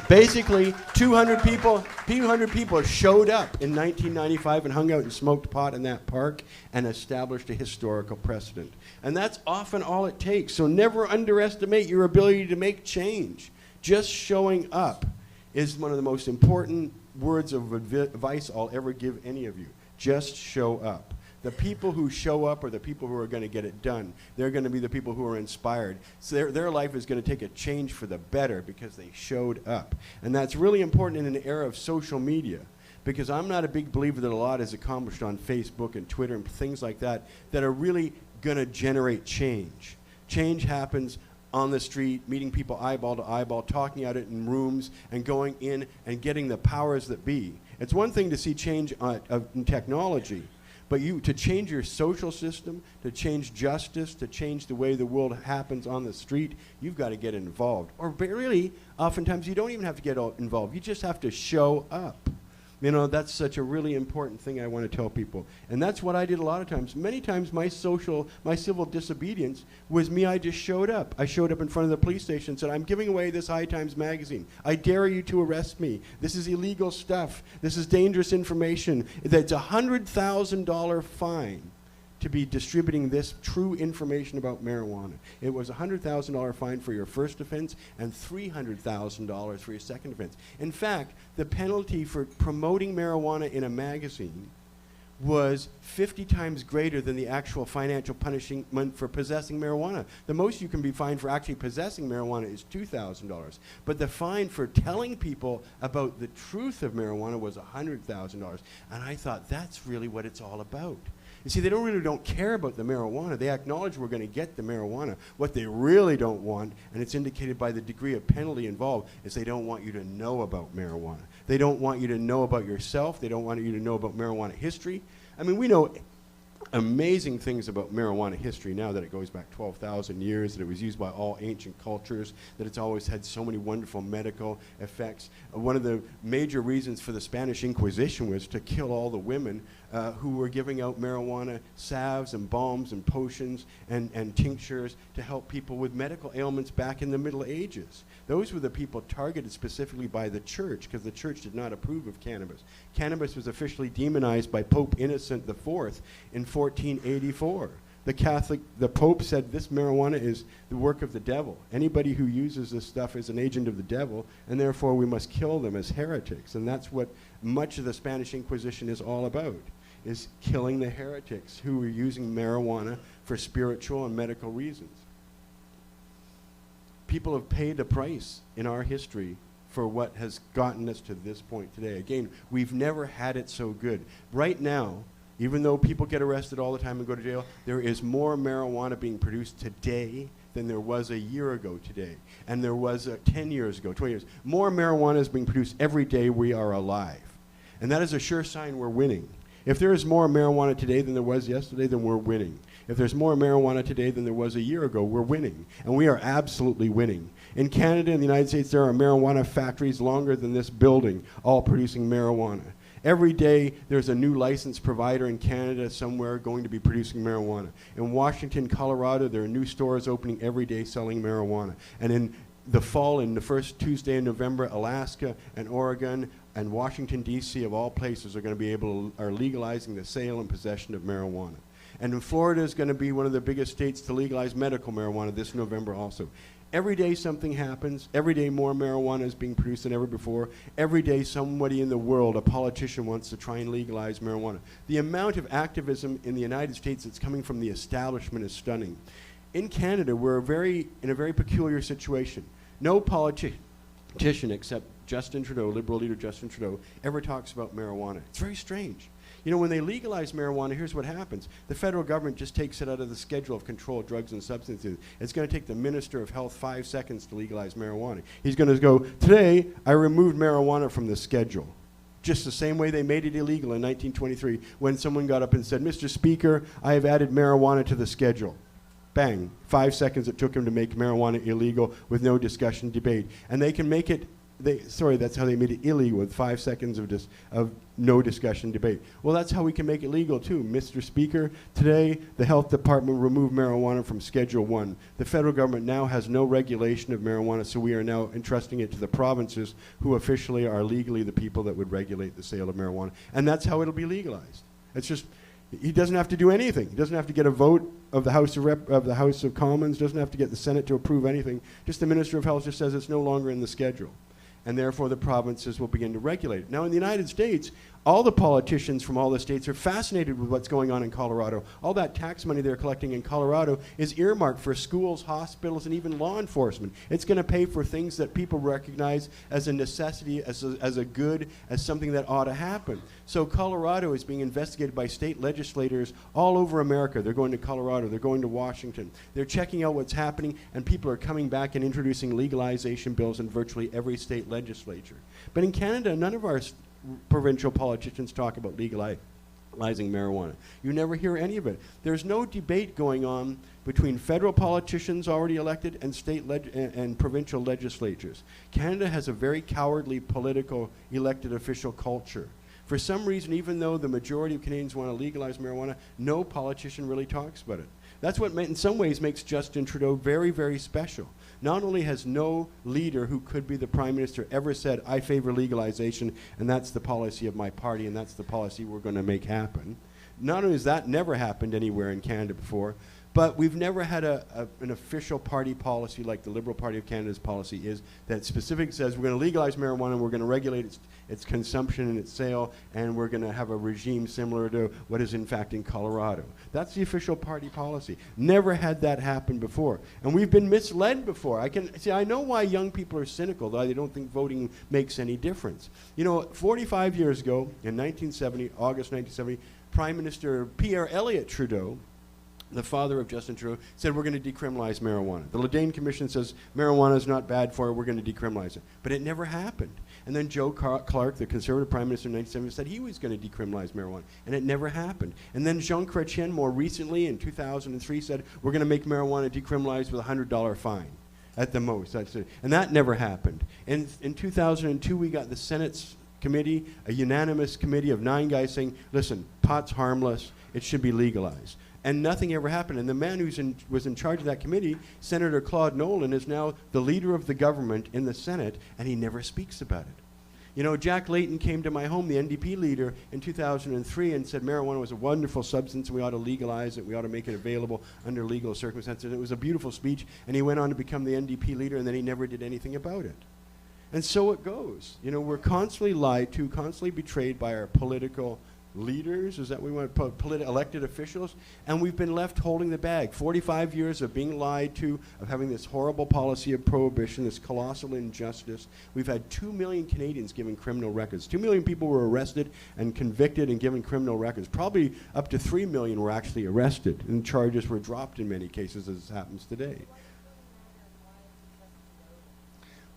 basically, 200 people showed up in 1995 and hung out and smoked pot in that park and established a historical precedent. And that's often all it takes. So never underestimate your ability to make change. Just showing up is one of the most important words of advice I'll ever give any of you. Just show up. The people who show up are the people who are going to get it done. They're going to be the people who are inspired. So their life is going to take a change for the better because they showed up. And that's really important in an era of social media, because I'm not a big believer that a lot is accomplished on Facebook and Twitter and things like that that are really going to generate change. Change happens on the street, meeting people eyeball to eyeball, talking at it in rooms, and going in and getting the powers that be. It's one thing to see change in technology, but to change your social system, to change justice, to change the way the world happens on the street, you've got to get involved. Or really, oftentimes you don't even have to get involved. You just have to show up. You know, that's such a really important thing I want to tell people. And that's what I did a lot of times. Many times my civil disobedience was me, I just showed up. I showed up in front of the police station and said, I'm giving away this High Times magazine. I dare you to arrest me. This is illegal stuff. This is dangerous information. That's a $100,000 fine to be distributing this true information about marijuana. It was a $100,000 fine for your first offense and $300,000 for your second offense. In fact, the penalty for promoting marijuana in a magazine was 50 times greater than the actual financial punishment for possessing marijuana. The most you can be fined for actually possessing marijuana is $2,000. But the fine for telling people about the truth of marijuana was $100,000. And I thought, that's really what it's all about. You see, they really don't care about the marijuana. They acknowledge we're going to get the marijuana. What they really don't want, and it's indicated by the degree of penalty involved, is they don't want you to know about marijuana. They don't want you to know about yourself. They don't want you to know about marijuana history. I mean, we know amazing things about marijuana history now, that it goes back 12,000 years, that it was used by all ancient cultures, that it's always had so many wonderful medical effects. One of the major reasons for the Spanish Inquisition was to kill all the women who were giving out marijuana salves and balms and potions and tinctures to help people with medical ailments back in the Middle Ages. Those were the people targeted specifically by the church, because the church did not approve of cannabis. Cannabis was officially demonized by Pope Innocent IV in 1484. The Pope said this marijuana is the work of the devil. Anybody who uses this stuff is an agent of the devil, and therefore we must kill them as heretics. And that's what much of the Spanish Inquisition is all about, is killing the heretics who were using marijuana for spiritual and medical reasons. people have paid a price in our history for what has gotten us to this point today. Again, we've never had it so good. Right now, even though people get arrested all the time and go to jail, there is more marijuana being produced today than there was a year ago today. And there was 10 years ago, 20 years. More marijuana is being produced every day we are alive. And that is a sure sign we're winning. If there is more marijuana today than there was yesterday, then we're winning. If there's more marijuana today than there was a year ago, we're winning. And we are absolutely winning. In Canada and the United States, there are marijuana factories longer than this building, all producing marijuana. Every day, there's a new licensed provider in Canada somewhere going to be producing marijuana. In Washington, Colorado, there are new stores opening every day selling marijuana. And in the fall, in the first Tuesday in November, Alaska and Oregon and Washington, D.C., of all places, are legalizing the sale and possession of marijuana. And in Florida is going to be one of the biggest states to legalize medical marijuana this November also. Every day something happens. Every day more marijuana is being produced than ever before. Every day somebody in the world, a politician, wants to try and legalize marijuana. The amount of activism in the United States that's coming from the establishment is stunning. In Canada, we're in a very peculiar situation. No politician except Justin Trudeau, Liberal leader Justin Trudeau, ever talks about marijuana. It's very strange. You know, when they legalize marijuana, here's what happens. The federal government just takes it out of the schedule of controlled drugs and substances. It's going to take the Minister of Health 5 seconds to legalize marijuana. He's going to go, today, I removed marijuana from the schedule. Just the same way they made it illegal in 1923 when someone got up and said, Mr. Speaker, I have added marijuana to the schedule. Bang. 5 seconds it took him to make marijuana illegal with no discussion, debate. And they can make it, that's how they made it illegal with 5 seconds of no discussion, debate. Well, that's how we can make it legal too. Mr. Speaker, today the health department removed marijuana from Schedule 1. The federal government now has no regulation of marijuana, so we are now entrusting it to the provinces who officially are legally the people that would regulate the sale of marijuana. And that's how it'll be legalized. It's just, he doesn't have to do anything. He doesn't have to get a vote of the House of Commons, doesn't have to get the Senate to approve anything. Just the Minister of Health just says it's no longer in the schedule. And therefore the provinces will begin to regulate it. Now in the United States, all the politicians from all the states are fascinated with what's going on in Colorado. All that tax money they're collecting in Colorado is earmarked for schools, hospitals, and even law enforcement. It's going to pay for things that people recognize as a necessity, as a good, as something that ought to happen. So Colorado is being investigated by state legislators all over America. They're going to Colorado, they're going to Washington. They're checking out what's happening, and people are coming back and introducing legalization bills in virtually every state legislature. But in Canada, none of our provincial politicians talk about legalizing marijuana. You never hear any of it. There's no debate going on between federal politicians already elected and state and provincial legislatures. Canada has a very cowardly political elected official culture. For some reason, even though the majority of Canadians want to legalize marijuana, no politician really talks about it. That's what in some ways makes Justin Trudeau very, very special. Not only has no leader who could be the Prime Minister ever said, I favor legalization, and that's the policy of my party, and that's the policy we're going to make happen. Not only has that never happened anywhere in Canada before, but we've never had an official party policy like the Liberal Party of Canada's policy is that specifically says we're going to legalize marijuana, and we're going to regulate its consumption and its sale, and we're going to have a regime similar to what is in fact in Colorado. That's the official party policy. Never had that happen before. And we've been misled before. I know why young people are cynical, though they don't think voting makes any difference. You know, 45 years ago, in 1970, August 1970, Prime Minister Pierre Elliott Trudeau, the father of Justin Trudeau, said we're going to decriminalize marijuana. The Ledane Commission says marijuana is not bad for it, we're going to decriminalize it. But it never happened. And then Joe Clark, the Conservative Prime Minister in 1970, said he was going to decriminalize marijuana. And it never happened. And then Jean Chrétien, more recently in 2003, said we're going to make marijuana decriminalized with a $100 fine at the most. That's it. And that never happened. And in 2002, we got the Senate's committee, a unanimous committee of 9 guys saying, listen, pot's harmless, it should be legalized. And nothing ever happened. And the man who was in charge of that committee, Senator Claude Nolan, is now the leader of the government in the Senate, and he never speaks about it. You know, Jack Layton came to my home, the NDP leader, in 2003 and said marijuana was a wonderful substance, we ought to legalize it, we ought to make it available under legal circumstances. It was a beautiful speech, and he went on to become the NDP leader, and then he never did anything about it. And so it goes. You know, we're constantly lied to, constantly betrayed by our political leaders, is that we want elected officials, and we've been left holding the bag. 45 years of being lied to, of having this horrible policy of prohibition, this colossal injustice. We've had 2 million Canadians given criminal records. 2 million people were arrested and convicted and given criminal records. Probably up to 3 million were actually arrested, and charges were dropped in many cases, as happens today.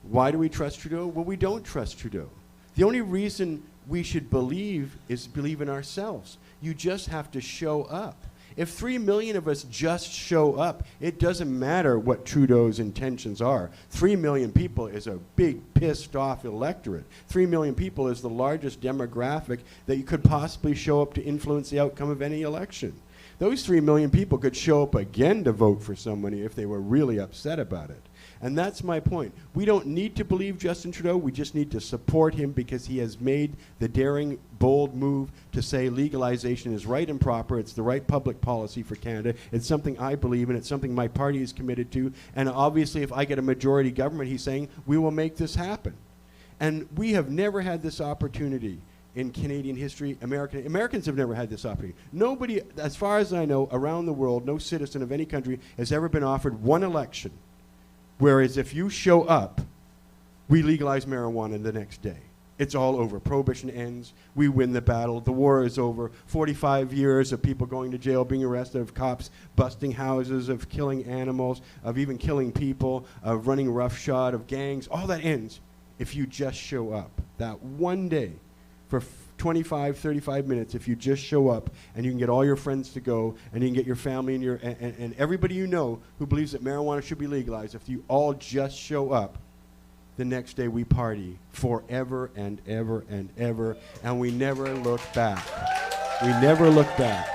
Why do we trust Trudeau? Well, we don't trust Trudeau. The only reason we should believe is believe in ourselves. You just have to show up. If 3 million of us just show up, it doesn't matter what Trudeau's intentions are. 3 million people is a big pissed off electorate. 3 million people is the largest demographic that you could possibly show up to influence the outcome of any election. Those 3 million people could show up again to vote for somebody if they were really upset about it. And that's my point. We don't need to believe Justin Trudeau. We just need to support him because he has made the daring, bold move to say legalization is right and proper. It's the right public policy for Canada. It's something I believe in. It's something my party is committed to. And obviously, if I get a majority government, he's saying, we will make this happen. And we have never had this opportunity in Canadian history. Americans have never had this opportunity. Nobody, as far as I know, around the world, no citizen of any country has ever been offered one election. Whereas if you show up, we legalize marijuana the next day. It's all over. Prohibition ends. We win the battle. The war is over. 45 years of people going to jail, being arrested, of cops busting houses, of killing animals, of even killing people, of running roughshod, of gangs. All that ends if you just show up. That one day for 25, 35 minutes, if you just show up and you can get all your friends to go and you can get your family and, and everybody you know who believes that marijuana should be legalized, if you all just show up, the next day we party forever and ever and ever, and we never look back. We never look back.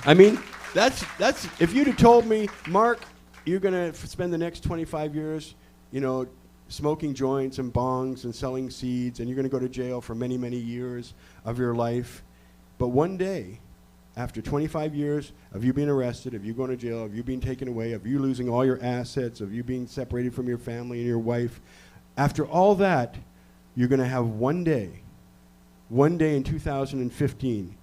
I mean, that's if you'd have told me, Mark, you're going to spend the next 25 years, you know, smoking joints and bongs and selling seeds, and you're going to go to jail for many, many years of your life. But one day, after 25 years of you being arrested, of you going to jail, of you being taken away, of you losing all your assets, of you being separated from your family and your wife, after all that, you're going to have one day in 2015,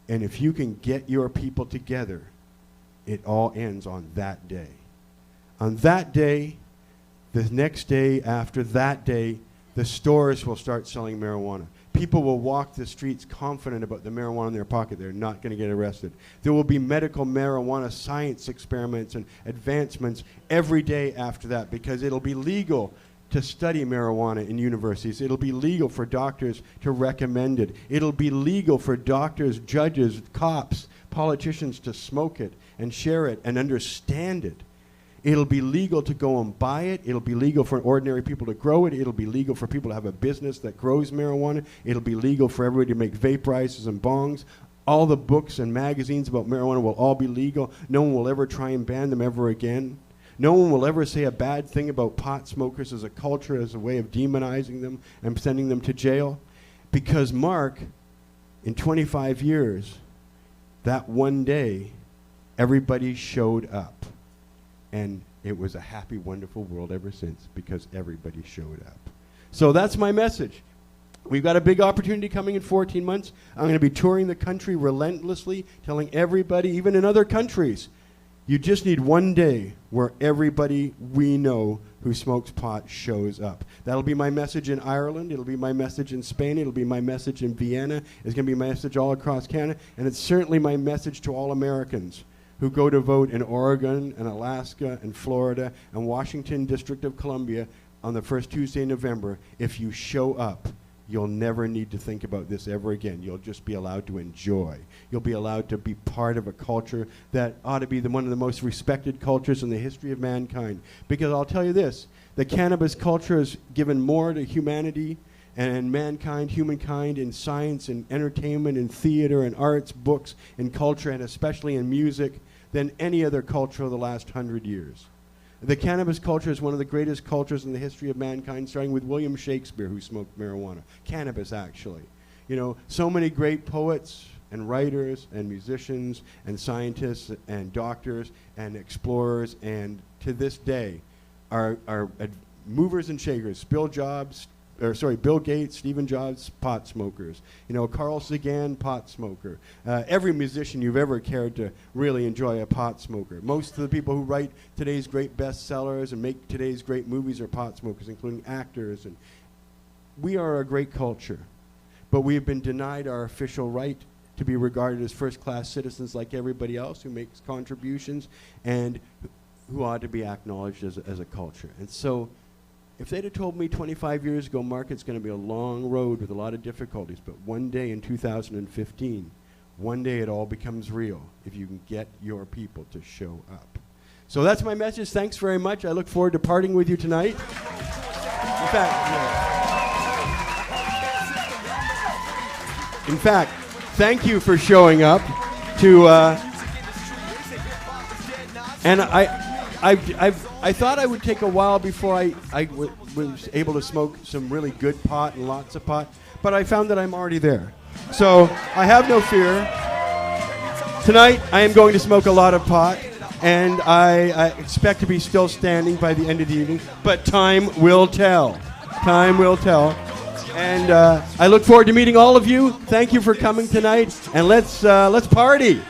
and if you can get your people together, it all ends on that day. On that day, the next day after that day, the stores will start selling marijuana. People will walk the streets confident about the marijuana in their pocket. They're not going to get arrested. There will be medical marijuana science experiments and advancements every day after that because it'll be legal to study marijuana in universities. It'll be legal for doctors to recommend it. It'll be legal for doctors, judges, cops, politicians to smoke it and share it and understand it. It'll be legal to go and buy it. It'll be legal for ordinary people to grow it. It'll be legal for people to have a business that grows marijuana. It'll be legal for everybody to make vaporizers and bongs. All the books and magazines about marijuana will all be legal. No one will ever try and ban them ever again. No one will ever say a bad thing about pot smokers as a culture, as a way of demonizing them and sending them to jail. Because Mark, in 25 years, that one day, everybody showed up. And it was a happy, wonderful world ever since because everybody showed up. So that's my message. We've got a big opportunity coming in 14 months. I'm going to be touring the country relentlessly, telling everybody, even in other countries, you just need one day where everybody we know who smokes pot shows up. That'll be my message in Ireland. It'll be my message in Spain. It'll be my message in Vienna. It's going to be my message all across Canada. And it's certainly my message to all Americans who go to vote in Oregon and Alaska and Florida and Washington District of Columbia on the first Tuesday in November. If you show up, you'll never need to think about this ever again. You'll just be allowed to enjoy. You'll be allowed to be part of a culture that ought to be one of the most respected cultures in the history of mankind. Because I'll tell you this, the cannabis culture has given more to humanity and mankind, humankind, in science and entertainment and theater and arts, books and culture, and especially in music, than any other culture of the last 100 years. The cannabis culture is one of the greatest cultures in the history of mankind, starting with William Shakespeare, who smoked marijuana. Cannabis, actually. You know, so many great poets and writers and musicians and scientists and doctors and explorers, and to this day are movers and shakers, Bill Jobs, Bill Gates, Stephen Jobs, pot smokers. You know, Carl Sagan, pot smoker. Every musician you've ever cared to really enjoy a pot smoker. Most of the people who write today's great bestsellers and make today's great movies are pot smokers, including actors. And we are a great culture, but we have been denied our official right to be regarded as first-class citizens like everybody else who makes contributions and who ought to be acknowledged as a culture. And so if they'd have told me 25 years ago, Mark, it's going to be a long road with a lot of difficulties, but one day in 2015, one day it all becomes real if you can get your people to show up. So that's my message. Thanks very much. I look forward to partying with you tonight. In fact, thank you for showing up to, and I thought I would take a while before I was able to smoke some really good pot and lots of pot, but I found that I'm already there. So I have no fear. Tonight I am going to smoke a lot of pot, and I expect to be still standing by the end of the evening, but time will tell. Time will tell. And I look forward to meeting all of you. Thank you for coming tonight, and let's party.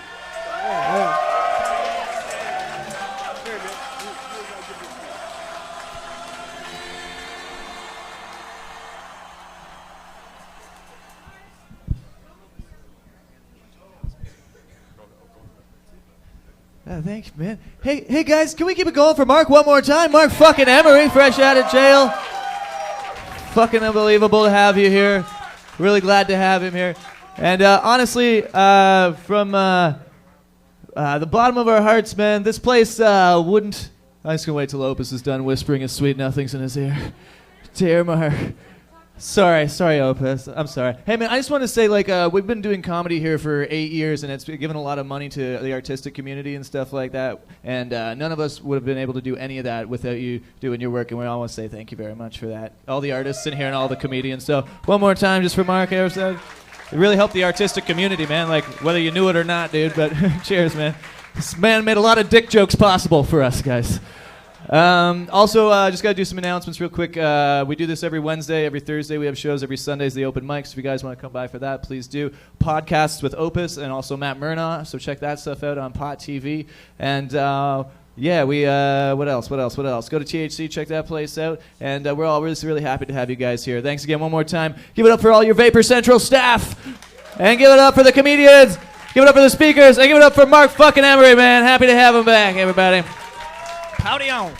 Thanks, man. Hey, guys, can we keep it going for Marc one more time? Marc fucking Emery, fresh out of jail. Fucking unbelievable to have you here. Really glad to have him here. And honestly, from the bottom of our hearts, man, this place wouldn't... I'm just going to wait till Opus is done whispering his sweet nothings in his ear. Dear Marc. Sorry, Opus. I'm sorry. Hey, man, I just want to say, like, we've been doing comedy here for 8 years, and it's given a lot of money to the artistic community and stuff like that. And none of us would have been able to do any of that without you doing your work, and we all want to say thank you very much for that. All the artists in here and all the comedians. So one more time, just for Marc Emery. It really helped the artistic community, man, like, whether you knew it or not, dude. But cheers, man. This man made a lot of dick jokes possible for us, guys. Also, just got to do some announcements real quick. We do this every Wednesday, every Thursday. We have shows every Sunday is the open mics. If you guys want to come by for that, please do. Podcasts with Opus and also Matt Murnaugh. So check that stuff out on Pot TV. And yeah, we what else? Go to THC, check that place out. And we're all really happy to have you guys here. Thanks again one more time. Give it up for all your Vapor Central staff. And give it up for the comedians. Give it up for the speakers. And give it up for Marc fucking Emery, man. Happy to have him back, everybody. Howdy on.